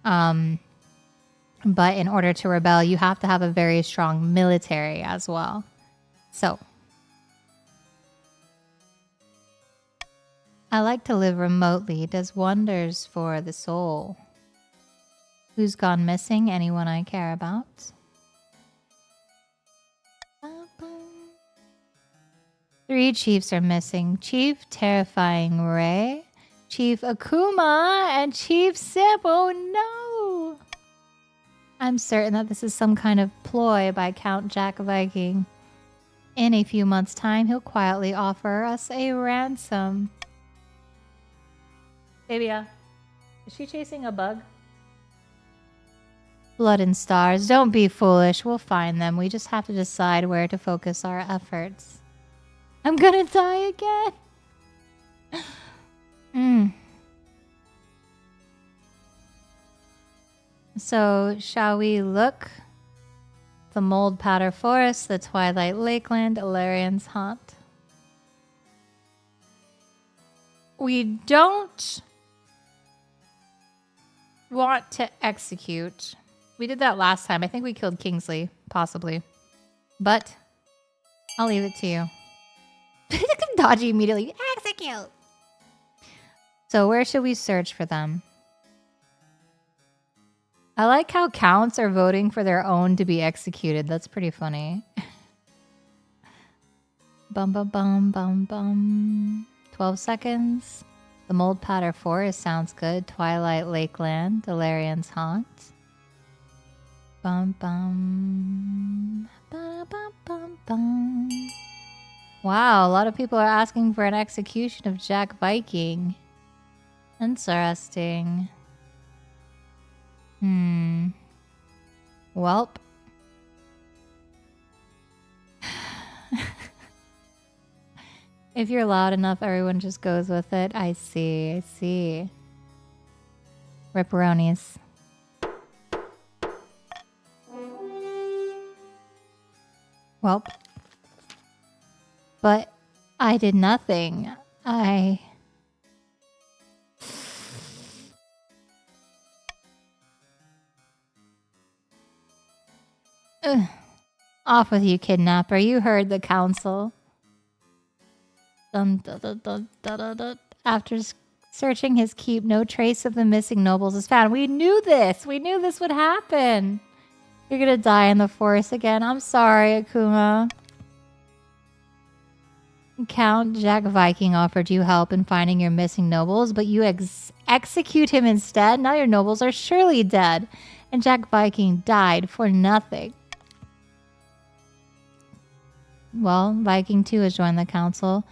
But in order to rebel, you have to have a very strong military as well. So, I like to live remotely. It does wonders for the soul. Who's gone missing? Anyone I care about? 3 chiefs are missing. Chief Terrifying Ray, Chief Akuma, and Chief Sip. Oh no! I'm certain that this is some kind of ploy by Count Jack Viking. In a few months' time, he'll quietly offer us a ransom. Babia, is she chasing a bug? Blood and stars. Don't be foolish. We'll find them. We just have to decide where to focus our efforts. I'm gonna die again. So, shall we look? The Mold Powder Forest, the Twilight Lakeland, Alarian's Haunt. we don't want to execute. We did that last time. I think we killed Kingsley, possibly. But I'll leave it to you. Dodgy immediately. Execute! So where should we search for them? I like how counts are voting for their own to be executed. That's pretty funny. Bum bum bum bum bum. 12 seconds. The Mold Patter Forest sounds good. Twilight Lakeland. Delarian's Haunt. Bum bum. Ba bum bum bum. Wow, a lot of people are asking for an execution of Jack Viking. Interesting. Welp. If you're loud enough, everyone just goes with it. I see, I see. Ripperonis. Welp. But I did nothing. Ugh. Off with you, kidnapper. You heard the council. After searching his keep, no trace of the missing nobles is found. We knew this. We knew this would happen. You're gonna die in the forest again. I'm sorry, Akuma. Count Jack Viking offered you help in finding your missing nobles, but you execute him instead. Now your nobles are surely dead, and Jack Viking died for nothing. Well, Viking 2 has joined the council.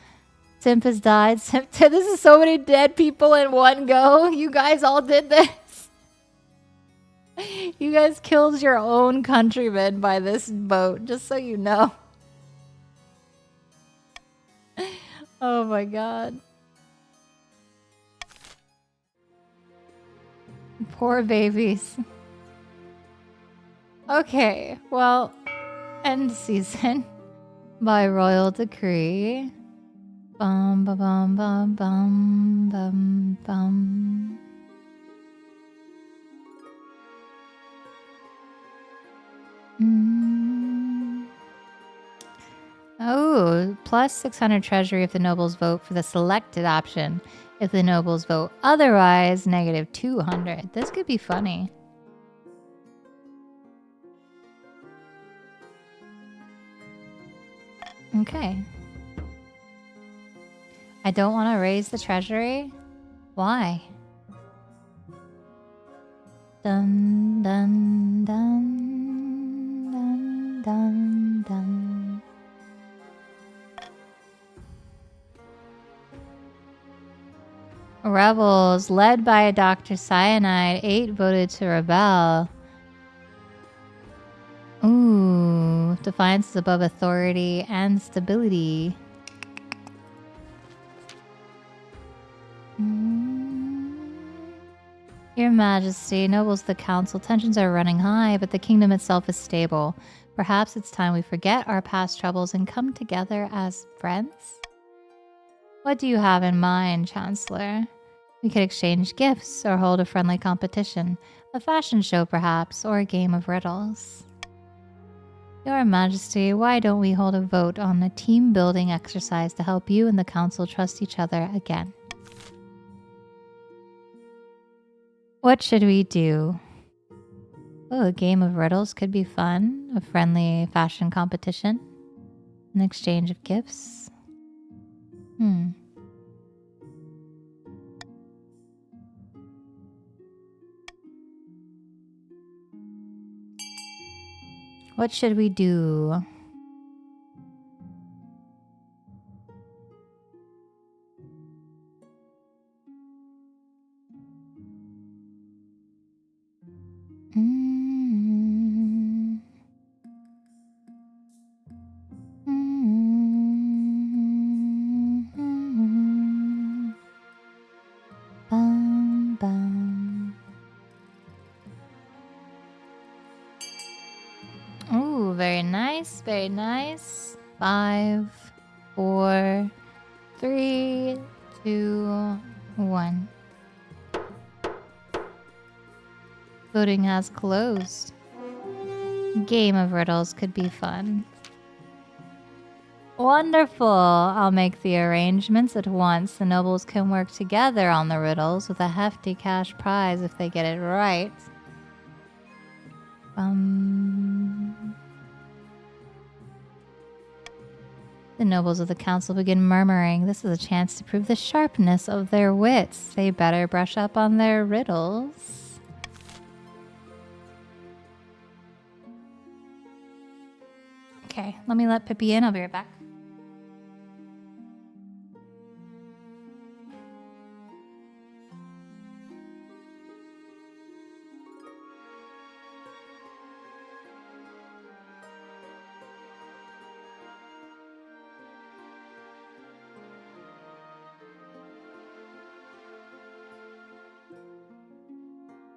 Simp has died. This is so many dead people in one go. You guys all did this. You guys killed your own countrymen by this boat, just so you know. Oh my god. Poor babies. Okay, well, end season by royal decree. Bum ba bum bum bum bum bum. Oh, plus 600 treasury if the nobles vote for the selected option. If the nobles vote otherwise, negative 200. This could be funny. Okay. I don't want to raise the treasury. Why? Dun dun dun dun dun dun. Rebels, led by Dr. Cyanide, 8 voted to rebel. Ooh, defiance is above authority and stability. Your Majesty, nobles of the council, tensions are running high, but the kingdom itself is stable. Perhaps it's time we forget our past troubles and come together as friends? What do you have in mind, Chancellor? We could exchange gifts or hold a friendly competition. A fashion show, perhaps, or a game of riddles. Your Majesty, why don't we hold a vote on a team-building exercise to help you and the council trust each other again? What should we do? Oh, a game of riddles could be fun. A friendly fashion competition. An exchange of gifts. What should we do? Bum, bum. Ooh, very nice, very nice. 5, 4, 3, 2, 1. Voting has closed. Game of riddles could be fun. Wonderful! I'll make the arrangements at once. The nobles can work together on the riddles with a hefty cash prize if they get it right. The nobles of the council begin murmuring. This is a chance to prove the sharpness of their wits. They better brush up on their riddles. Okay, let me let Pippi in. I'll be right back.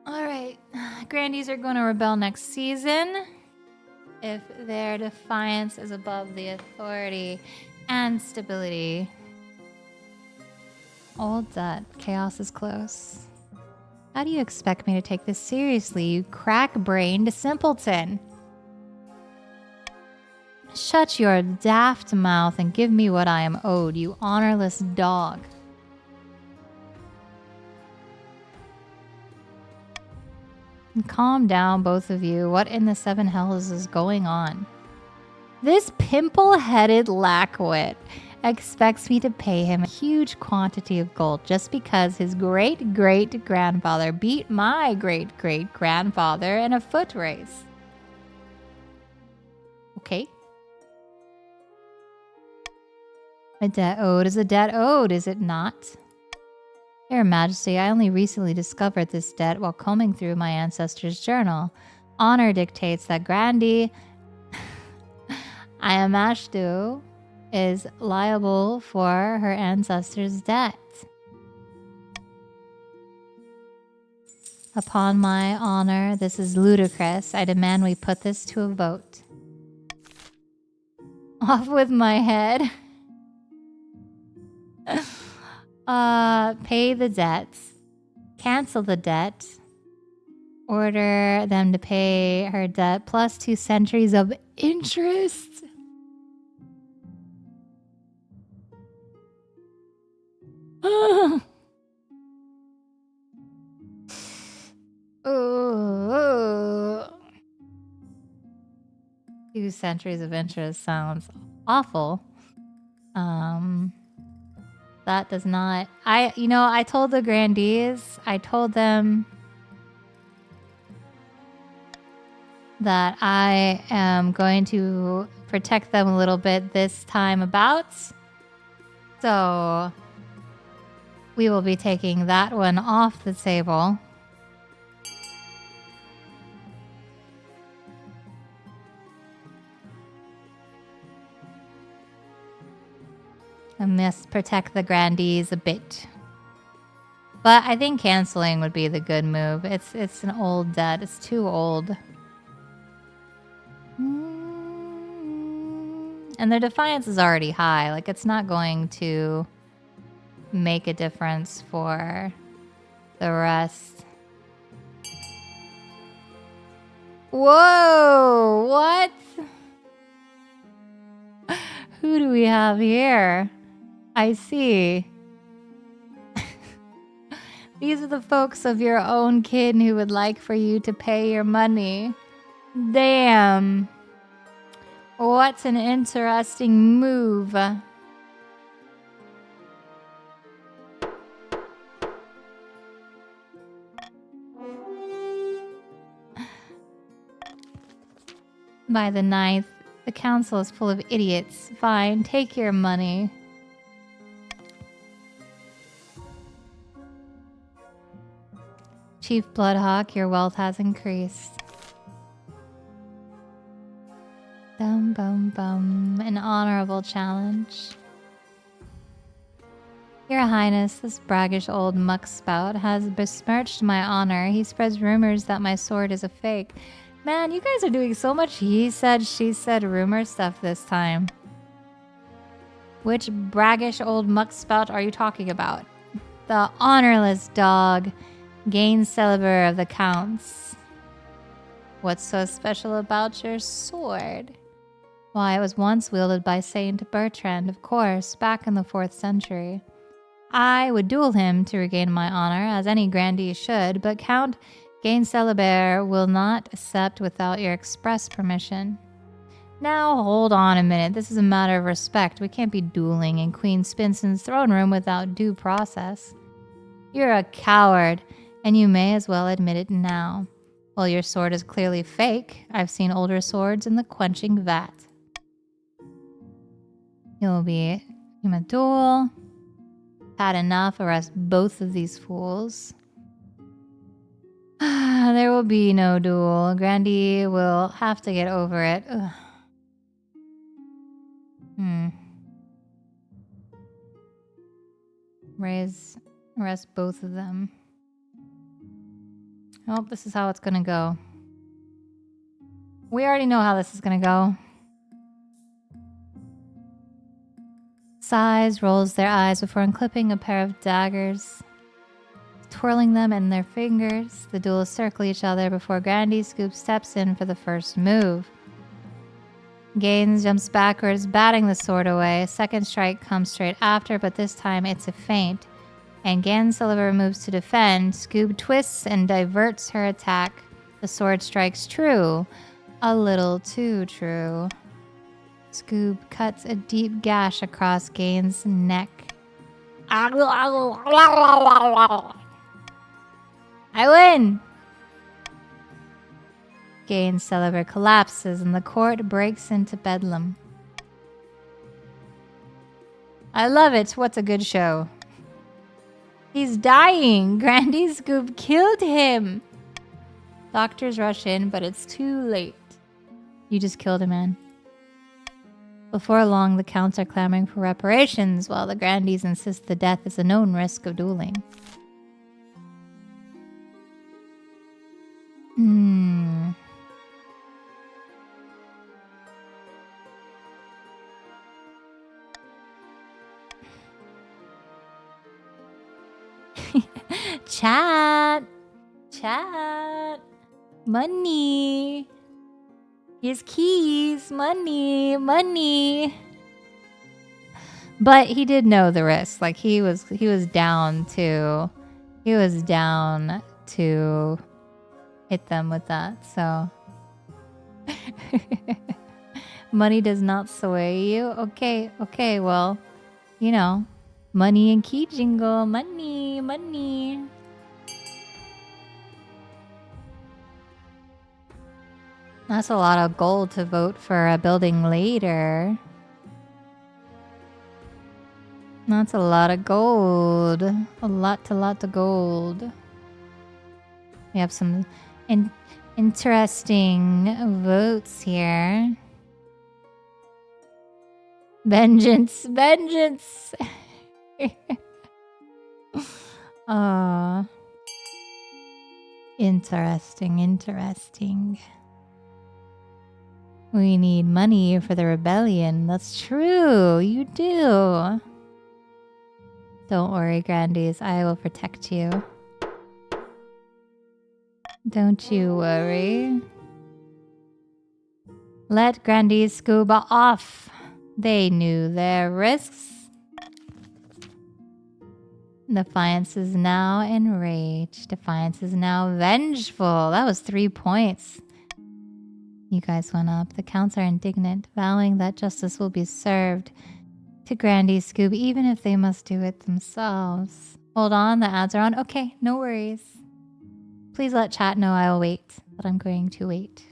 Alright, Grandies are going to rebel next season if their defiance is above the authority and stability. Old debt. Chaos is close. How do you expect me to take this seriously, you crack-brained simpleton? Shut your daft mouth and give me what I am owed, you honorless dog. Calm down, both of you. What in the seven hells is going on? This pimple-headed lackwit expects me to pay him a huge quantity of gold just because his great-great-grandfather beat my great-great-grandfather in a foot race. Okay. A debt owed is a debt owed, is it not? Your Majesty, I only recently discovered this debt while combing through my ancestors' journal. Honor dictates that Grandi Ayamashtu is liable for her ancestors' debt. Upon my honor, this is ludicrous. I demand we put this to a vote. Off with my head. Pay the debts. Cancel the debt. Order them to pay her debt plus 2 centuries of interest. Oh. 2 centuries of interest sounds awful. That does not... I told the Grandees, I told them that I am going to protect them a little bit this time about. So we will be taking that one off the table. I must protect the Grandees a bit. But I think canceling would be the good move. It's an old debt. It's too old. And their defiance is already high. Like, it's not going to make a difference for the rest. Whoa! What? Who do we have here? I see. These are the folks of your own kin who would like for you to pay your money. Damn. What an interesting move. By the 9th, the council is full of idiots. Fine, take your money. Chief Bloodhawk, your wealth has increased. Bum bum bum. An honorable challenge. Your Highness, this braggish old muckspout has besmirched my honor. He spreads rumors that my sword is a fake. Man, you guys are doing so much he said, she said rumor stuff this time. Which braggish old muckspout are you talking about? The honorless dog, Gainsceliber of the Counts. What's so special about your sword? Why, it was once wielded by Saint Bertrand, of course, back in the 4th century. I would duel him to regain my honor, as any grandee should, but Count Gainsceliber will not accept without your express permission. Now, hold on a minute. This is a matter of respect. We can't be dueling in Queen Spinson's throne room without due process. You're a coward, and you may as well admit it now. Well, your sword is clearly fake. I've seen older swords in the quenching vat. You'll be in a duel. Had enough. Arrest both of these fools. There will be no duel. Grandee will have to get over it. Ugh. Arrest both of them. Oh, this is how it's gonna go. We already know how this is gonna go. Sighs, rolls their eyes before unclipping a pair of daggers. Twirling them in their fingers, the duelists circle each other before Grandee Scoop steps in for the first move. Gaines jumps backwards, batting the sword away. A second strike comes straight after, but this time it's a feint. And Gainsceliber moves to defend. Scoob twists and diverts her attack. The sword strikes true. A little too true. Scoob cuts a deep gash across Gaines' neck. I win! Gainsceliber collapses and the court breaks into bedlam. I love it. What's a good show? He's dying. Grandee Scoop killed him. Doctors rush in, but it's too late. You just killed a man. Before long, the counts are clamoring for reparations, while the Grandees insist the death is a known risk of dueling. Chat. Money. His keys. Money. But he did know the risk. Like he was down to hit them with that. So money does not sway you. Okay. Well, you know, money and key jingle. Money. That's a lot of gold to vote for a building later. That's a lot of gold. A lot of gold. We have some interesting votes here. Vengeance. Interesting. We need money for the rebellion. That's true. You do. Don't worry, Grandees. I will protect you. Don't you worry. Let Grandee Scuba off. They knew their risks. Defiance is now enraged. Defiance is now vengeful. That was 3 points. You guys went up. The counts are indignant, vowing that justice will be served to Grandee Scoob, even if they must do it themselves. Hold on, the ads are on. Okay, no worries. Please let chat know I will wait, but I'm going to wait.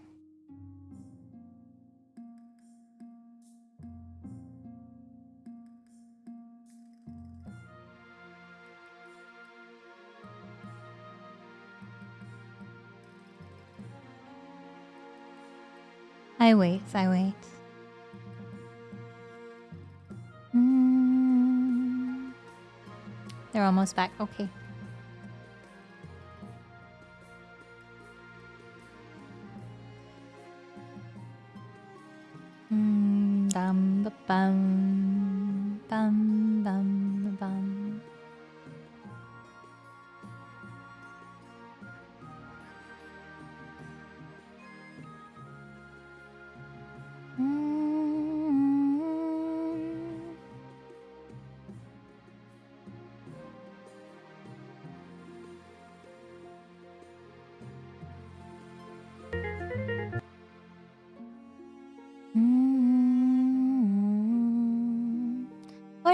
I wait. They're almost back. Okay.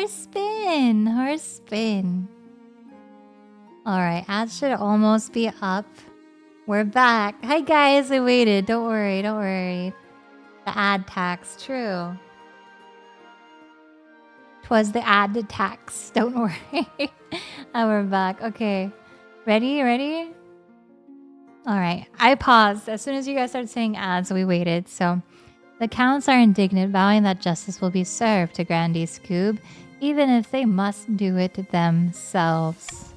horse spin. Horse spin. Alright, ads should almost be up. We're back. Hi guys, I waited. Don't worry, don't worry. The ad tax, true. 'Twas the ad tax. Don't worry. And we're back. Okay. Ready? Ready? Alright. I paused. As soon as you guys started saying ads, we waited. So the counts are indignant, vowing that justice will be served to Grandee Scoob, even if they must do it themselves.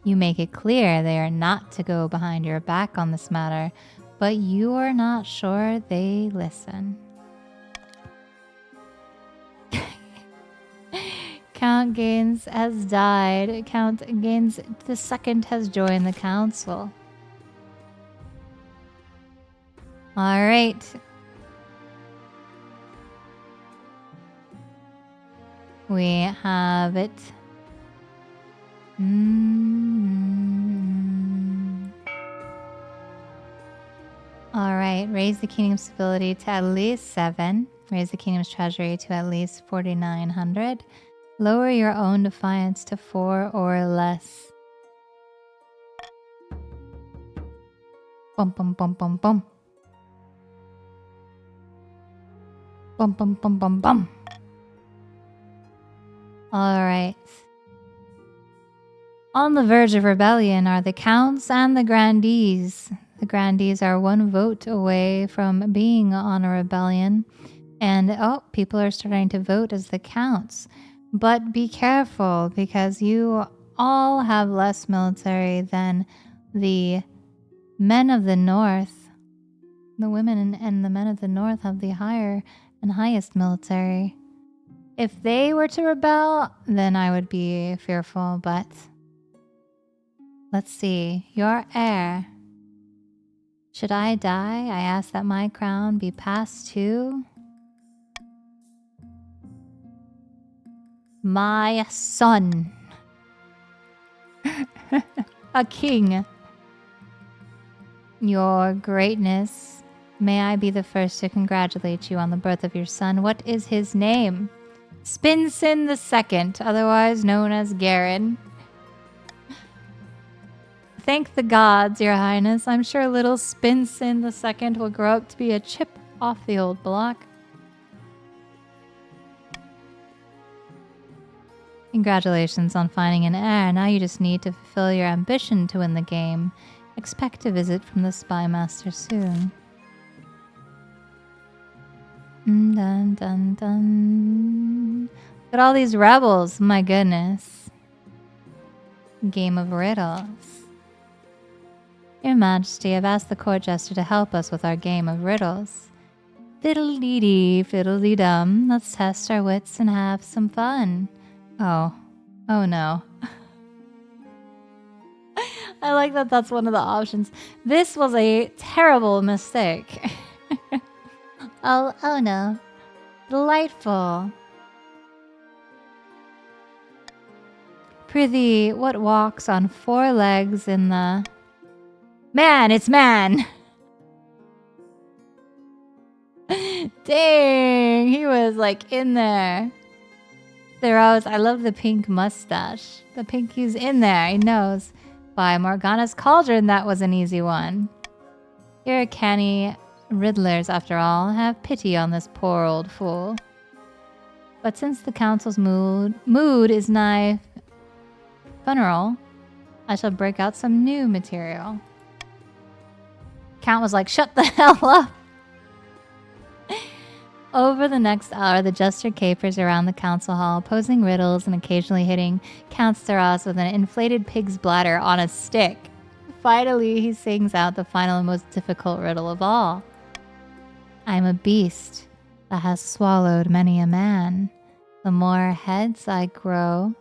You make it clear they are not to go behind your back on this matter, but you are not sure they listen. Count Gaines has died. Count Gaines II has joined the council. All right. We have it. All right. Raise the kingdom's stability to at least 7. Raise the kingdom's treasury to at least 4,900. Lower your own defiance to 4 or less. Bum bum bum bum bum. Bum bum bum bum bum. All right. On the verge of rebellion are the counts and the grandees. The grandees are 1 vote away from being on a rebellion. And oh, people are starting to vote as the counts. But be careful, because you all have less military than the men of the north. The women and the men of the north have the higher and highest military. If they were to rebel, then I would be fearful, but let's see. Your heir. Should I die, I ask that my crown be passed to my son. A king. Your greatness, may I be the first to congratulate you on the birth of your son. What is his name? Spinsin II, otherwise known as Garen. Thank the gods, your highness. I'm sure little Spinsin II will grow up to be a chip off the old block. Congratulations on finding an heir. Now you just need to fulfill your ambition to win the game. Expect a visit from the Spy Master soon. Dun dun dun. Look at all these rebels, my goodness. Game of riddles. Your Majesty, I've asked the court jester to help us with our game of riddles. Fiddle-dee-dee, fiddle-dee-dum. Let's test our wits and have some fun. Oh. Oh no. I like that that's one of the options. This was a terrible mistake. Oh no. Delightful. Prithee, what walks on 4 legs in the... Man, it's man! Dang, he was like in there. Theros, I love the pink mustache. The pinky's in there, he knows. By Morgana's Cauldron, that was an easy one. You're canny riddlers, after all. Have pity on this poor old fool. But since the council's mood is nigh funeral, I shall break out some new material. Count was like, shut the hell up! Over the next hour, the jester capers around the council hall, posing riddles and occasionally hitting Count Steros with an inflated pig's bladder on a stick. Finally, he sings out the final and most difficult riddle of all. I'm a beast that has swallowed many a man. The more heads I grow,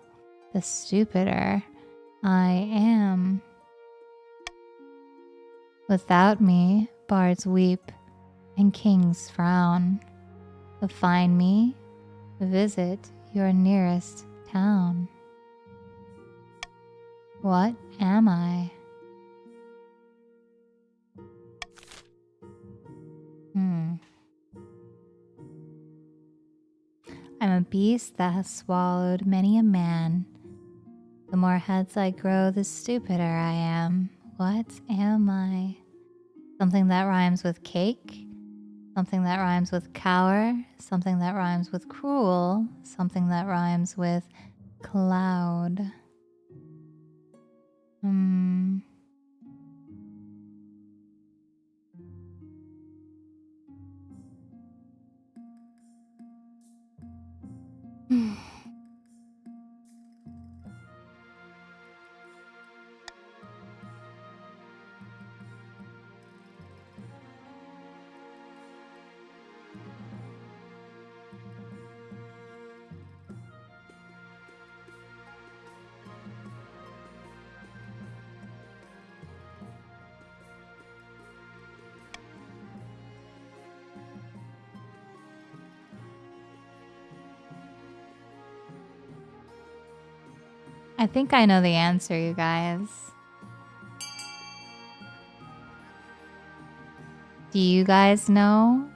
the stupider I am. Without me, bards weep and kings frown. To find me, visit your nearest town. What am I? I'm a beast that has swallowed many a man. The more heads I grow, the stupider I am. What am I? Something that rhymes with cake? Something that rhymes with cower? Something that rhymes with cruel? Something that rhymes with cloud? Hmm. I think I know the answer, you guys. Do you guys know?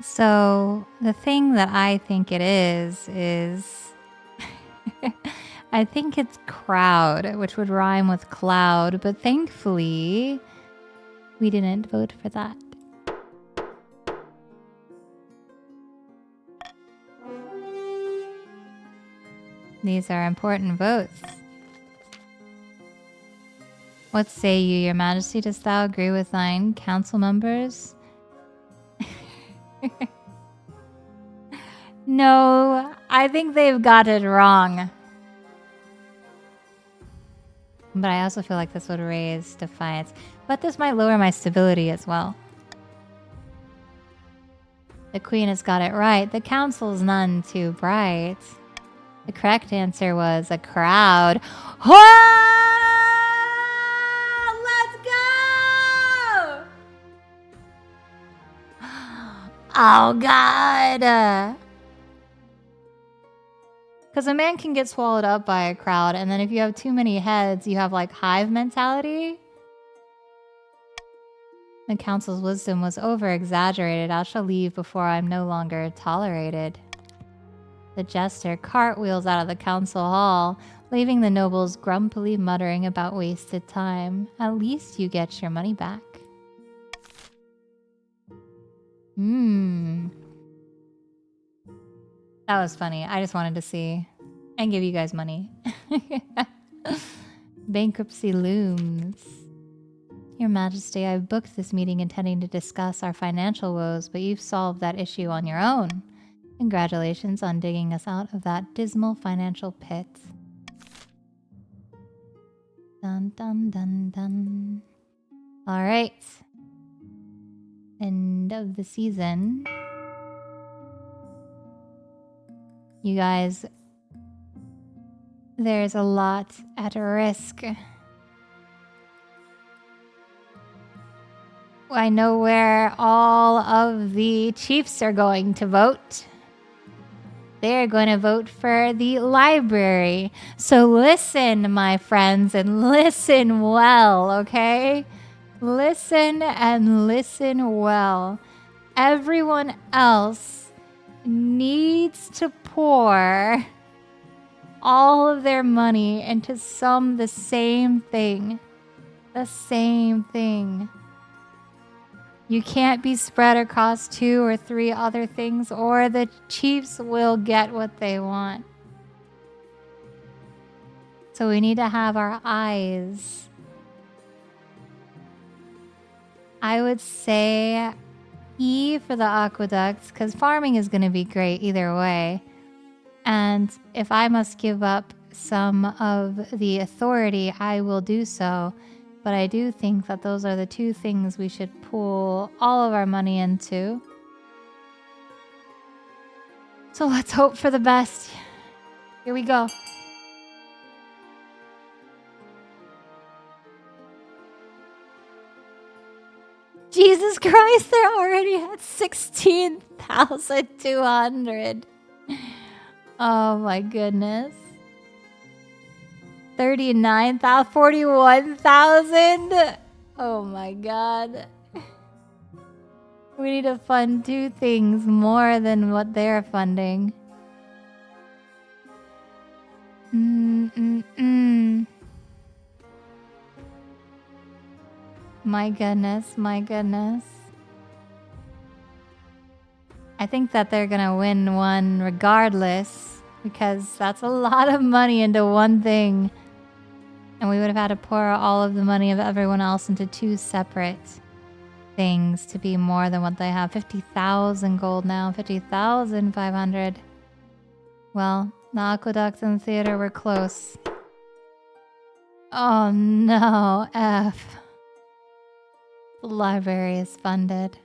So the thing that I think it is I think it's crowd, which would rhyme with cloud, but thankfully we didn't vote for that. These are important votes. What say you, your majesty? Dost thou agree with thine council members? No, I think they've got it wrong. But I also feel like this would raise defiance. But this might lower my stability as well. The queen has got it right. The council's none too bright. The correct answer was a crowd. Oh, let's go! Oh, God. Because a man can get swallowed up by a crowd, and then if you have too many heads, you have like hive mentality. The council's wisdom was over-exaggerated. I shall leave before I'm no longer tolerated. The jester cartwheels out of the council hall, leaving the nobles grumpily muttering about wasted time. At least you get your money back. That was funny. I just wanted to see and give you guys money. Bankruptcy looms. Your Majesty, I've booked this meeting intending to discuss our financial woes, but you've solved that issue on your own. Congratulations on digging us out of that dismal financial pit. Dun dun dun dun. All right. End of the season. You guys, there's a lot at risk. I know where all of the chiefs are going to vote. They're going to vote for the library. So listen, my friends, and listen well, okay? Listen and listen well. Everyone else needs to pour all of their money into the same thing. The same thing. You can't be spread across 2 or 3 other things, or the chiefs will get what they want. So we need to have our eyes. I would say E for the aqueducts, because farming is going to be great either way. And if I must give up some of the authority, I will do so. But I do think that those are the 2 things we should pool all of our money into. So let's hope for the best. Here we go. Jesus Christ, they're already at 16,200. Oh my goodness. 39,000, 41,000. Oh my god. We need to fund 2 things more than what they're funding. My goodness, my goodness. I think that they're gonna win one regardless, because that's a lot of money into one thing. And we would have had to pour all of the money of everyone else into 2 separate things to be more than what they have. 50,000 gold now, 50,500. Well, the aqueduct and the theater were close. Oh no, F. The library is funded.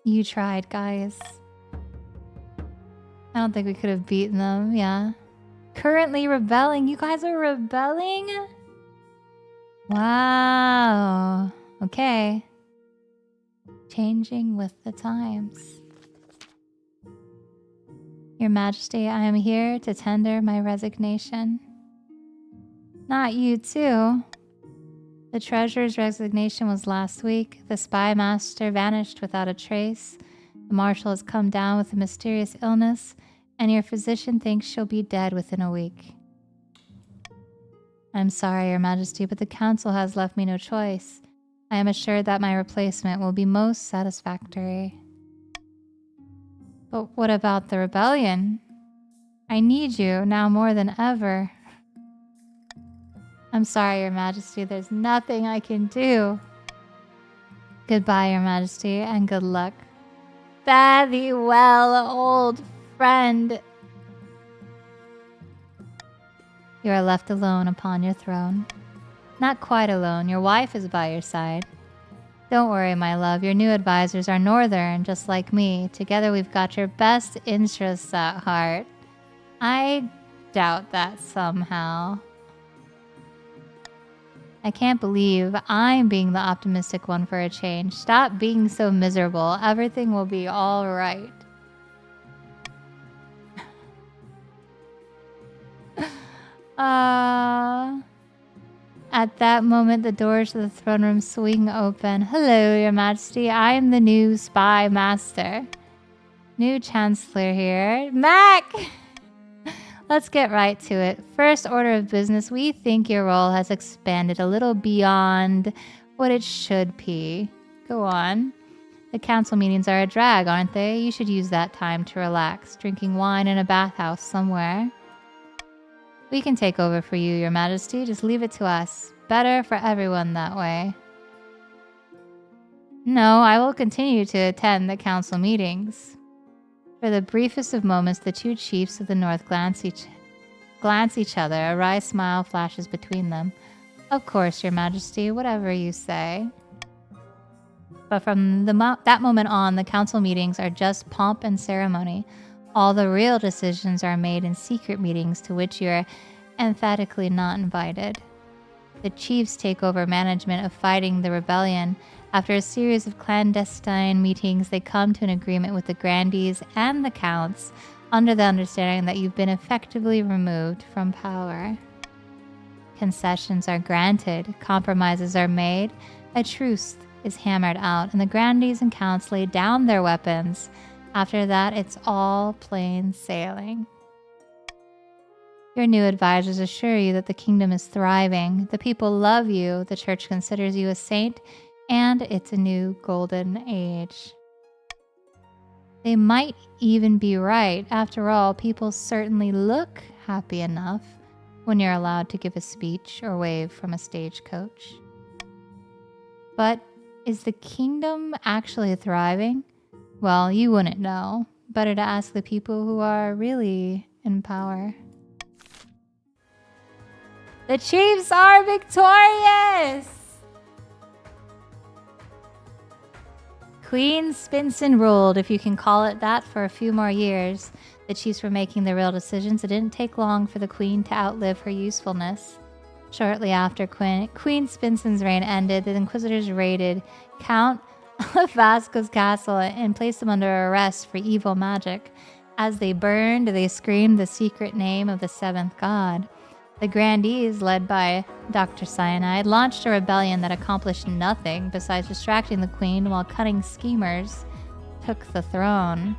You tried, guys. I don't think we could have beaten them, yeah. Currently rebelling. You guys are rebelling? Wow. Okay. Changing with the times. Your Majesty, I am here to tender my resignation. Not you too. The treasurer's resignation was last week. The spy master vanished without a trace. The marshal has come down with a mysterious illness, and your physician thinks she'll be dead within a week. I'm sorry, Your Majesty, but the council has left me no choice. I am assured that my replacement will be most satisfactory. But what about the rebellion? I need you now more than ever. I'm sorry, Your Majesty, there's nothing I can do. Goodbye, Your Majesty, and good luck. Fare thee well, old friend. You are left alone upon your throne. Not quite alone, your wife is by your side. Don't worry, my love, your new advisors are northern, just like me. Together we've got your best interests at heart. I doubt that somehow. I can't believe I'm being the optimistic one for a change. Stop being so miserable. Everything will be all right. At that moment, the doors of the throne room swing open. Hello, Your Majesty. I am the new spy master. New chancellor here. Mac! Let's get right to it. First order of business, we think your role has expanded a little beyond what it should be. Go on. The council meetings are a drag, aren't they? You should use that time to relax, drinking wine in a bathhouse somewhere. We can take over for you, Your Majesty. Just leave it to us. Better for everyone that way. No, I will continue to attend the council meetings. For the briefest of moments, the 2 chiefs of the north glance each other. A wry smile flashes between them. Of course, Your Majesty, whatever you say. But from that moment on, the council meetings are just pomp and ceremony. All the real decisions are made in secret meetings to which you are emphatically not invited. The chiefs take over management of fighting the rebellion. After a series of clandestine meetings, they come to an agreement with the grandees and the counts under the understanding that you've been effectively removed from power. Concessions are granted, compromises are made, a truce is hammered out, and the grandees and counts lay down their weapons. After that, it's all plain sailing. Your new advisors assure you that the kingdom is thriving. The people love you, the church considers you a saint, and it's a new golden age. They might even be right. After all, people certainly look happy enough when you're allowed to give a speech or wave from a stagecoach. But is the kingdom actually thriving? Well, you wouldn't know. Better to ask the people who are really in power. The Chiefs are victorious! Queen Spinson ruled, if you can call it that, for a few more years. The chiefs were making the real decisions. It didn't take long for the queen to outlive her usefulness. Shortly after Queen Spinson's reign ended, the Inquisitors raided Count Vasco's castle and placed him under arrest for evil magic. As they burned, they screamed the secret name of the seventh god. The Grandees, led by Dr. Cyanide, launched a rebellion that accomplished nothing besides distracting the queen while cunning schemers took the throne.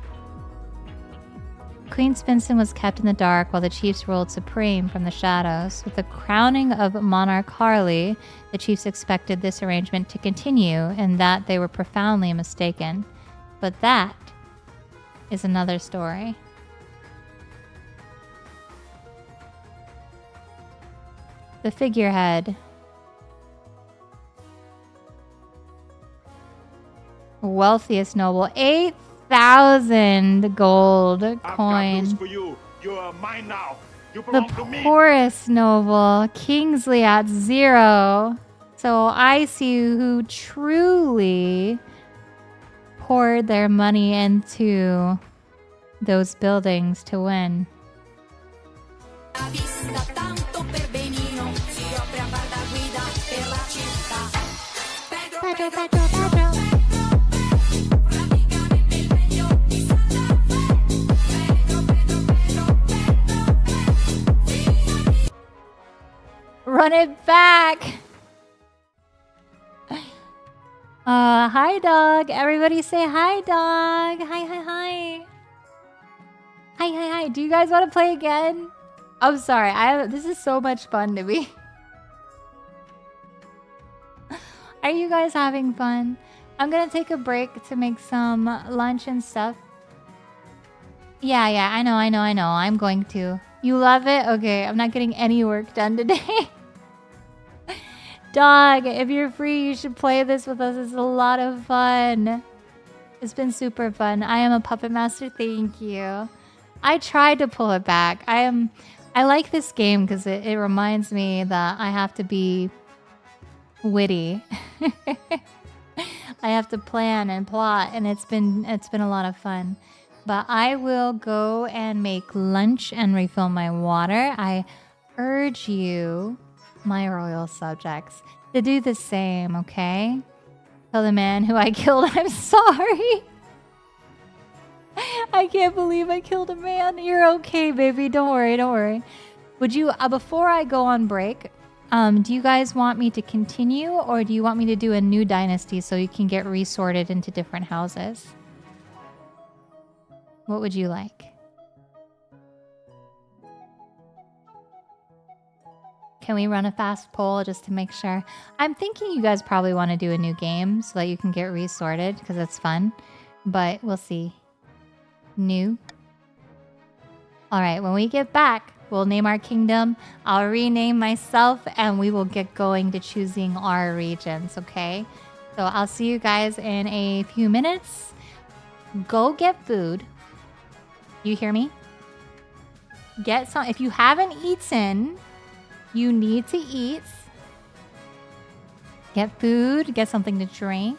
Queen Spinson was kept in the dark while the chiefs ruled supreme from the shadows. With the crowning of Monarch Harley, the chiefs expected this arrangement to continue and that they were profoundly mistaken. But that is another story. The figurehead. Wealthiest noble. 8,000 gold coin. For you. You are mine now. You The belong to me. poorest noble. Kingsley at 0. So I see who truly poured their money into those buildings to win. Pedro, Pedro, Pedro. Run it back. Hi, dog. Everybody say hi, dog. Hi, hi, hi. Hi, hi, hi. Do you guys want to play again? I'm sorry. This is so much fun to me. Are you guys having fun? I'm gonna take a break to make some lunch and stuff. Yeah, I know. I'm going to. You love it? Okay, I'm not getting any work done today. Dog, if you're free, you should play this with us. It's a lot of fun. It's been super fun. I am a puppet master. Thank you. I tried to pull it back. I like this game because it reminds me that I have to be witty. I have to plan and plot, and it's been a lot of fun. But I will go and make lunch and refill my water. I urge you, my royal subjects, to do the same, okay? Tell the man who I killed I'm sorry. I can't believe I killed a man. You're okay, baby. Don't worry. Would you, before I go on break, do you guys want me to continue, or do you want me to do a new dynasty so you can get resorted into different houses? What would you like? Can we run a fast poll just to make sure? I'm thinking you guys probably want to do a new game so that you can get resorted because it's fun. But we'll see. New. Alright, when we get back, we'll name our kingdom. I'll rename myself and we will get going to choosing our regions, okay? So I'll see you guys in a few minutes. Go get food. You hear me? Get some. If you haven't eaten, you need to eat. Get food. Get something to drink.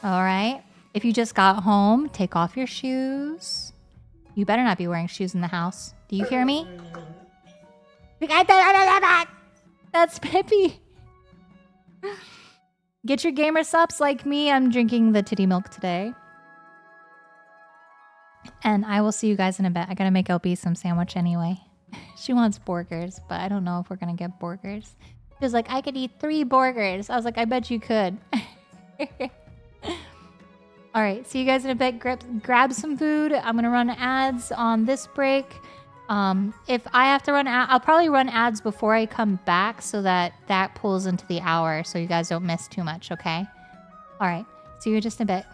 All right. If you just got home, take off your shoes. You better not be wearing shoes in the house. Do you hear me? That's Pippi. Get your gamer subs like me. I'm drinking the titty milk today. And I will see you guys in a bit. I gotta make LB some sandwich anyway. She wants burgers, but I don't know if we're gonna get burgers. She was like, I could eat 3 burgers. I was like, I bet you could. Alright, see you guys in a bit. Grab some food. I'm gonna run ads on this break. If I have to run I'll probably run ads before I come back so that pulls into the hour so you guys don't miss too much, okay? Alright, see you in just a bit.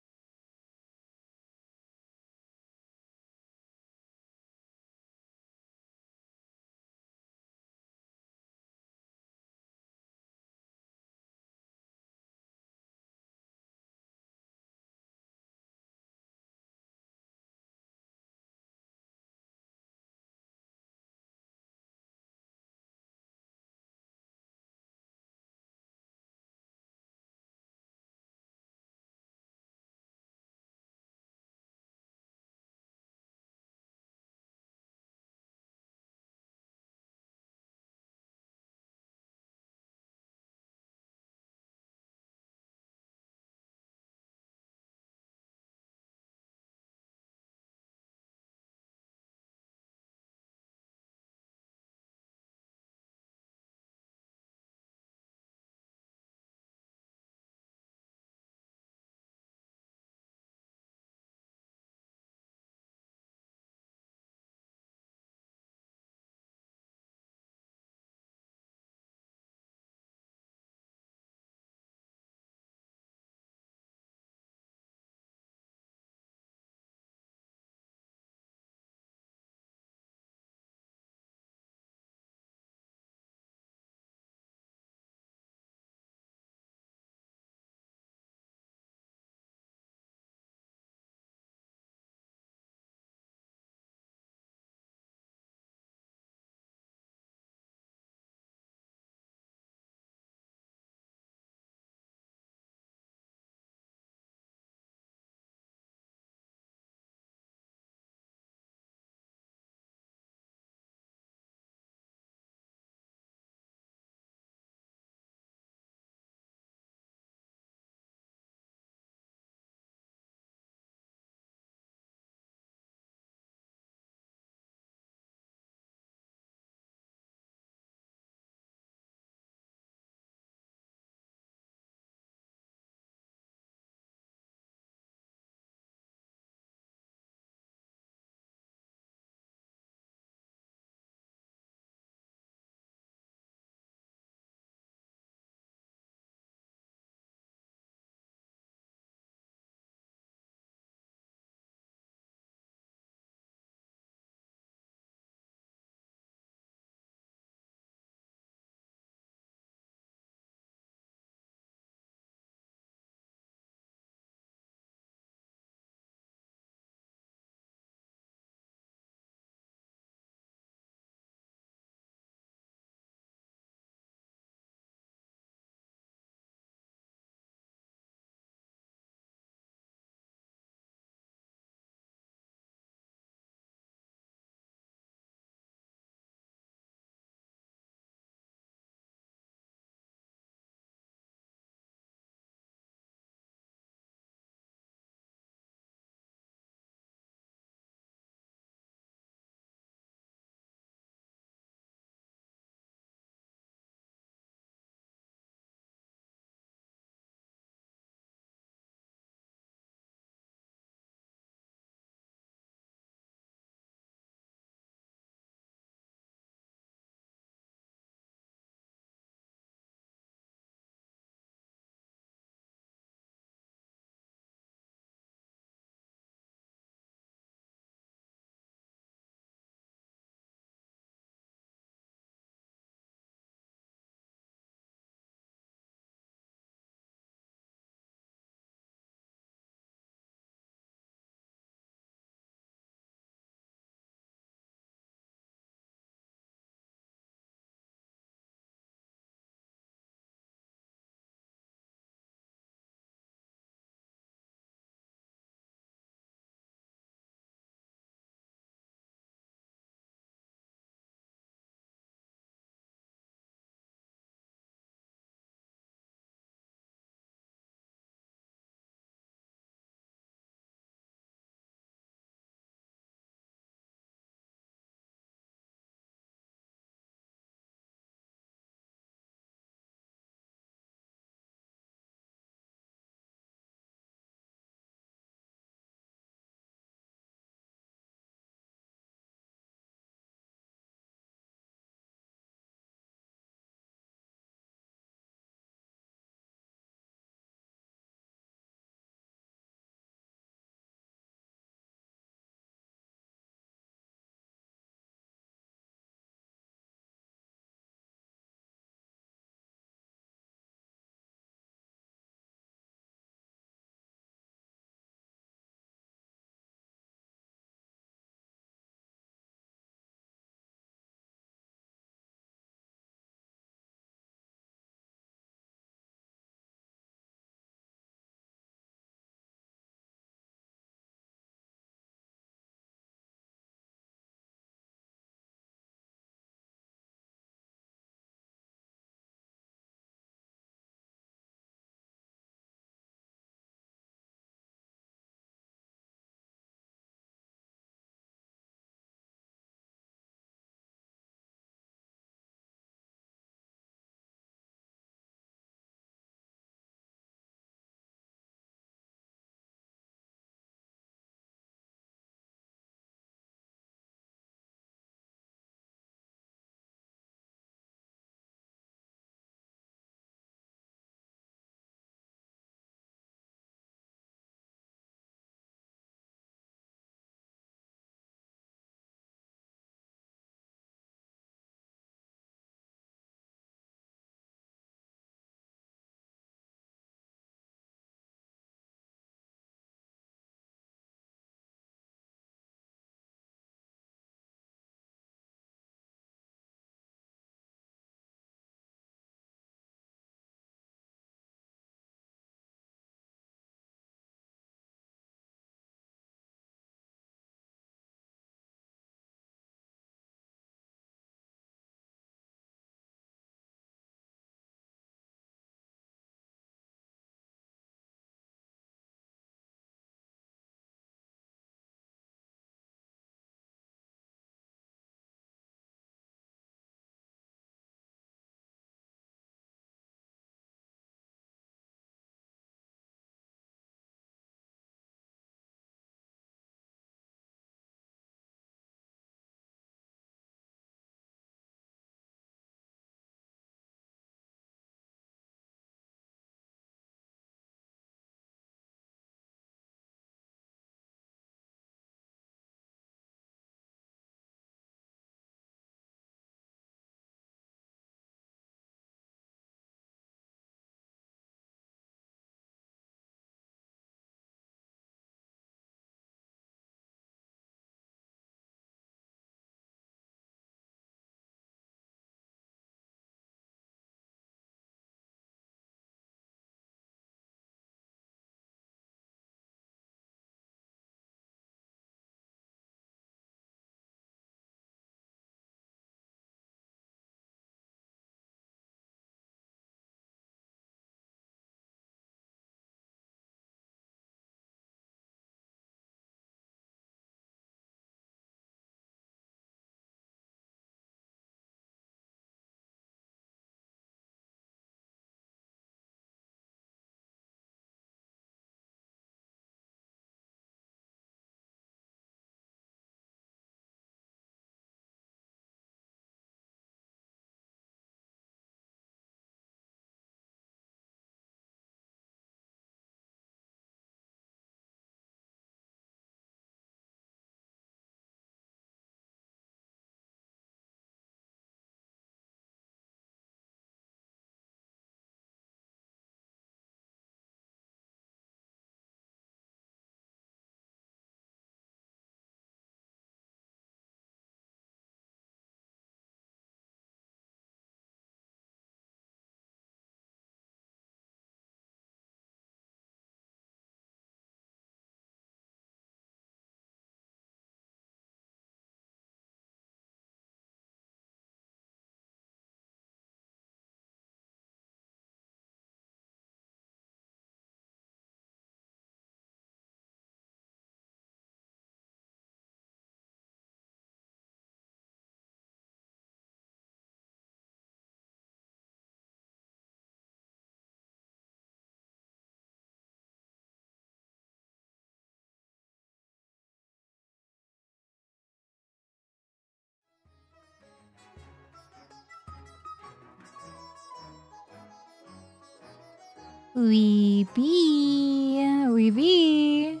We be. We be.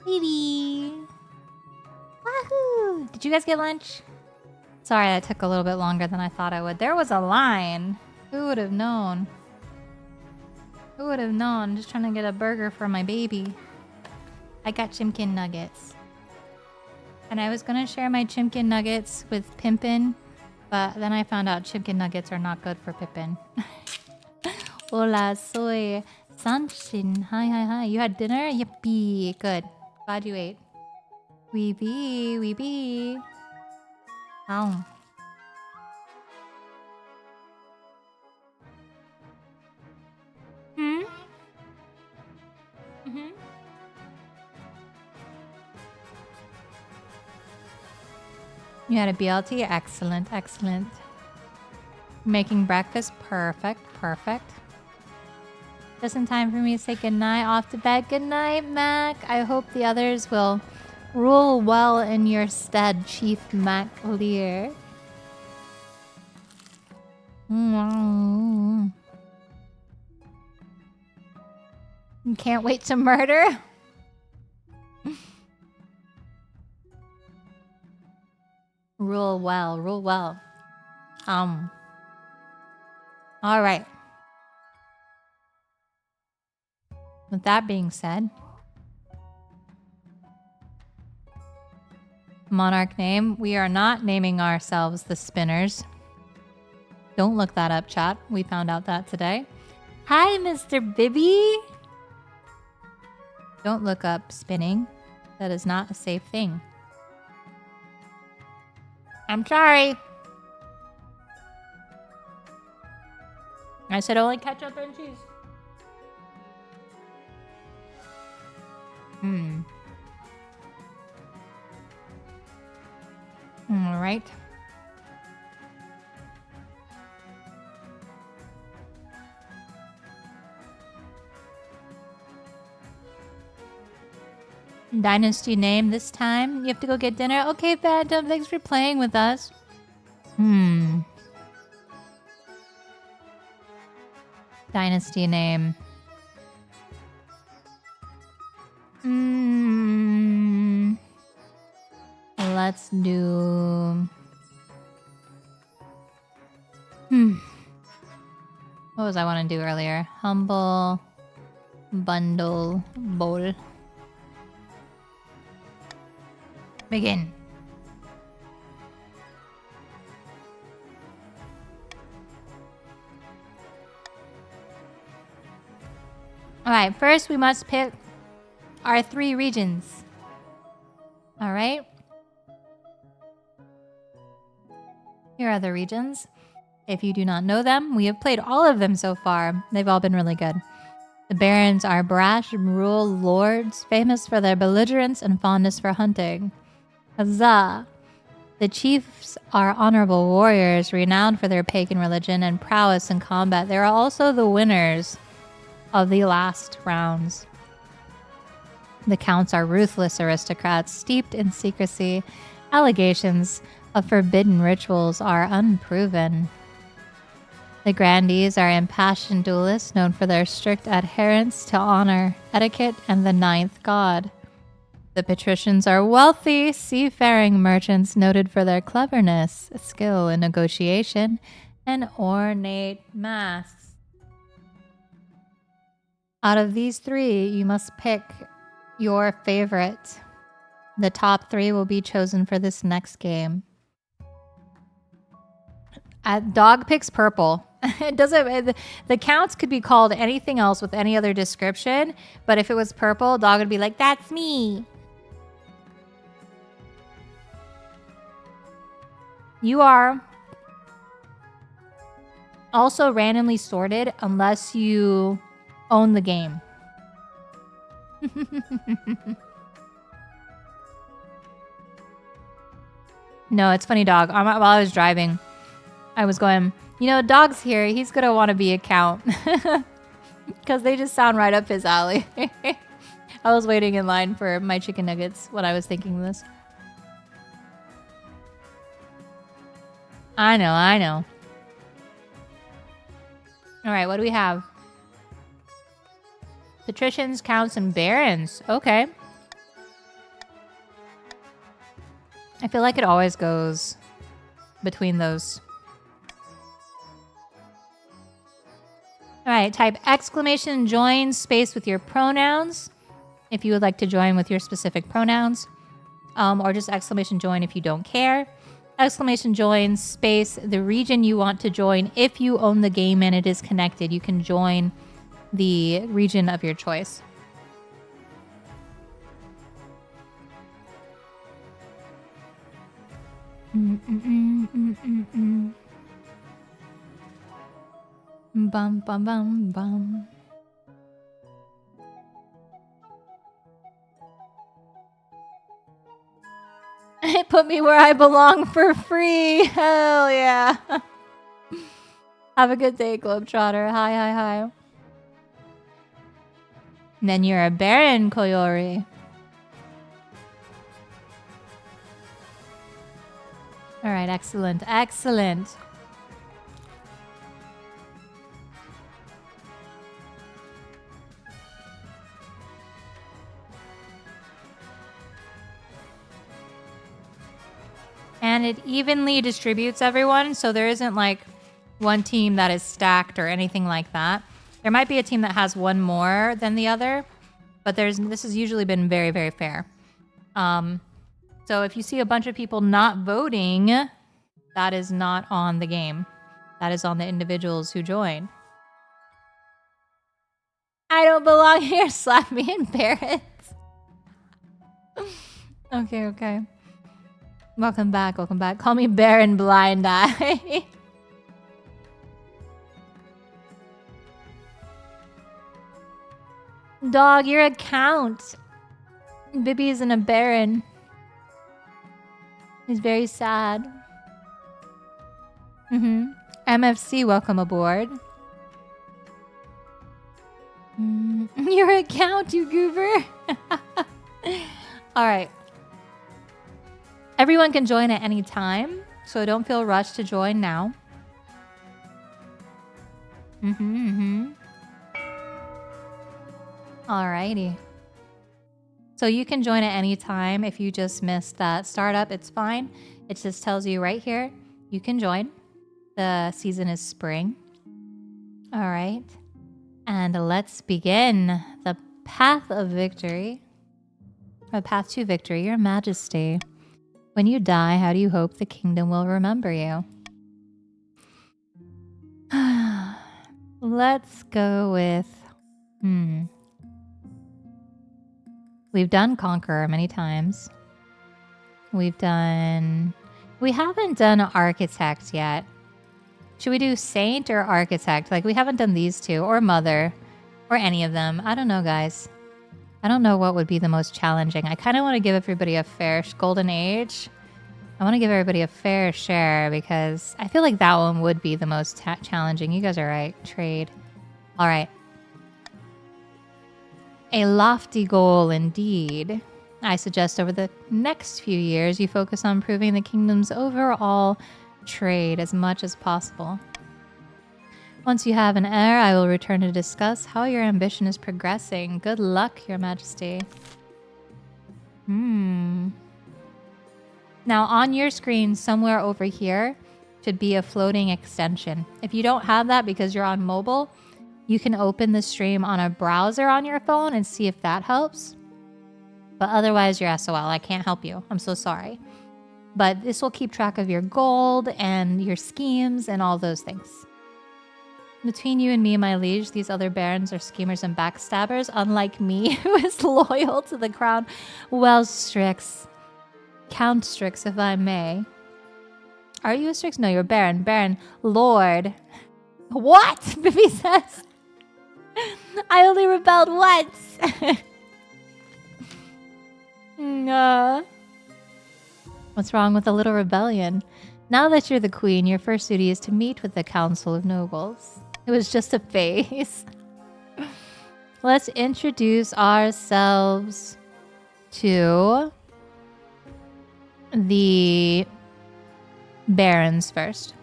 We be. Wahoo! Did you guys get lunch? Sorry, that took a little bit longer than I thought I would. There was a line. Who would have known? Who would have known? Just trying to get a burger for my baby. I got chimkin nuggets. And I was gonna share my chimkin nuggets with Pimpin, but then I found out chimkin nuggets are not good for Pippin. Hola, soy Sanshin. Hi. You had dinner? Yippee. Good. Glad you ate. We be. Ow. Mm-hmm. You had a BLT? Excellent. Making breakfast? Perfect. Just in time for me to say goodnight. Off to bed. Good night, Mac. I hope the others will rule well in your stead, Chief Mac Lear. Can't wait to murder. Rule well. All right. With that being said, monarch name. We are not naming ourselves the Spinners. Don't look that up, chat. We found out that today. Hi, Mr. Bibby. Don't look up spinning. That is not a safe thing. I'm sorry. I said only ketchup and cheese. All right. Dynasty name this time. You have to go get dinner. Okay, Phantom. Thanks for playing with us. Dynasty name. Let's do... What was I want to do earlier? Humble Bundle Bowl. Begin. Alright, first we must pick our 3 regions. Alright. Here are the regions. If you do not know them, we have played all of them so far. They've all been really good. The barons are brash and rural lords, famous for their belligerence and fondness for hunting. Huzzah! The chiefs are honorable warriors, renowned for their pagan religion and prowess in combat. They are also the winners of the last rounds. The counts are ruthless aristocrats, steeped in secrecy. Allegations of forbidden rituals are unproven. The grandees are impassioned duelists known for their strict adherence to honor, etiquette, and the ninth god. The patricians are wealthy, seafaring merchants noted for their cleverness, skill in negotiation, and ornate masks. Out of these 3, you must pick your favorite. The top 3 will be chosen for this next game. Dog picks purple. It doesn't. The counts could be called anything else with any other description, but if it was purple, dog would be like, "That's me." You are also randomly sorted unless you own the game. No, it's funny, dog. While I was driving, I was going, dog's here. He's going to want to be a count. Because they just sound right up his alley. I was waiting in line for my chicken nuggets when I was thinking this. I know. All right, what do we have? Patricians, counts, and barons. Okay. I feel like it always goes between those. All right, type exclamation join space with your pronouns if you would like to join with your specific pronouns, or just exclamation join if you don't care. Exclamation join space the region you want to join. If you own the game and it is connected, you can join the region of your choice. Bum bum bum bum. It put me where I belong for free. Hell yeah. Have a good day, Globetrotter. Hi, hi, hi. And then you're a Baron, Koyori. All right, excellent, excellent. And it evenly distributes everyone, so there isn't like one team that is stacked or anything like that. There might be a team that has one more than the other, but this has usually been very, very fair. So if you see a bunch of people not voting, that is not on the game. That is on the individuals who join. I don't belong here. Slap me in Barrett. Okay, okay. Welcome back, welcome back. Call me Baron Blind Eye. Dog, you're a count. Bibby isn't a Baron. He's very sad. MFC, welcome aboard. You're a count, you goober. Alright. Everyone can join at any time, so don't feel rushed to join now. Alrighty. So you can join at any time. If you just missed that startup, it's fine. It just tells you right here, you can join. The season is spring. All right. And let's begin the path of victory. A path to victory, your majesty. When you die, how do you hope the kingdom will remember you? Let's go with... We've done Conqueror many times. We haven't done Architect yet. Should we do Saint or Architect? Like, we haven't done these two, or Mother, or any of them. I don't know, guys. I don't know what would be the most challenging. I kind of want to give everybody a fair Golden Age. I want to give everybody a fair share because I feel like that one would be the most challenging. You guys are right. Trade. All right. A lofty goal indeed. I suggest over the next few years you focus on improving the kingdom's overall trade as much as possible. Once you have an heir, I will return to discuss how your ambition is progressing. Good luck, Your Majesty. Now on your screen, somewhere over here, should be a floating extension. If you don't have that because you're on mobile, you can open the stream on a browser on your phone and see if that helps. But otherwise, you're SOL. I can't help you. I'm so sorry. But this will keep track of your gold and your schemes and all those things. Between you and me, my liege, these other barons are schemers and backstabbers, unlike me, who is loyal to the crown. Well, Strix. Count Strix, if I may. Are you a Strix? No, you're a baron. Baron. Lord. What? Bibi says. I only rebelled once. What's wrong with a little rebellion? Now that you're the queen, your first duty is to meet with the Council of Nobles. It was just a phase. Let's introduce ourselves to the barons first.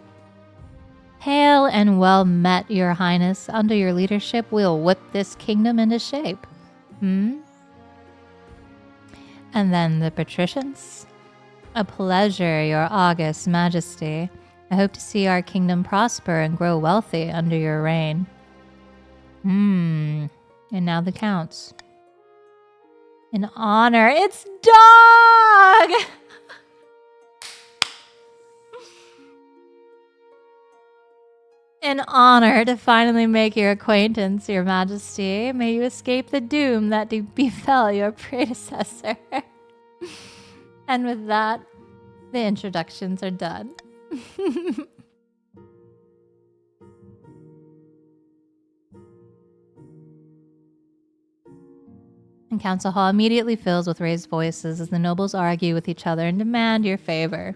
Hail and well met, your highness. Under your leadership, we'll whip this kingdom into shape. And then the patricians. A pleasure, your august majesty. I hope to see our kingdom prosper and grow wealthy under your reign. And now the counts. In honor, it's Dog! In honor to finally make your acquaintance, your majesty, may you escape the doom that befell your predecessor. And with that, the introductions are done. And council hall immediately fills with raised voices as the nobles argue with each other and demand your favor.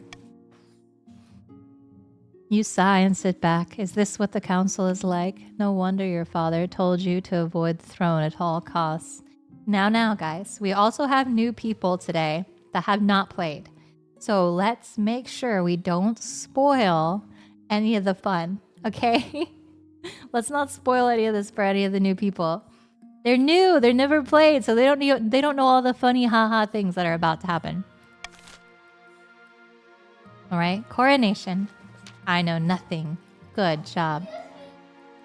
You sigh and sit back. Is this what the council is like? No wonder your father told you to avoid the throne at all costs. Now, guys, we also have new people today that have not played. So let's make sure we don't spoil any of the fun, okay? Let's not spoil any of this for any of the new people. They're new, they're never played, so they don't know all the funny haha things that are about to happen. All right, coronation. I know nothing. Good job.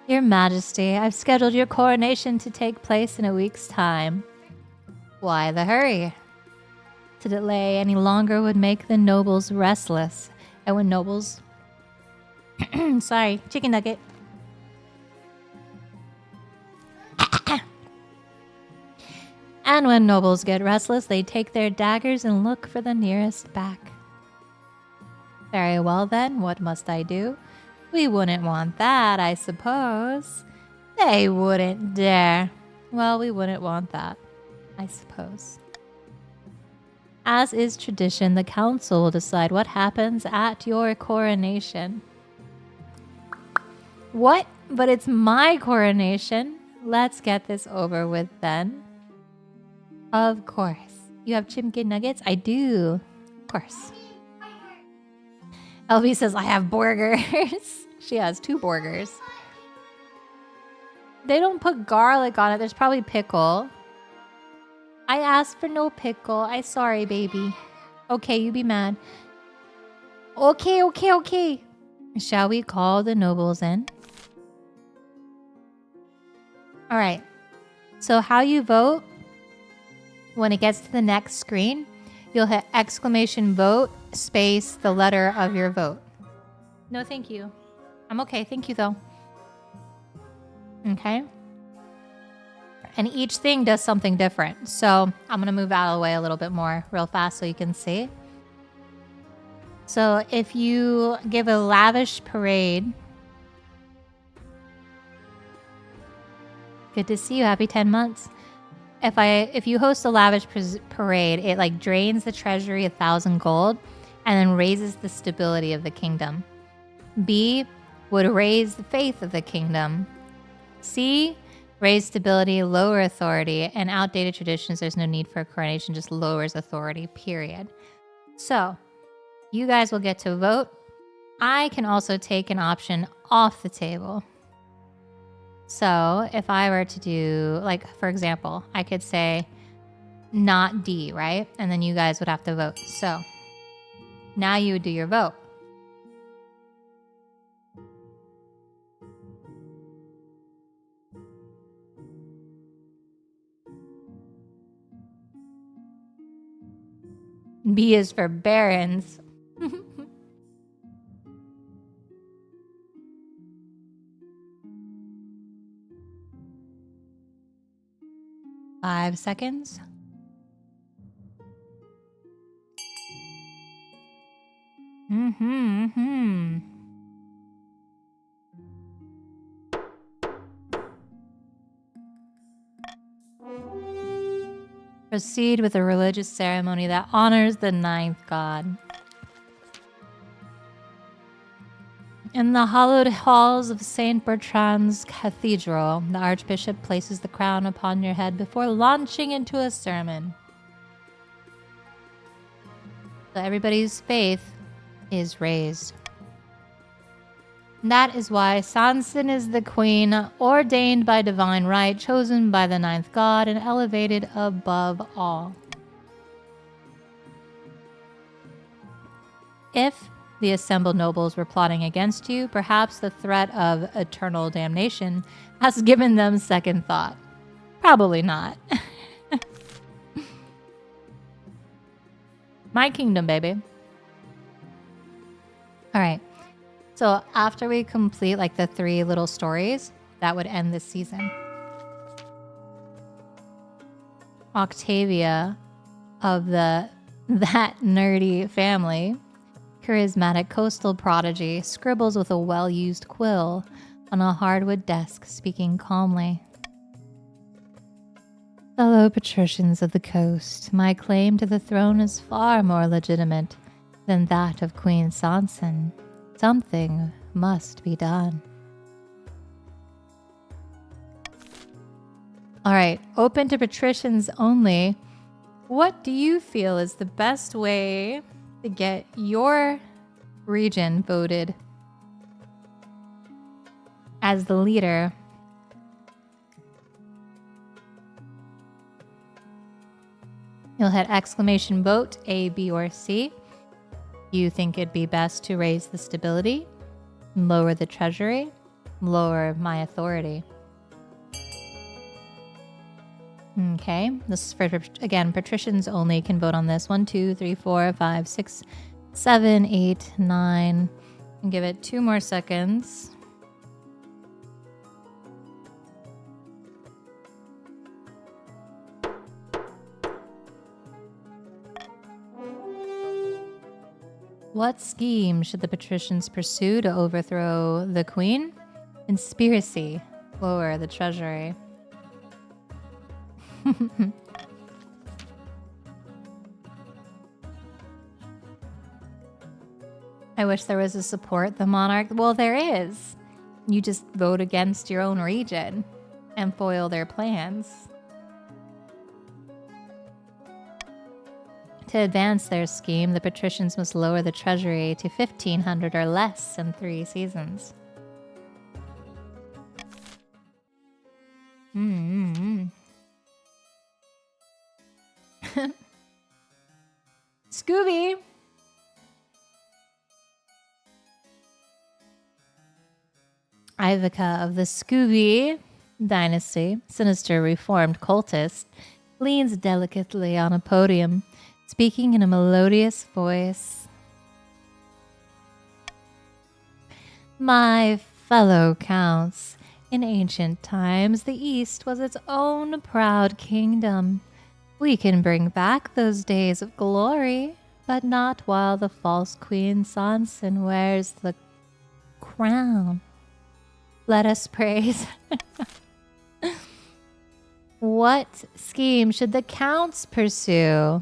Your Majesty, I've scheduled your coronation to take place in a week's time. Why the hurry? To delay any longer would make the nobles restless. And when nobles... Sorry, chicken nugget. And when nobles get restless, they take their daggers and look for the nearest back. Very well then, what must I do? We wouldn't want that, I suppose. They wouldn't dare. Well, we wouldn't want that, I suppose. As is tradition, the council will decide what happens at your coronation. What? But it's my coronation. Let's get this over with then. Of course. You have chicken nuggets? I do. Of course. LB says, I have burgers. She has 2 burgers. They don't put garlic on it. There's probably pickle. I asked for no pickle. I sorry, baby. Okay, you be mad. Okay. Shall we call the nobles in? All right. So how you vote, when it gets to the next screen, you'll hit exclamation vote space the letter of your vote. No, thank you. I'm okay. Thank you, though. Okay. And each thing does something different. So I'm going to move out of the way a little bit more real fast so you can see. So if you give a lavish parade. Good to see you. Happy 10 months. If you host a lavish parade, it like drains the treasury 1,000 gold and then raises the stability of the kingdom. B would raise the faith of the kingdom. C, raise stability, lower authority, and outdated traditions. There's no need for a coronation, just lowers authority, period. So you guys will get to vote. I can also take an option off the table. So if I were to do, like, for example, I could say not D, right? And then you guys would have to vote. So now you would do your vote. B is for barons. 5 seconds. Proceed with a religious ceremony that honors the 9th god. In the hallowed halls of St. Bertrand's Cathedral, the Archbishop places the crown upon your head before launching into a sermon. So everybody's faith is raised. That is why Sansa is the queen, ordained by divine right, chosen by the ninth god, and elevated above all. If the assembled nobles were plotting against you, perhaps the threat of eternal damnation has given them second thought. Probably not. My kingdom, baby. All right. So after we complete like the 3 little stories, that would end this season. Octavia of that nerdy family, charismatic coastal prodigy, scribbles with a well-used quill on a hardwood desk, speaking calmly. Fellow patricians of the coast, my claim to the throne is far more legitimate than that of Queen Sansa. Something must be done. All right, open to patricians only. What do you feel is the best way to get your region voted as the leader? You'll hit exclamation vote A, B, or C. You think it'd be best to raise the stability, lower the treasury, lower my authority. Okay, this is for, again, patricians only can vote on this. 1, 2, 3, 4, 5, 6, 7, 8, 9. And give it 2 more seconds. What scheme should the patricians pursue to overthrow the queen? Conspiracy. Lower the treasury. I wish there was a support the monarch. Well, there is. You just vote against your own region and foil their plans. To advance their scheme, the patricians must lower the treasury to 1,500 or less in 3 seasons. Scooby! Ivica of the Scooby dynasty, sinister reformed cultist, leans delicately on a podium, speaking in a melodious voice. My fellow counts, in ancient times, the East was its own proud kingdom. We can bring back those days of glory, but not while the false Queen Sansa wears the crown. Let us praise. What scheme should the counts pursue?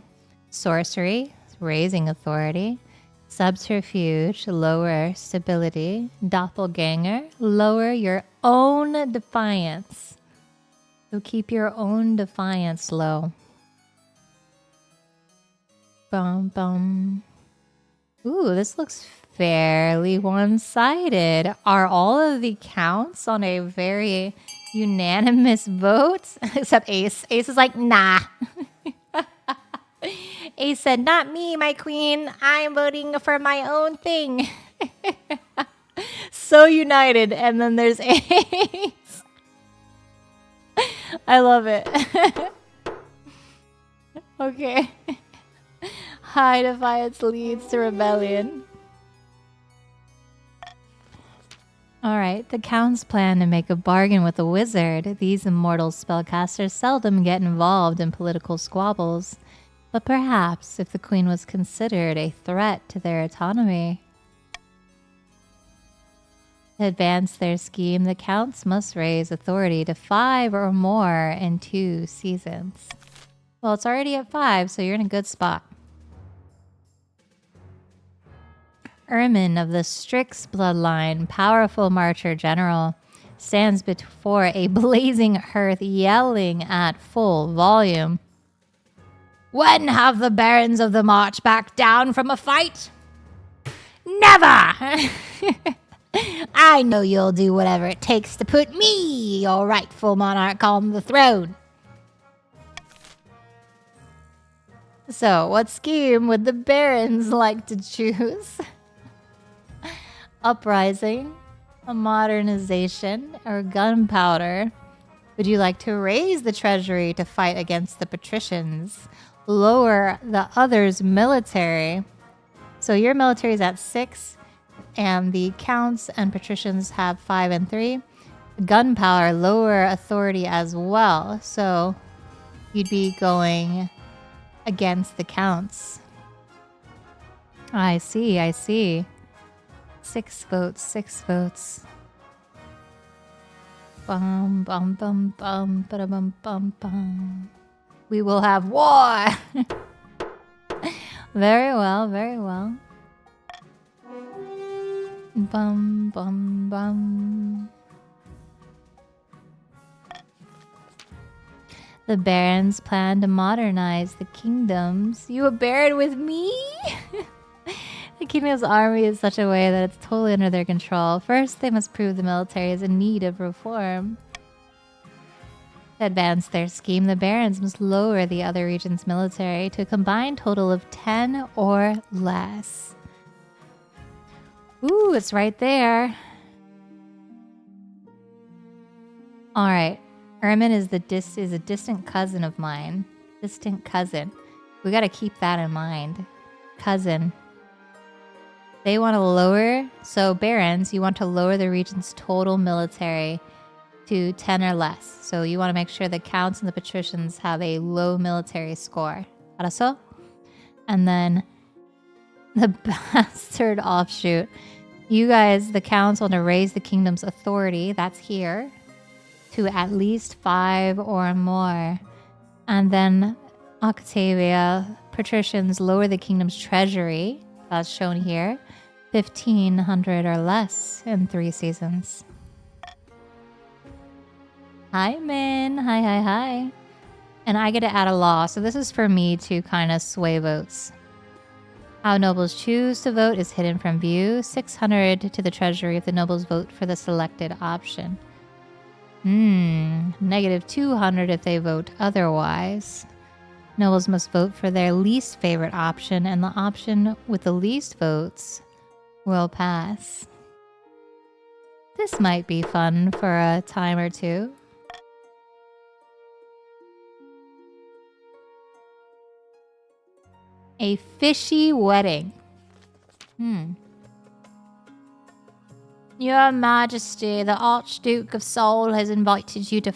Sorcery, raising authority. Subterfuge, lower stability. Doppelganger, lower your own defiance. So keep your own defiance low. Bum bum. Ooh, this looks fairly one-sided. Are all of the counts on a very unanimous vote? Except Ace. Ace is like, nah. Ace said, not me, my queen. I'm voting for my own thing. So united. And then there's Ace. I love it. Okay. High defiance leads to rebellion. Alright, the counts plan to make a bargain with the wizard. These immortal spellcasters seldom get involved in political squabbles. But perhaps if the queen was considered a threat to their autonomy. To advance their scheme, the counts must raise authority to 5 or more in 2 seasons. Well, it's already at 5, so you're in a good spot. Ermin of the Strix bloodline, powerful marcher general, stands before a blazing hearth yelling at full volume. When have the barons of the march backed down from a fight? Never! I know you'll do whatever it takes to put me, your rightful monarch, on the throne. So, what scheme would the barons like to choose? Uprising, a modernization, or gunpowder? Would you like to raise the treasury to fight against the patricians? Lower the others' military? So your military is at 6, and the counts and patricians have 5 and 3. Gunpowder, lower authority as well. So you'd be going against the counts. I see, I see. 6 votes, 6 votes. Bum, bum, bum, bum, ba-da-bum, bum, bum. We will have war! Very well, very well. Bum, bum, bum. The barons plan to modernize the kingdoms. You a baron with me? The kingdom's army is such a way that it's totally under their control. First, they must prove the military is in need of reform. To advance their scheme, the barons must lower the other region's military to a combined total of 10 or less. Ooh, it's right there. Alright. Ermin is a distant cousin of mine. Distant cousin. We gotta keep that in mind. Cousin. They want to lower... So, barons, you want to lower the region's total military to 10 or less. So, you want to make sure the counts and the patricians have a low military score. ¿Arazo? And then the bastard offshoot. You guys, the counts, want to raise the kingdom's authority. That's here. To at least 5 or more. And then Octavia, patricians lower the kingdom's treasury. That's shown here. 1,500 or less in 3 seasons. Hi, Min. Hi, hi, hi. And I get to add a law. So this is for me to kind of sway votes. How nobles choose to vote is hidden from view. 600 to the treasury if the nobles vote for the selected option. Negative 200 if they vote otherwise. Nobles must vote for their least favorite option, and the option with the least votes will pass. This might be fun for a time or two. A fishy wedding. Your Majesty, the Archduke of Seoul has invited you to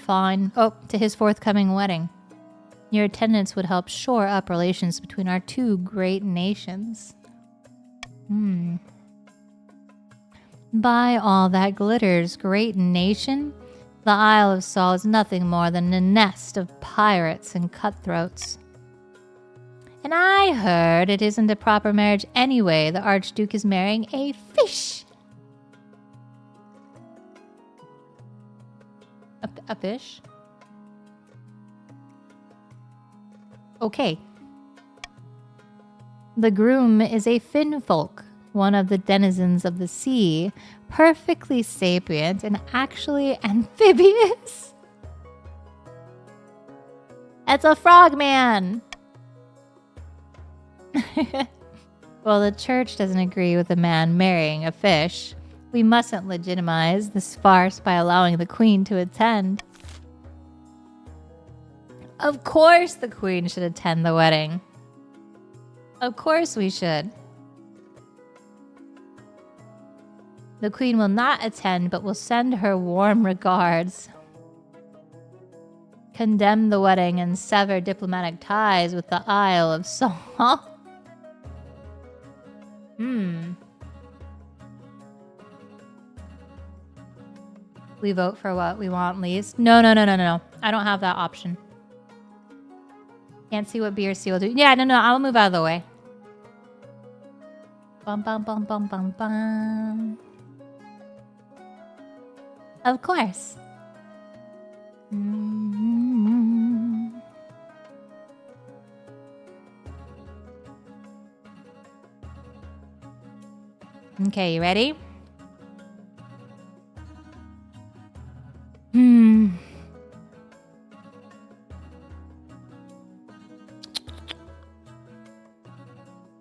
his forthcoming wedding. Your attendance would help shore up relations between our two great nations. By all that glitters, great nation, the Isle of Seoul is nothing more than a nest of pirates and cutthroats. And I heard it isn't a proper marriage anyway. The Archduke is marrying a fish. A fish? Okay. The groom is a finfolk, one of the denizens of the sea, perfectly sapient and actually amphibious. It's a frogman! Well, the church doesn't agree with a man marrying a fish. We mustn't legitimize this farce by allowing the queen to attend. Of course the queen should attend the wedding. Of course we should. The queen will not attend, but will send her warm regards. Condemn the wedding and sever diplomatic ties with the Isle of Seoul. We vote for what we want least? No. I don't have that option. Can't see what B or C will do. Yeah, no. I'll move out of the way. Bum, bum, bum, bum, bum, bum. Of course. Okay, you ready?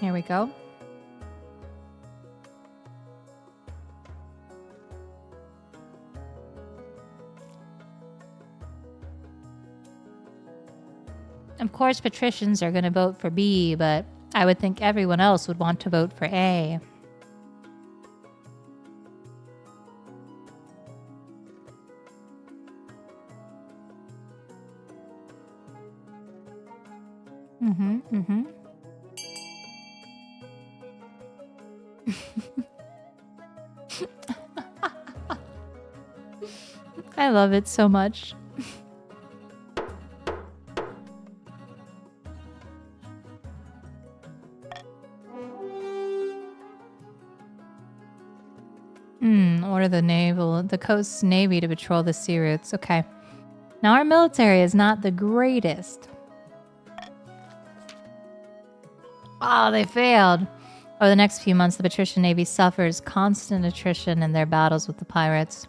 Here we go. Of course, patricians are going to vote for B, but I would think everyone else would want to vote for A. Mm-hmm. I love it so much. Order the coast's navy to patrol the sea routes. Okay. Now our military is not the greatest. Oh, they failed. Over the next few months, the patrician navy suffers constant attrition in their battles with the pirates.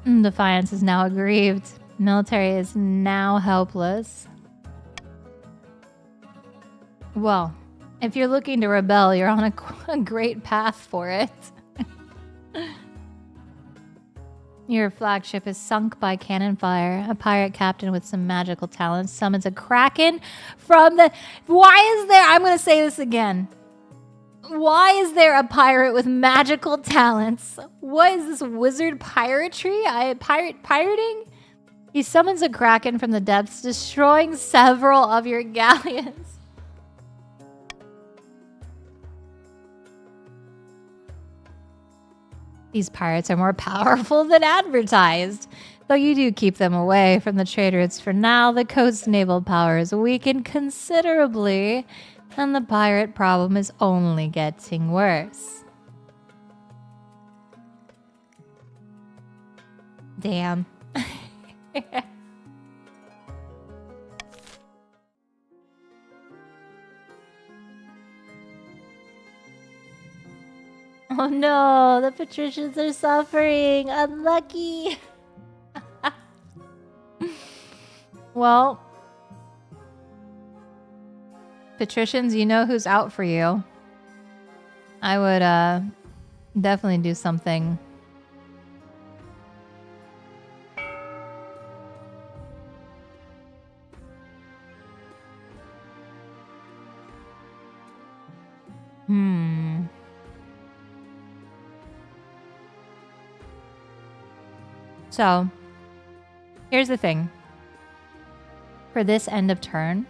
Defiance is now aggrieved. Military is now helpless. Well, if you're looking to rebel, you're on a great path for it. Your flagship is sunk by cannon fire. A pirate captain with some magical talents summons a kraken from the... Why is there... I'm going to say this again. Why is there a pirate with magical talents? What is this wizard piratry? Pirating? He summons a kraken from the depths, destroying several of your galleons. These pirates are more powerful than advertised. Though you do keep them away from the trade routes for now, the coast's naval power is weakened considerably, and the pirate problem is only getting worse. Damn. Oh no, the patricians are suffering. Unlucky. Well, patricians, you know who's out for you. I would definitely do something. So, here's the thing. For this end of turn,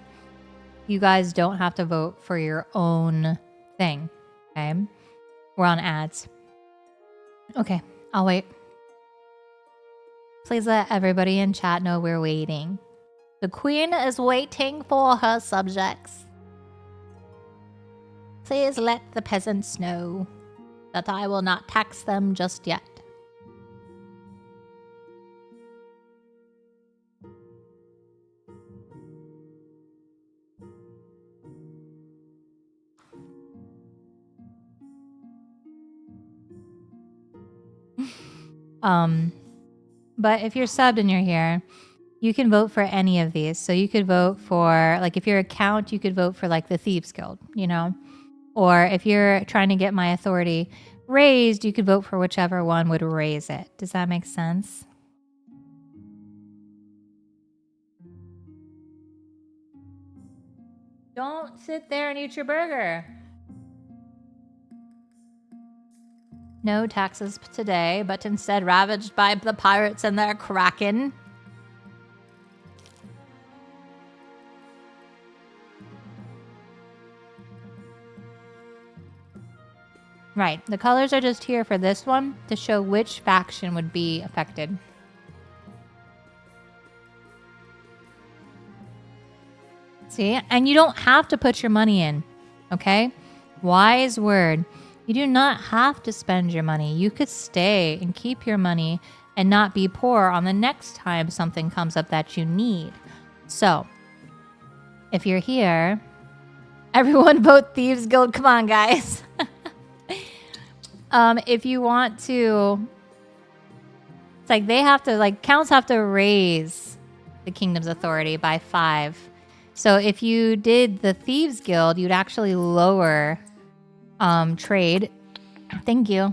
you guys don't have to vote for your own thing, okay? We're on ads. Okay, I'll wait. Please let everybody in chat know we're waiting. The queen is waiting for her subjects. Please let the peasants know that I will not tax them just yet. But if you're subbed and you're here, you can vote for any of these. So you could vote for, like, if you're a count, you could vote for, like, the Thieves Guild, you know? Or if you're trying to get my authority raised, you could vote for whichever one would raise it. Does that make sense? Don't sit there and eat your burger. No taxes today, but instead ravaged by the pirates and their kraken. Right, the colors are just here for this one to show which faction would be affected. See, and you don't have to put your money in, okay? Wise word. You do not have to spend your money. You could stay and keep your money and not be poor on the next time something comes up that you need. So, if you're here, everyone vote Thieves Guild. Come on, guys. If you want to, it's like they have to, like, counts have to raise the kingdom's authority by 5. So if you did the Thieves Guild, you'd actually lower trade. Thank you.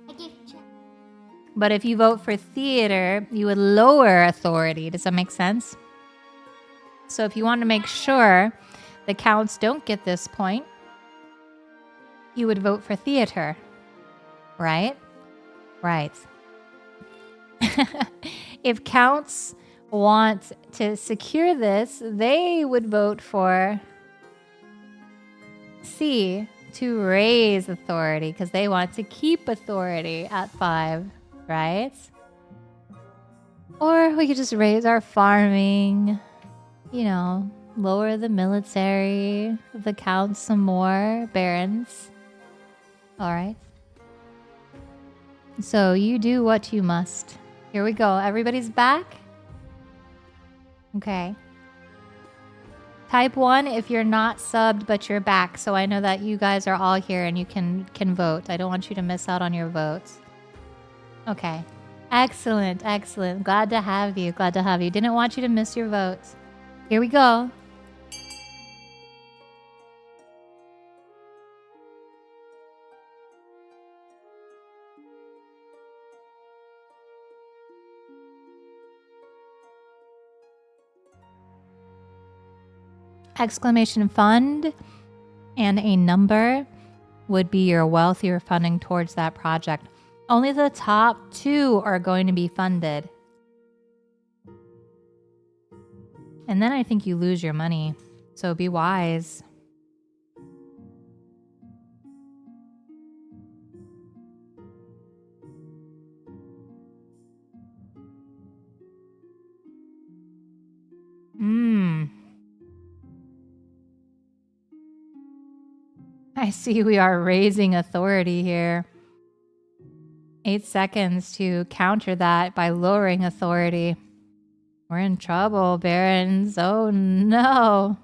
I give check. But if you vote for theater, you would lower authority. Does that make sense? So if you want to make sure the counts don't get this point, you would vote for theater. Right? Right. If counts want to secure this, they would vote for C, to raise authority, because they want to keep authority at 5, right? Or we could just raise our farming, you know, lower the military, the counts some more, barons. All right. So you do what you must. Here we go. Everybody's back? Okay. Type 1 if you're not subbed but you're back, so I know that you guys are all here and you can vote. I don't want you to miss out on your votes. Okay. Excellent, excellent. Glad to have you. Glad to have you. Didn't want you to miss your votes. Here we go. Exclamation fund and a number would be your wealth you're funding towards that project. Only the top 2 are going to be funded. And then I think you lose your money. So be wise. I see we are raising authority here. 8 seconds to counter that by lowering authority. We're in trouble, barons. Oh no.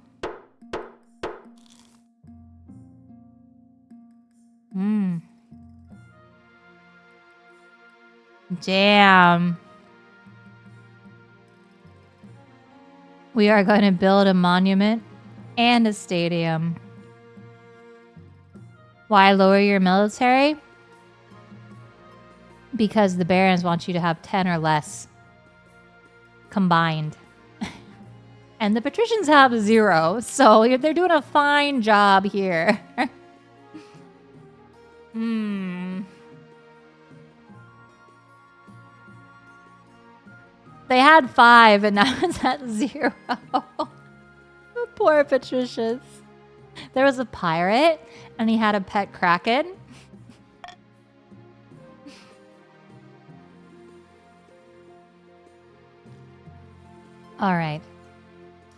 Damn. We are going to build a monument and a stadium. Why lower your military? Because the barons want you to have 10 or less combined. And the patricians have 0, so they're doing a fine job here. They had 5 and now it's at 0. Poor patricians. There was a pirate and he had a pet kraken. All right.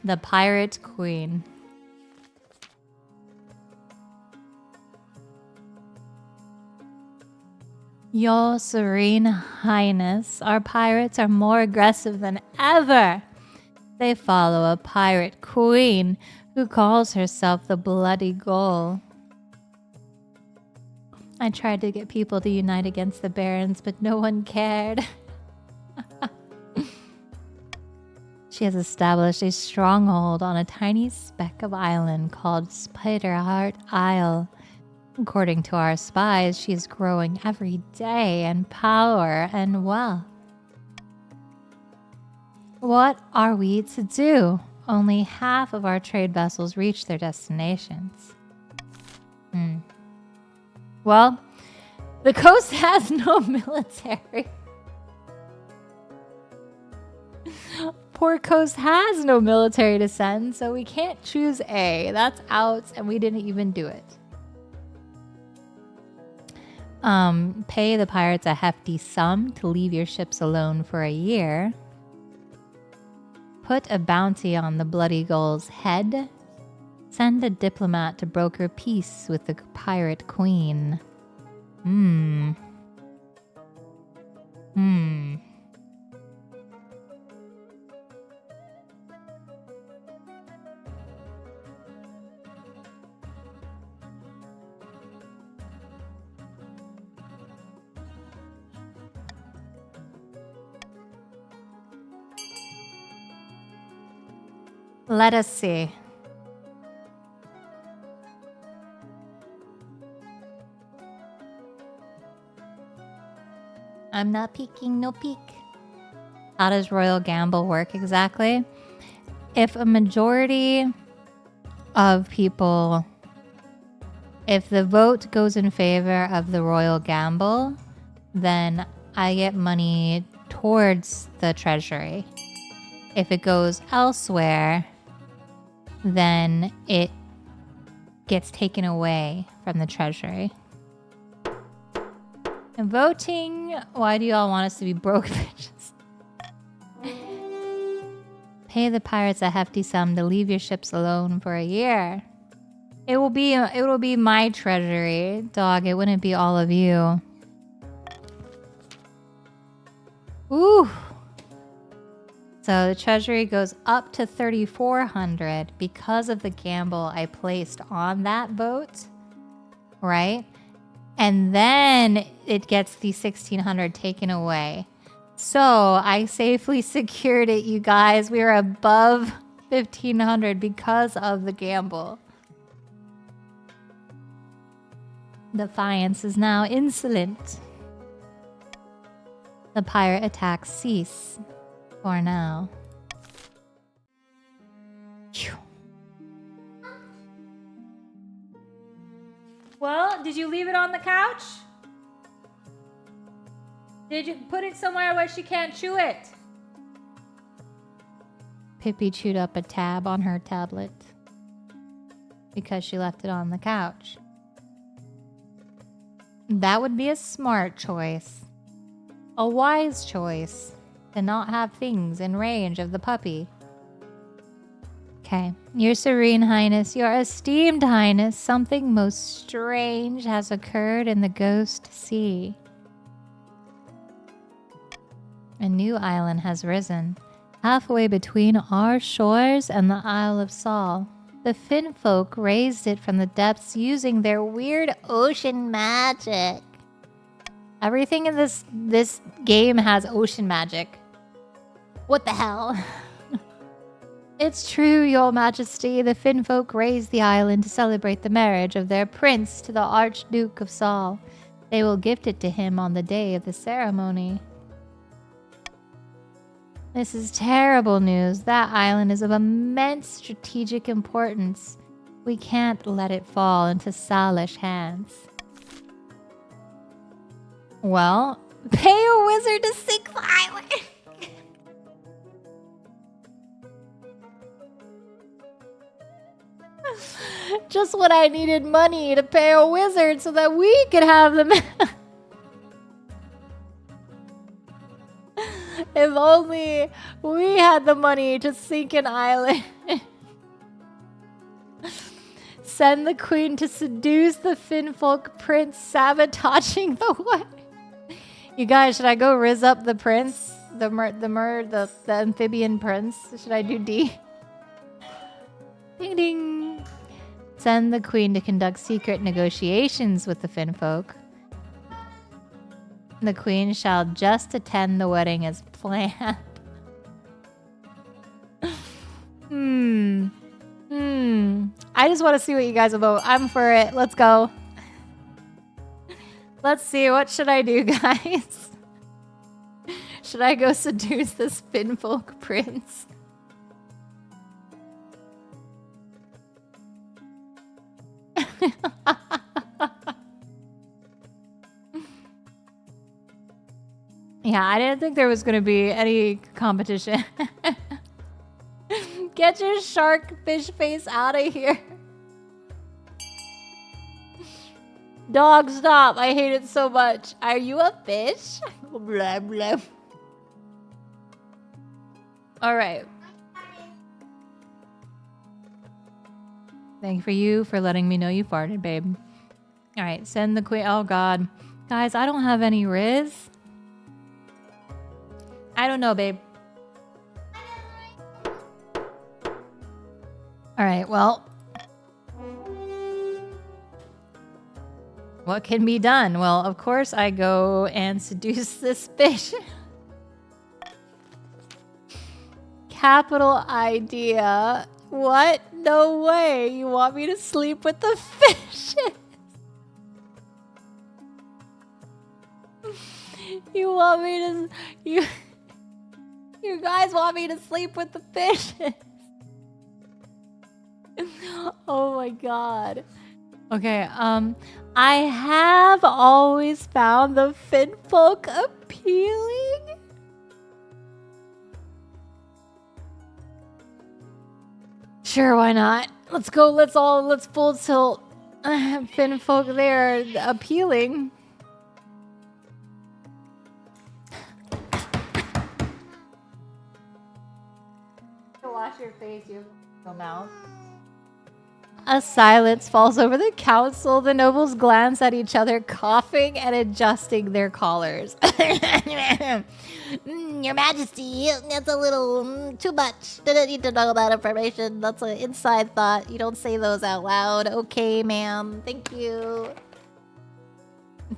The pirate queen. Your Serene Highness, our pirates are more aggressive than ever. They follow a pirate queen who calls herself the Bloody Gull. I tried to get people to unite against the barons, but no one cared. She has established a stronghold on a tiny speck of island called Spiderheart Isle. According to our spies, she is growing every day in power and wealth. What are we to do? Only half of our trade vessels reach their destinations. Well, the coast has no military. Poor coast has no military to send, so we can't choose A. That's out, and we didn't even do it. Pay the pirates a hefty sum to leave your ships alone for a year. Put a bounty on the Bloody Gull's head. Send a diplomat to broker peace with the pirate queen. Let us see. I'm not peeking, no peek. How does Royal Gamble work exactly? If a majority of people, if the vote goes in favor of the Royal Gamble, then I get money towards the treasury. If it goes elsewhere, then it gets taken away from the treasury. And voting, why do y'all want us to be broke bitches? Pay the pirates a hefty sum to leave your ships alone for a year. It will be my treasury, dog. It wouldn't be all of you. Ooh. So the treasury goes up to 3,400 because of the gamble I placed on that vote, right? And then it gets the 1,600 taken away. So I safely secured it, you guys. We are above 1,500 because of the gamble. Defiance is now insolent. The pirate attacks cease for now. Phew. Well, did you leave it on the couch? Did you put it somewhere where she can't chew it? Pippi chewed up a tab on her tablet because she left it on the couch. That would be a smart choice. A wise choice to not have things in range of the puppy. Okay. Your Serene Highness, your esteemed Highness, something most strange has occurred in the Ghost Sea. A new island has risen, halfway between our shores and the Isle of Sol. The Fin folk raised it from the depths using their weird ocean magic. Everything in this game has ocean magic. What the hell? It's true, Your Majesty. The Fin folk raised the island to celebrate the marriage of their prince to the Archduke of Sol. They will gift it to him on the day of the ceremony. This is terrible news. That island is of immense strategic importance. We can't let it fall into Salish hands. Well, pay a wizard to sink the island. Just when I needed money to pay a wizard so that we could have them. If only we had the money to sink an island. Send the queen to seduce the Finfolk prince, sabotaging the way. You guys, should I go riz up the prince? The amphibian prince? Should I do D? Ding ding. Send the queen to conduct secret negotiations with the Finfolk. The queen shall just attend the wedding as planned. I just want to see what you guys will vote. I'm for it. Let's go. Let's see. What should I do, guys? Should I go seduce this Finfolk prince? Yeah, I didn't think there was going to be any competition. Get your shark fish face out of here. Dog, stop. I hate it so much. Are you a fish? Blah, blah. All right. Thank you for letting me know you farted, babe. All right, send the queen. Oh, God. Guys, I don't have any Riz. I don't know, babe. All right, well. What can be done? Well, of course, I go and seduce this fish. Capital idea. What? No way. You want me to sleep with the fishes? You want me to... You guys want me to sleep with the fishes? Oh my god. Okay, I have always found the Finfolk appealing. Sure, why not? Let's go, let's full tilt. Finfolk, they're appealing. Wash your face, you have a mouth. A silence falls over the council. The nobles glance at each other, coughing and adjusting their collars. Your Majesty, that's a little too much. Didn't need to know that information. That's an inside thought. You don't say those out loud. Okay, ma'am. Thank you.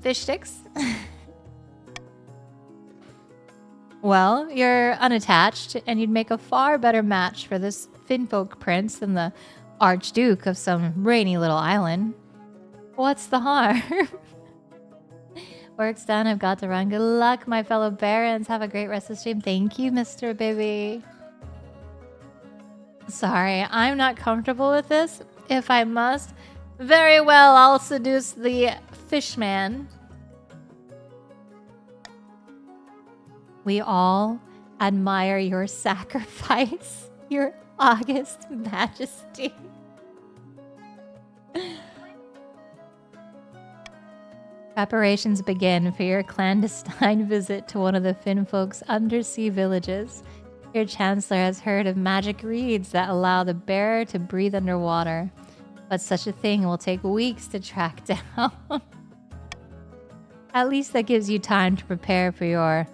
Fish sticks? Well, you're unattached, and you'd make a far better match for this Finfolk prince than the Archduke of some rainy little island. What's the harm? Work's done, I've got to run. Good luck, my fellow barons. Have a great rest of the stream. Thank you, Mr. Bibby. Sorry, I'm not comfortable with this. If I must, very well, I'll seduce the fishman. We all admire your sacrifice, your august majesty. Preparations begin for your clandestine visit to one of the Finfolk's undersea villages. Your chancellor has heard of magic reeds that allow the bearer to breathe underwater, but such a thing will take weeks to track down. At least that gives you time to prepare for your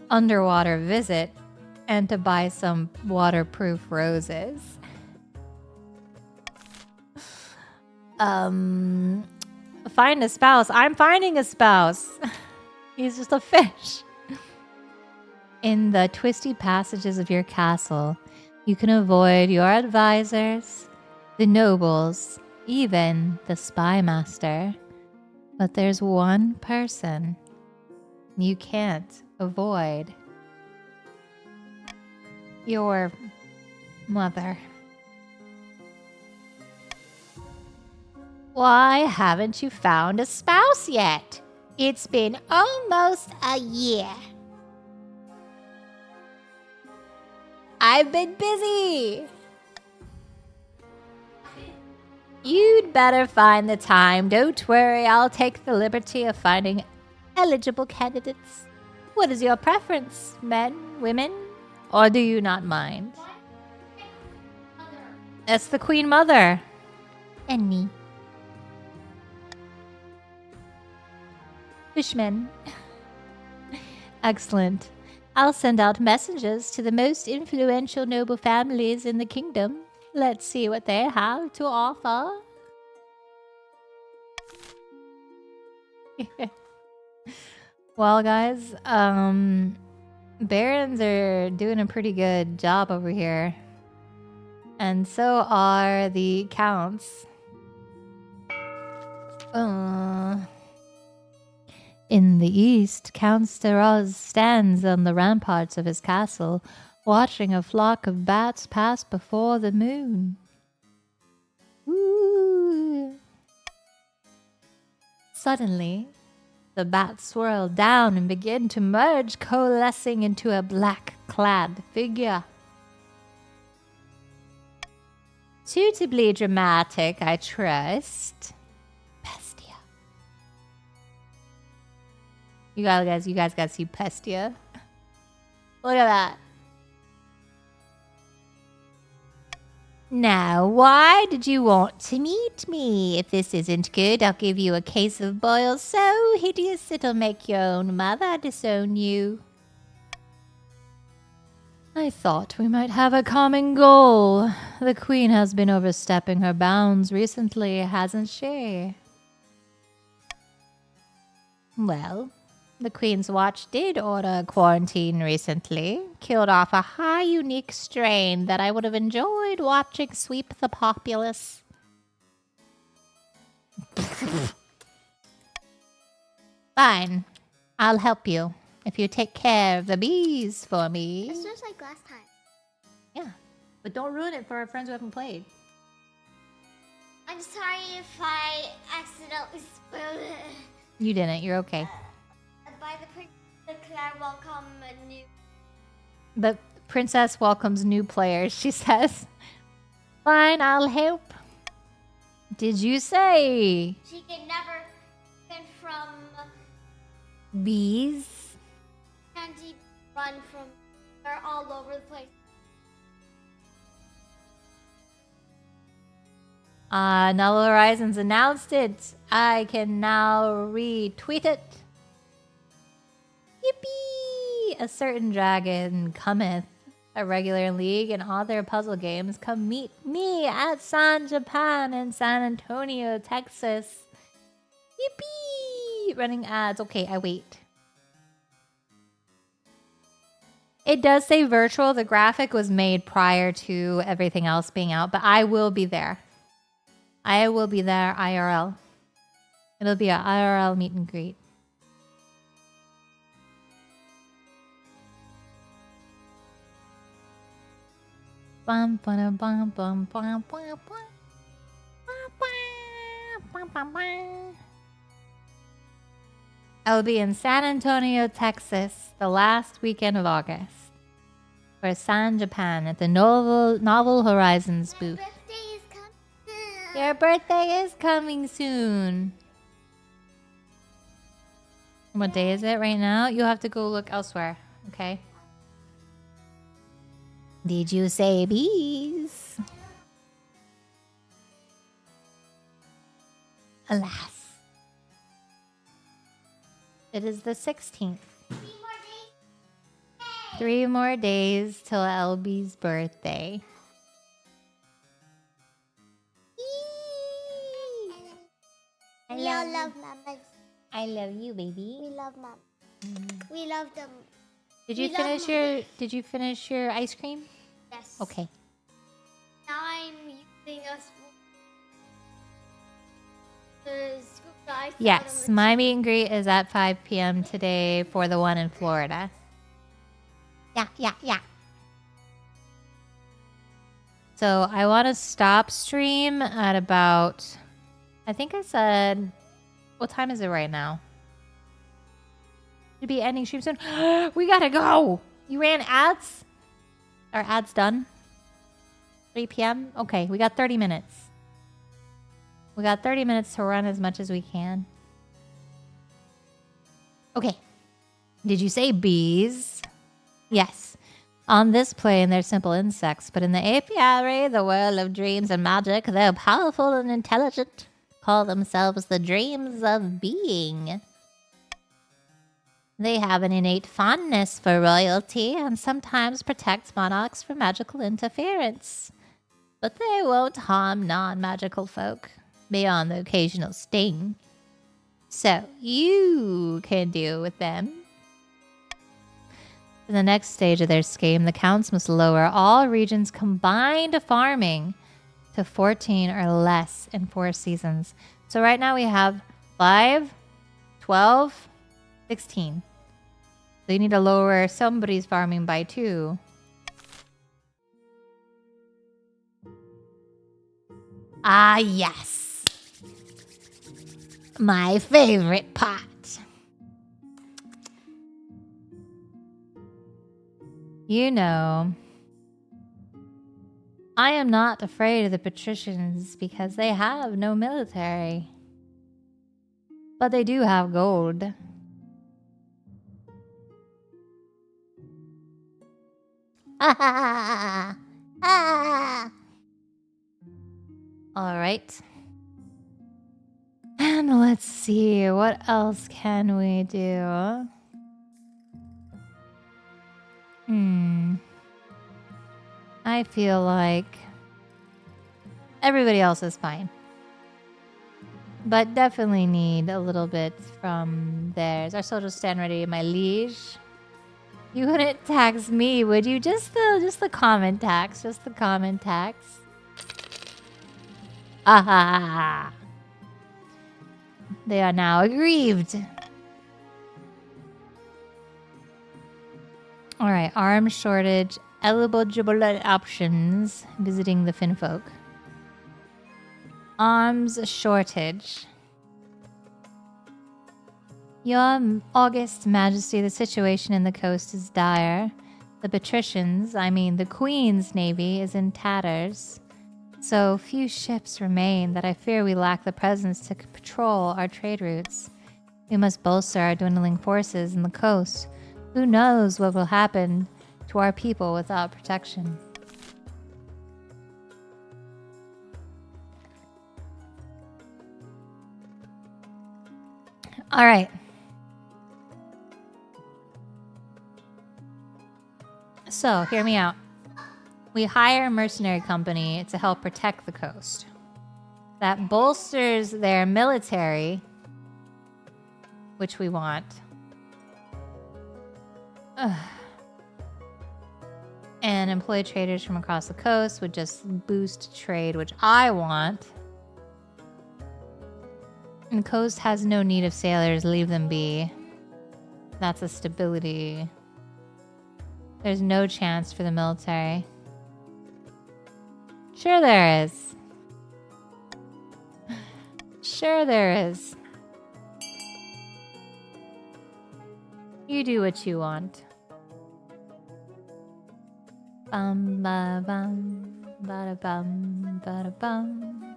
underwater visit and to buy some waterproof roses. Find a spouse. I'm finding a spouse. He's just a fish. In the twisty passages of your castle, you can avoid your advisors, the nobles, even the spy master. But there's one person you can't avoid. Your mother. Why haven't you found a spouse yet? It's been almost a year. I've been busy. You'd better find the time. Don't worry, I'll take the liberty of finding eligible candidates. What is your preference, men, women, or do you not mind? It's the Queen Mother. And me. Fishmen. Excellent. I'll send out messages to the most influential noble families in the kingdom. Let's see what they have to offer. Well, guys, barons are doing a pretty good job over here. And so are the counts. In the east, Count Steraz stands on the ramparts of his castle, watching a flock of bats pass before the moon. Ooh. Suddenly, the bats swirl down and begin to merge, coalescing into a black-clad figure. Suitably dramatic, I trust. Pestia. You guys gotta see Pestia. Look at that. Now, why did you want to meet me? If this isn't good, I'll give you a case of boils so hideous it'll make your own mother disown you. I thought we might have a common goal. The Queen has been overstepping her bounds recently, hasn't she? Well, The Queen's Watch did order quarantine recently. Killed off a high unique strain that I would have enjoyed watching sweep the populace. Fine. I'll help you if you take care of the bees for me. It's just like last time. Yeah. But don't ruin it for our friends who haven't played. I'm sorry if I accidentally spoiled it. You didn't. You're okay. By the Claire welcome a new. The princess welcomes new players, she says. Fine, I'll help. Did you say She can never run from bees? candy run from. They're all over the place. Null Horizons announced it. I can now retweet it. Yippee! A certain dragon cometh, a regular league and other puzzle games. Come meet me at San Japan in San Antonio, Texas. Yippee! Running ads. Okay, I wait. It does say virtual. The graphic was made prior to everything else being out, but I will be there. I will be there IRL. It'll be an IRL meet and greet. Bum, bum, bum, bum, bum, bum, bum. I will be in San Antonio, Texas, the last weekend of August for San Japan at the Novel Horizons booth. My birthday is coming soon. Your birthday is coming soon. What day is it right now? You have to go look elsewhere, okay? Did you say bees? Alas. It is the 16th. 3 more days till LB's birthday. We all love mamas. I love you, baby. We love mom. We love them. Did you We love finish your Did you finish your ice cream? Yes. Okay. Now I'm using a spoon to scoop the ice. Yes, my meet and greet is at 5 p.m. today for the one in Florida. Yeah. So I want to stop stream at about, I think I said, what time is it right now? Should be ending stream soon. We gotta go. You ran ads? Are ads done? 3 p.m.? Okay, we got 30 minutes. We got 30 minutes to run as much as we can. Okay. Did you say bees? Yes. On this plane, they're simple insects, but in the apiary, the world of dreams and magic, they're powerful and intelligent. Call themselves the dreams of being. They have an innate fondness for royalty and sometimes protect monarchs from magical interference. But they won't harm non-magical folk, beyond the occasional sting. So you can deal with them. In the next stage of their scheme, the counts must lower all regions' combined farming to 14 or less in 4 seasons. So right now we have 5, 12, 16. So you need to lower somebody's farming by 2. Ah, yes. My favorite pot. You know, I am not afraid of the patricians because they have no military. But they do have gold. Ah! All right. And let's see, what else can we do? I feel like everybody else is fine. But definitely need a little bit from theirs. Our social stand ready, my liege. You wouldn't tax me, would you? Just the common tax. Just the common tax. Ah ha ha ha. They are now aggrieved. Alright, arms shortage. Eligible options. Visiting the Finfolk. Arms shortage. Your August Majesty, the situation in the coast is dire. The patricians, I mean the Queen's navy, is in tatters. So few ships remain that I fear we lack the presence to patrol our trade routes. We must bolster our dwindling forces in the coast. Who knows what will happen to our people without protection? All right. So, hear me out. We hire a mercenary company to help protect the coast. That bolsters their military, which we want. Ugh. And employ traders from across the coast would just boost trade, which I want. And the coast has no need of sailors, leave them be. That's a stability. There's no chance for the military. Sure there is. Sure there is. You do what you want. Bum ba bum ba da bum ba da bum.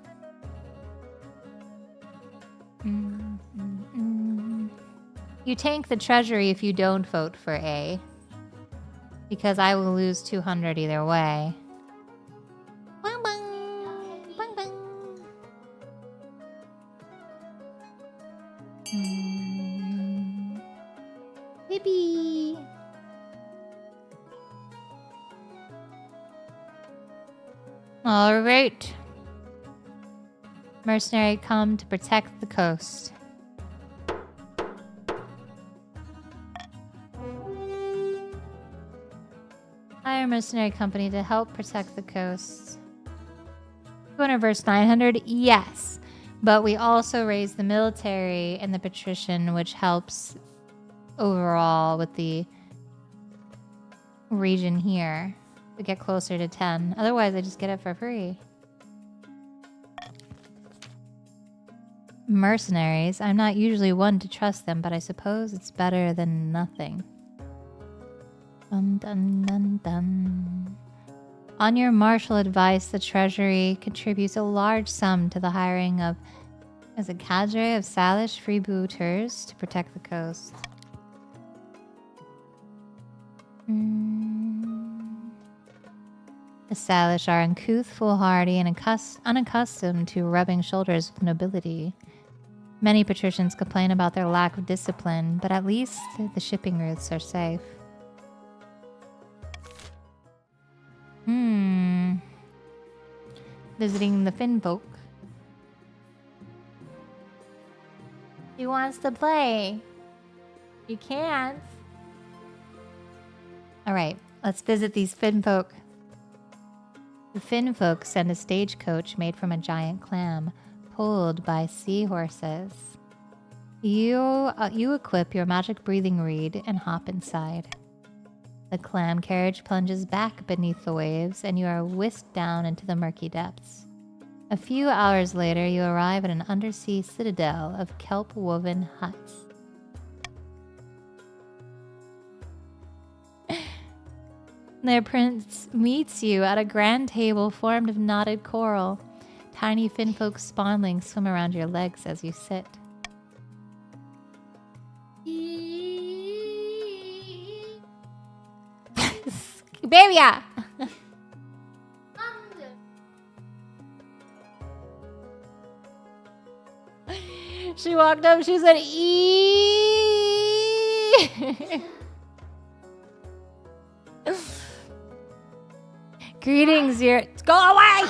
You tank the treasury if you don't vote for A. Because I will lose 200 either way. Bang, bang, bang, bang. Yippee. All right. Mercenary come to protect the coast. Hire a mercenary company to help protect the coast. 200 verse 900? Yes. But we also raise the military and the patrician, which helps overall with the region here. We get closer to 10. Otherwise, I just get it for free. Mercenaries. I'm not usually one to trust them, but I suppose it's better than nothing. Dun, dun, dun, dun. On your martial advice, the Treasury contributes a large sum to the hiring of as a cadre of Salish freebooters to protect the coast. The Salish are uncouth, foolhardy, and unaccustomed to rubbing shoulders with nobility. Many patricians complain about their lack of discipline, but at least the shipping routes are safe. Visiting the Finfolk. He wants to play. You can't. Alright, let's visit these Finfolk. The Finfolk send a stagecoach made from a giant clam, pulled by seahorses. You equip your magic breathing reed and hop inside. The clam carriage plunges back beneath the waves, and you are whisked down into the murky depths. A few hours later, you arrive at an undersea citadel of kelp-woven huts. Their prince meets you at a grand table formed of knotted coral. Tiny Finfolk spawnlings swim around your legs as you sit. Baby! She walked up, she said, "Eee!" Greetings, go away!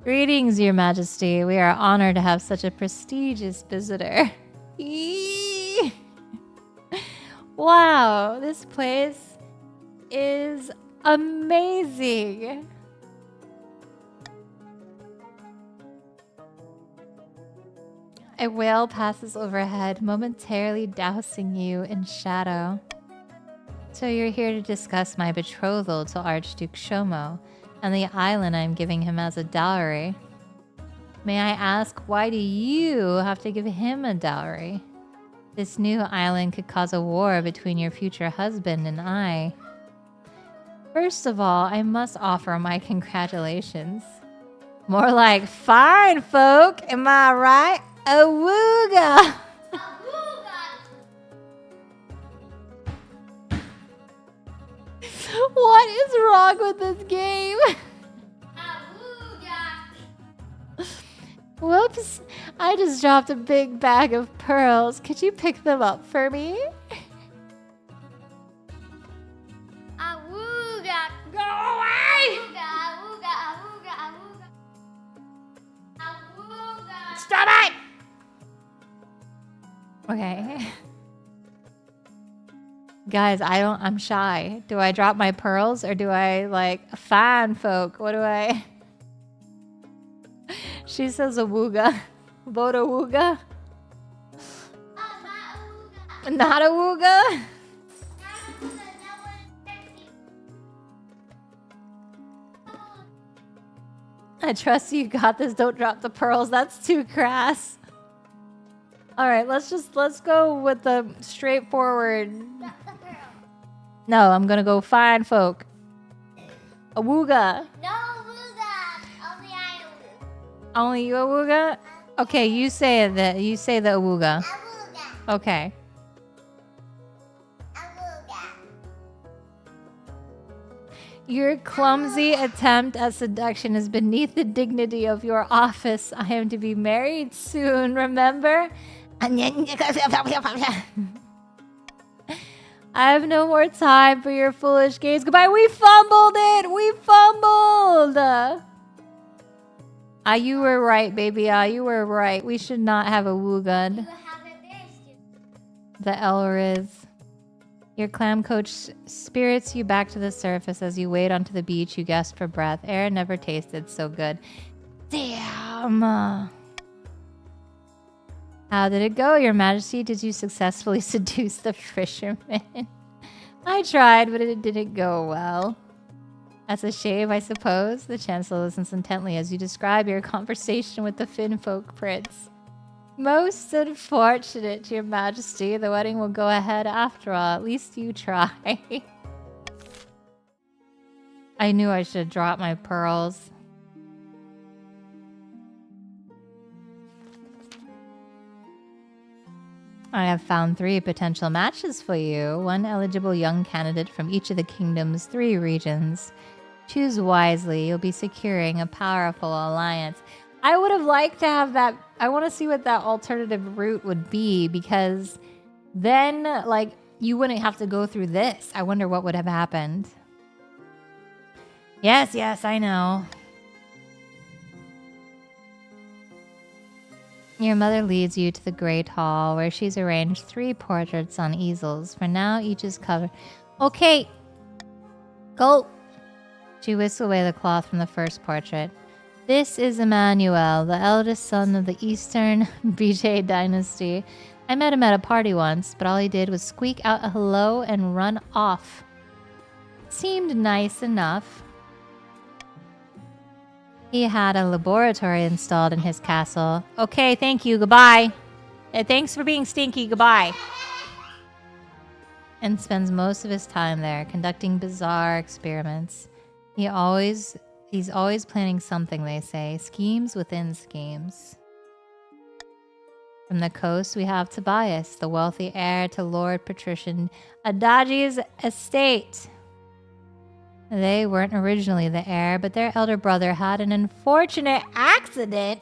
Greetings, Your Majesty. We are honored to have such a prestigious visitor. Eee! Wow, this place is amazing. A whale passes overhead, momentarily dousing you in shadow. So you're here to discuss my betrothal to Archduke Shomo and the island I'm giving him as a dowry. May I ask, why do you have to give him a dowry? This new island could cause a war between your future husband and I. First of all, I must offer my congratulations. More like fine folk, am I right? Awooga! What is wrong with this game? Whoops, I just dropped a big bag of pearls. Could you pick them up for me? Awooga. Go away! Awooga, awooga, awooga, awooga. Awooga. Stop it! Okay. Guys, I'm shy. Do I drop my pearls or do I like fine folk? What do I? She says awooga. Vote awooga. Not awooga? I trust you got this. Don't drop the pearls. That's too crass. All right, let's go with the straightforward. No, I'm gonna go fine folk. Awooga. No awooga. Only I awooga. Only you awooga? Okay, you say the awooga. Awooga. Okay. Awooga. Your clumsy attempt at seduction is beneath the dignity of your office. I am to be married soon, remember? I have no more time for your foolish games. Goodbye. We fumbled it. We fumbled. You were right, baby. You were right. We should not have a Woogun. You have it there, student. The Elriz. Your clam coach spirits you back to the surface as you wade onto the beach. You gasp for breath. Air never tasted so good. Damn. How did it go, Your Majesty? Did you successfully seduce the fisherman? I tried, but it didn't go well. That's a shame, I suppose. The Chancellor listens intently as you describe your conversation with the Finfolk Prince. Most unfortunate, Your Majesty. The wedding will go ahead after all. At least you try. I knew I should have dropped my pearls. I have found 3 potential matches for you. 1 eligible young candidate from each of the kingdom's 3 regions. Choose wisely. You'll be securing a powerful alliance. I would have liked to have that. I want to see what that alternative route would be, because then, like, you wouldn't have to go through this. I wonder what would have happened. Yes, I know. Your mother leads you to the Great Hall, where she's arranged 3 portraits on easels. For now, each is covered. Okay. Go. She whisks away the cloth from the first portrait. This is Emmanuel, the eldest son of the Eastern Bijay dynasty. I met him at a party once, but all he did was squeak out a hello and run off. Seemed nice enough. He had a laboratory installed in his castle. Okay, thank you, goodbye. Thanks for being stinky, goodbye. And spends most of his time there, conducting bizarre experiments. He's always planning something, they say. Schemes within schemes. From the coast, we have Tobias, the wealthy heir to Lord Patrician Adagi's estate. They weren't originally the heir, but their elder brother had an unfortunate accident.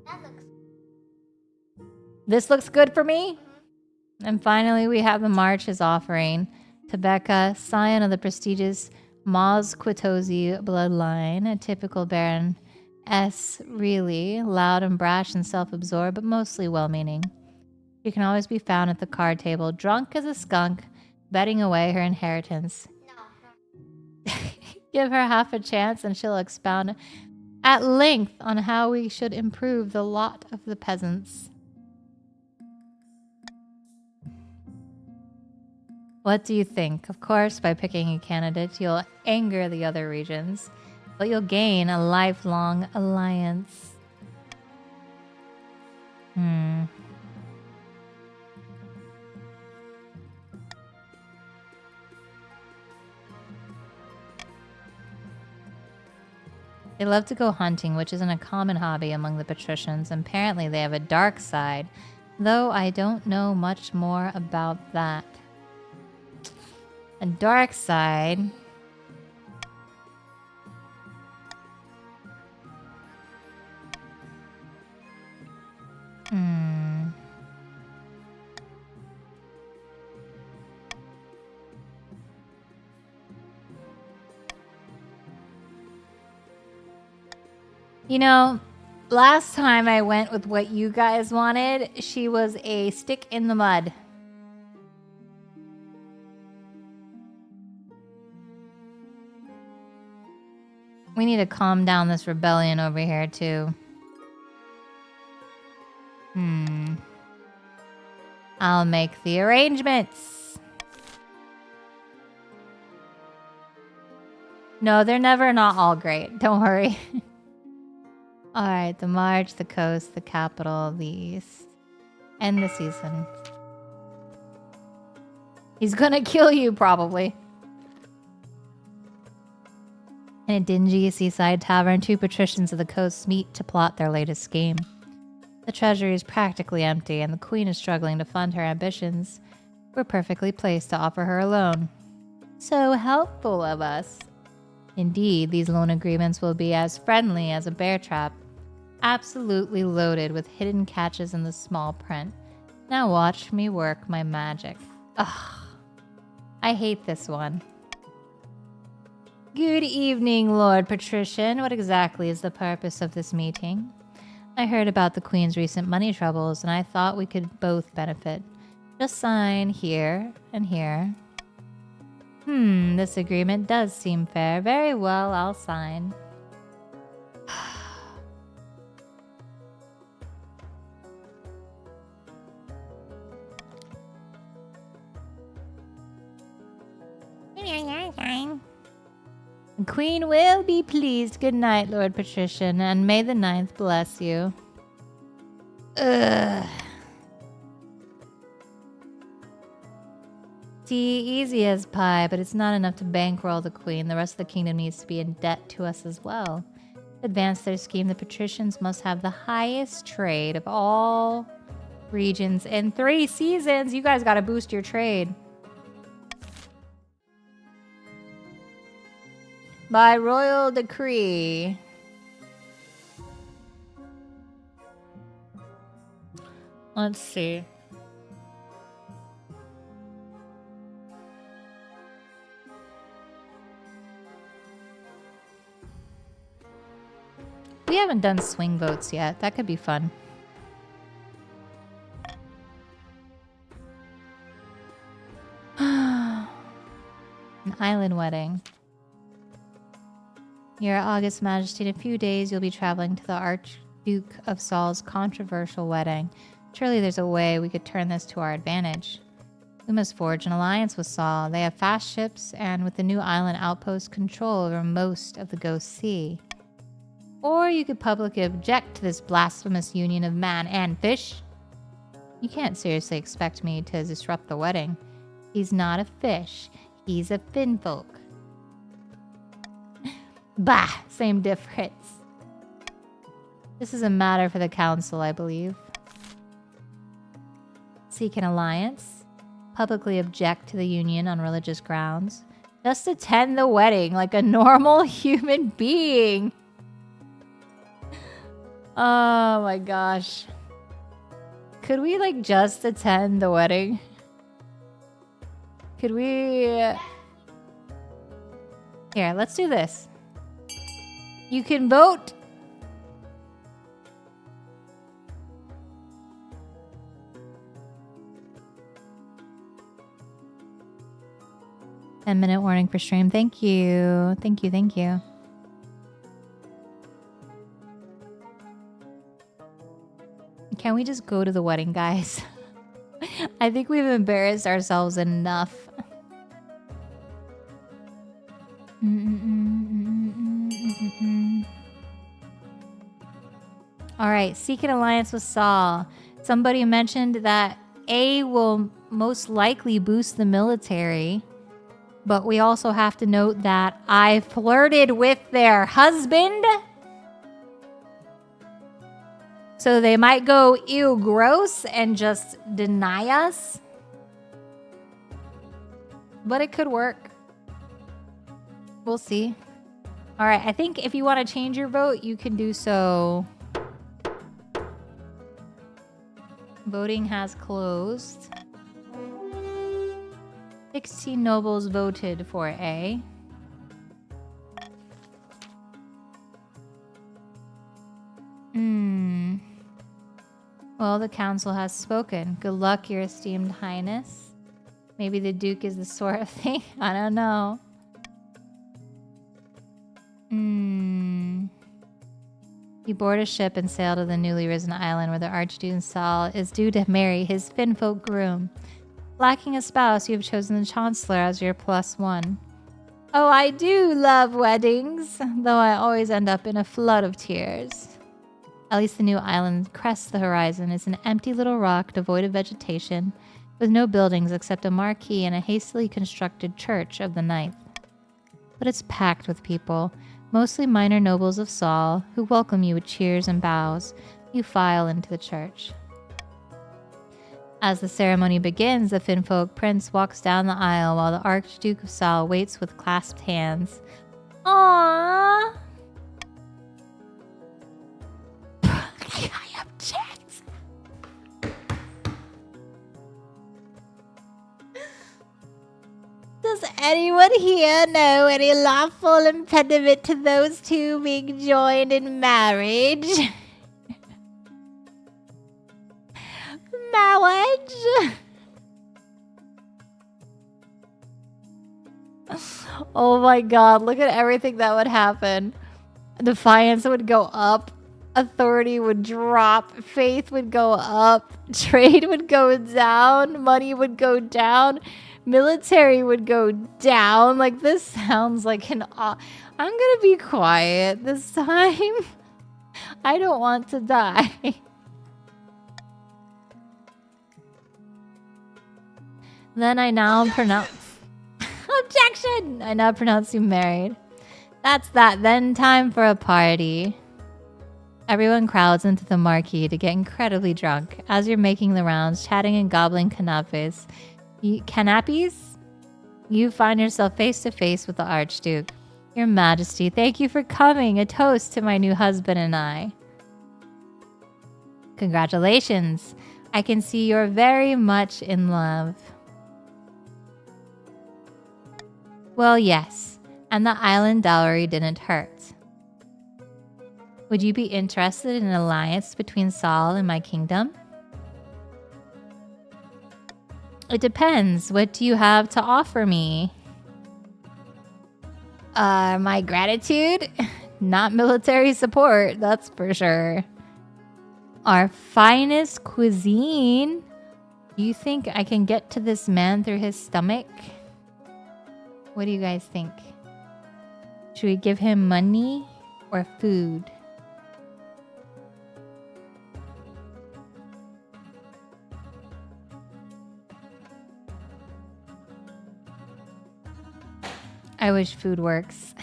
That looks. This looks good for me? And finally, we have the March's offering. Tebeka, scion of the prestigious Maz Quitozi bloodline, a typical Baron S, really, loud and brash and self-absorbed, but mostly well-meaning. She can always be found at the card table, drunk as a skunk, betting away her inheritance. No. Give her half a chance and she'll expound at length on how we should improve the lot of the peasants. What do you think? Of course, by picking a candidate, you'll anger the other regions, but you'll gain a lifelong alliance. They love to go hunting, which isn't a common hobby among the patricians. Apparently, they have a dark side, though I don't know much more about that. A dark side. You know, last time I went with what you guys wanted, she was a stick in the mud. We need to calm down this rebellion over here, too. I'll make the arrangements. No, they're never not all great. Don't worry. Alright, the March, the coast, the capital, the east. End the season. He's gonna kill you, probably. In a dingy seaside tavern, two patricians of the coast meet to plot their latest scheme. The treasury is practically empty, and the queen is struggling to fund her ambitions. We're perfectly placed to offer her a loan. So helpful of us. Indeed, these loan agreements will be as friendly as a bear trap. Absolutely loaded with hidden catches in the small print. Now watch me work my magic. Ugh. I hate this one. Good evening, Lord Patrician. What exactly is the purpose of this meeting? I heard about the Queen's recent money troubles, and I thought we could both benefit. Just sign here and here. This agreement does seem fair. Very well, I'll sign. The Queen will be pleased. Good night, Lord Patrician, and may the 9th bless you. Ugh. See, easy as pie, but it's not enough to bankroll the Queen. The rest of the kingdom needs to be in debt to us as well. To advance their scheme, the patricians must have the highest trade of all regions in 3 seasons. You guys gotta boost your trade. By royal decree. Let's see. We haven't done swing votes yet. That could be fun. An island wedding. Your August Majesty, in a few days you'll be traveling to the Archduke of Saul's controversial wedding. Surely there's a way we could turn this to our advantage. We must forge an alliance with Saul. They have fast ships, and with the new island outpost, control over most of the Ghost Sea. Or you could publicly object to this blasphemous union of man and fish. You can't seriously expect me to disrupt the wedding. He's not a fish. He's a finfolk. Bah! Same difference. This is a matter for the council, I believe. Seek an alliance. Publicly object to the union on religious grounds. Just attend the wedding like a normal human being. Oh my gosh. Could we like just attend the wedding? Could we... Here, let's do this. You can vote. Ten-minute warning for stream. Thank you. Thank you, thank you. Can we just go to the wedding, guys? I think we've embarrassed ourselves enough. All right, seek an alliance with Saul. Somebody mentioned that A will most likely boost the military, but we also have to note that I flirted with their husband. So they might go, ew, gross, and just deny us. But it could work. We'll see. All right, I think if you want to change your vote, you can do so. Voting has closed. 16 nobles voted for A. Well, the council has spoken. Good luck, your esteemed highness. Maybe the duke is the sort of thing. I don't know. You board a ship and sail to the newly risen island where the Archduke Saul is due to marry his Finfolk groom. Lacking a spouse, you have chosen the Chancellor as your +1. Oh, I do love weddings, though I always end up in a flood of tears. At least the new island crests the horizon is an empty little rock devoid of vegetation, with no buildings except a marquee and a hastily constructed church of the ninth. But it's packed with people, mostly minor nobles of Saul, who welcome you with cheers and bows. You file into the church. As the ceremony begins, the Finfolk prince walks down the aisle while the Archduke of Saul waits with clasped hands. Aww! I object! Does anyone here know any lawful impediment to those two being joined in marriage? Marriage? Oh my god, look at everything that would happen. Defiance would go up. Authority would drop. Faith would go up. Trade would go down. Money would go down. Military would go down. Like, this sounds like an... I'm gonna be quiet this time. I don't want to die. Then I now pronounce... Objection! I now pronounce you married. That's that. Then time for a party. Everyone crowds into the marquee to get incredibly drunk. As you're making the rounds, chatting and gobbling canapes, you find yourself face to face with the Archduke. Your Majesty, thank you for coming. A toast to my new husband and I. Congratulations. I can see you're very much in love. Well, yes. And the island dowry didn't hurt. Would you be interested in an alliance between Saul and my kingdom? It depends. What do you have to offer me? My gratitude? Not military support, that's for sure. Our finest cuisine? Do you think I can get to this man through his stomach? What do you guys think? Should we give him money or food? I wish food works.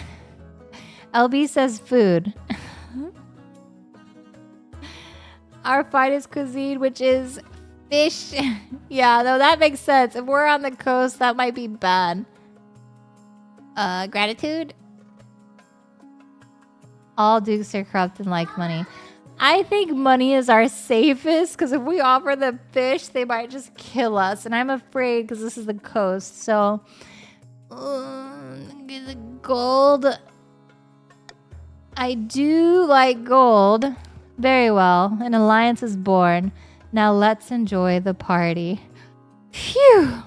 LB says food. Our finest cuisine, which is fish. Yeah, no, that makes sense. If we're on the coast, that might be bad. Gratitude? All dukes are corrupt and like money. I think money is our safest because if we offer the fish, they might just kill us. And I'm afraid because this is the coast. So, get the gold. I do like gold. Very well. An alliance is born. Now let's enjoy the party. Phew!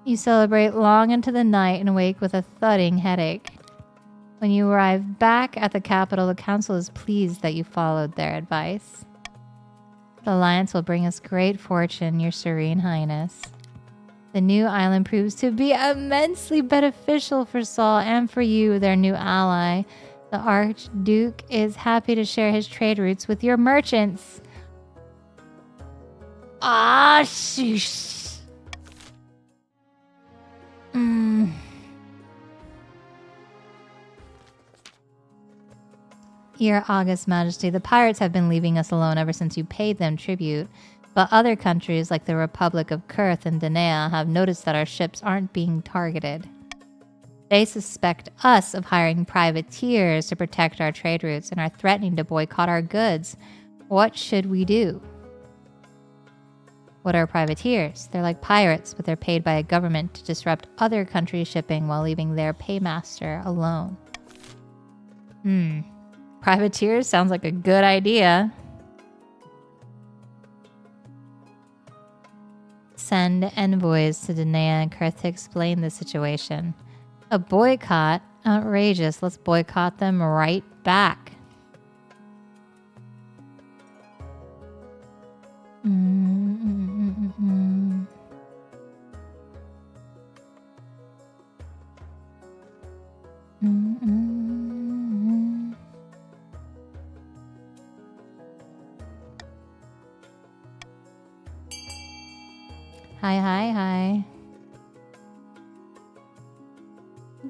You celebrate long into the night and wake with a thudding headache. When you arrive back at the capital, the council is pleased that you followed their advice. The alliance will bring us great fortune, your serene highness. The new island proves to be immensely beneficial for Saul and for you, their new ally. The Archduke is happy to share his trade routes with your merchants. Ah, sheesh. Your August Majesty, the pirates have been leaving us alone ever since you paid them tribute, but other countries like the Republic of Kurth and Danea have noticed that our ships aren't being targeted. They suspect us of hiring privateers to protect our trade routes and are threatening to boycott our goods. What should we do? What are privateers? They're like pirates, but they're paid by a government to disrupt other countries' shipping while leaving their paymaster alone. Privateers sounds like a good idea. Send envoys to Danea and Kurth to explain the situation. A boycott? Outrageous. Let's boycott them right back. Hi.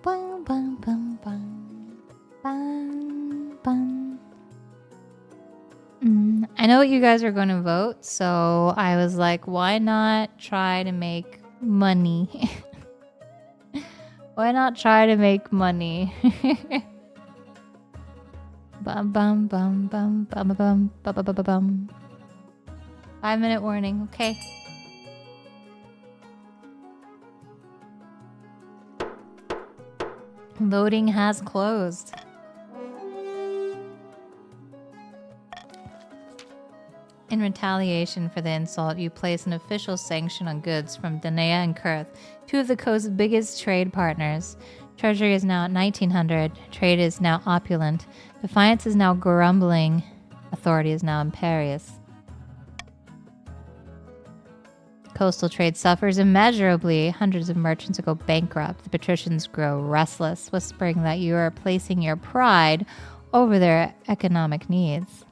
Bum, bum, bum, bum. Bum, bum. I know what you guys are going to vote, so I was like, why not try to make money? Why not try to make money? Bum, bum, bum, bum, bum, bum, bum, bum, bum, bum. 5-minute warning, okay. Voting has closed. In retaliation for the insult, you place an official sanction on goods from Danea and Kurth, two of the coast's biggest trade partners. Treasury is now at 1900. Trade is now opulent. Defiance is now grumbling. Authority is now imperious. Coastal trade suffers immeasurably. Hundreds of merchants go bankrupt. The patricians grow restless, whispering that you are placing your pride over their economic needs.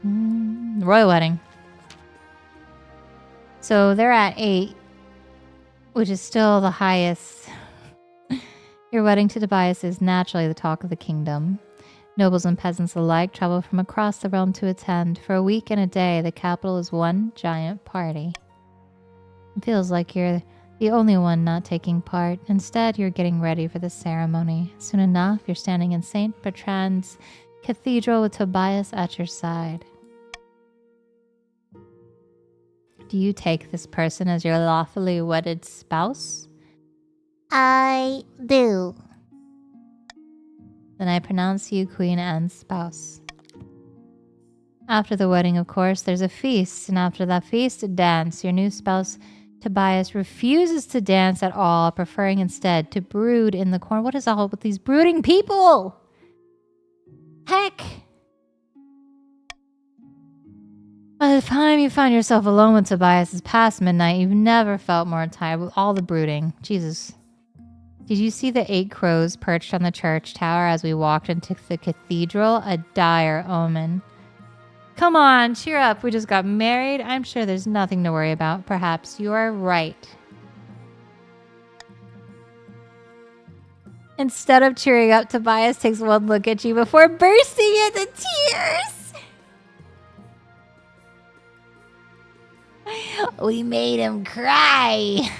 Royal wedding. So they're at 8, which is still the highest. Your wedding to Tobias is naturally the talk of the kingdom. Nobles and peasants alike travel from across the realm to attend. For a week and a day, the capital is one giant party. It feels like you're the only one not taking part. Instead, you're getting ready for the ceremony. Soon enough, you're standing in St. Bertrand's Cathedral with Tobias at your side. Do you take this person as your lawfully wedded spouse? I do. Then I pronounce you Queen Anne's spouse. After the wedding, of course, there's a feast, and after that feast, a dance. Your new spouse, Tobias, refuses to dance at all, preferring instead to brood in the corner. What is all with these brooding people? Heck! By the time you find yourself alone with Tobias, it's past midnight. You've never felt more tired with all the brooding. Jesus. Did you see the 8 crows perched on the church tower as we walked into the cathedral? A dire omen. Come on, cheer up. We just got married. I'm sure there's nothing to worry about. Perhaps you are right. Instead of cheering up, Tobias takes one look at you before bursting into tears. We made him cry.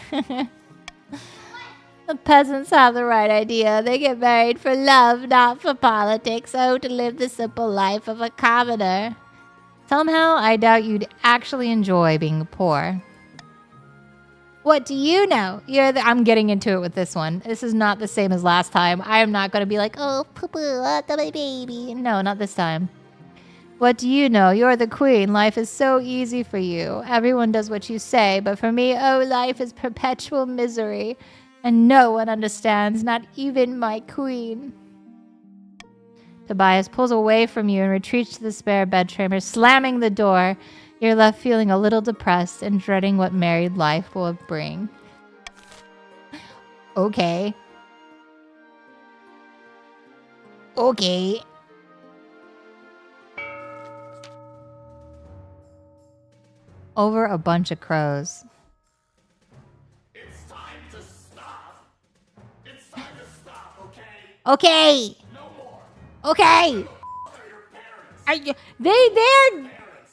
The peasants have the right idea. They get married for love, not for politics. Oh, to live the simple life of a commoner. Somehow, I doubt you'd actually enjoy being poor. What do you know? I'm getting into it with this one. This is not the same as last time. I am not going to be like, oh, poo-poo, my baby. No, not this time. What do you know? You're the queen. Life is so easy for you. Everyone does what you say, but for me, oh, life is perpetual misery. And no one understands, not even my queen. Tobias pulls away from you and retreats to the spare bedchamber, slamming the door. You're left feeling a little depressed and dreading what married life will bring. Okay. Okay. Over a bunch of crows. It's time to stop. It's time to stop, okay? Okay. No more. Okay. They're your parents. They're Parents.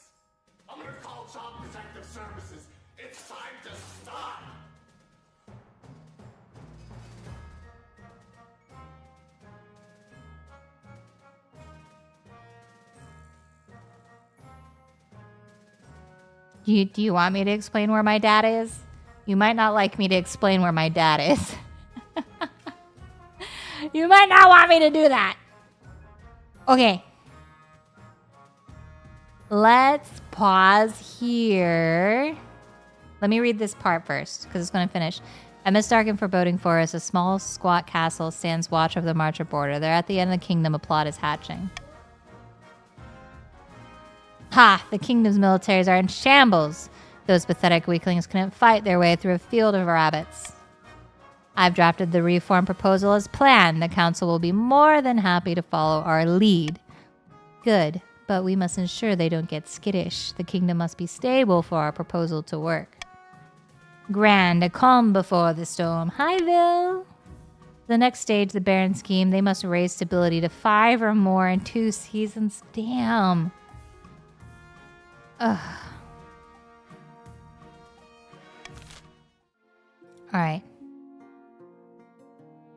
I'm gonna call Child Protective Services. It's time to stop. Do you want me to explain where my dad is? You might not like me to explain where my dad is. You might not want me to do that. Okay. Let's pause here. Let me read this part first, because it's going to finish. Amidst dark and foreboding forest, a small, squat castle stands watch over the Marcher border. There at the end of the kingdom, a plot is hatching. Ha! The kingdom's militaries are in shambles. Those pathetic weaklings couldn't fight their way through a field of rabbits. I've drafted the reform proposal as planned. The council will be more than happy to follow our lead. Good, but we must ensure they don't get skittish. The kingdom must be stable for our proposal to work. Grand, a calm before the storm. Hi, Bill. The next stage, the Baron scheme, they must raise stability to 5 or more in 2 seasons. Damn. Ugh. All right.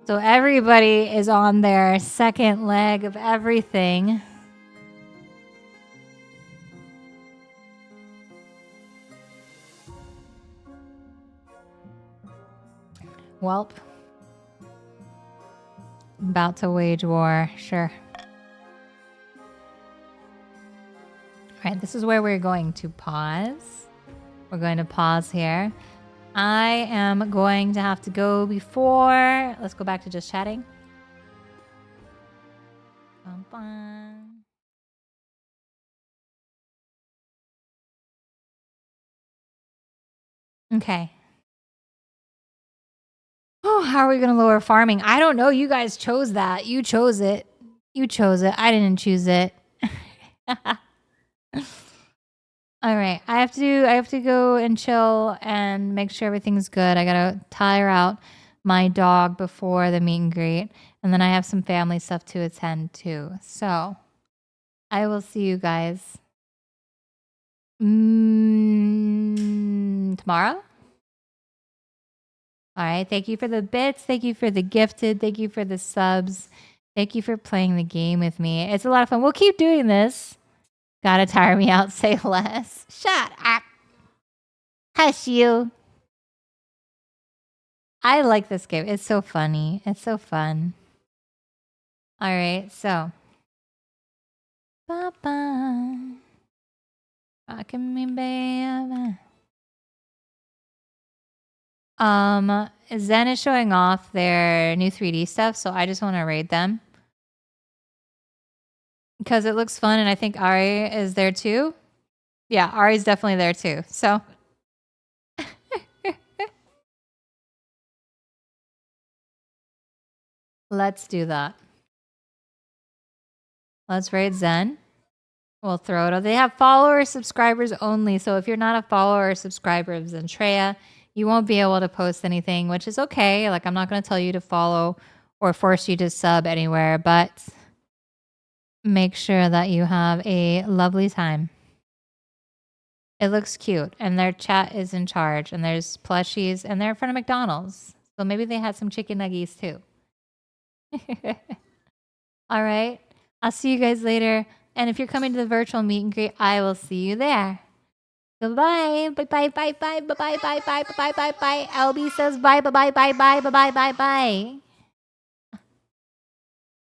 So everybody is on their second leg of everything. Welp. About to wage war, sure. All right, this is where we're going to pause. We're going to pause here. I am going to have to go before... Let's go back to just chatting. Bum, bum. Okay. Oh, how are we going to lower farming? I don't know. You guys chose that. You chose it. You chose it. I didn't choose it. All right. I have to go and chill and make sure everything's good. I got to tire out my dog before the meet and greet. And then I have some family stuff to attend to. So I will see you guys tomorrow. All right. Thank you for the bits. Thank you for the gifted. Thank you for the subs. Thank you for playing the game with me. It's a lot of fun. We'll keep doing this. Gotta tire me out. Say less. Shut up. Hush you. I like this game. It's so funny. It's so fun. All right. So. Ba-ba. Rockin' me, baby. Zen is showing off their new 3D stuff, so I just want to raid them. Because it looks fun, and I think Ari is there too. Yeah, Ari's definitely there too. So. Let's do that. Let's raid Zen. We'll throw it. They have followers, subscribers only. So if you're not a follower or subscriber of Zentreya, you won't be able to post anything, which is okay. Like, I'm not going to tell you to follow or force you to sub anywhere, but make sure that you have a lovely time. It looks cute, and their chat is in charge, and there's plushies, and they're in front of McDonald's. So maybe they had some chicken nuggies too. All right. I'll see you guys later. And if you're coming to the virtual meet and greet, I will see you there. Goodbye. Bye bye bye bye bye bye bye bye bye bye bye bye. LB says bye bye bye bye bye bye bye bye bye.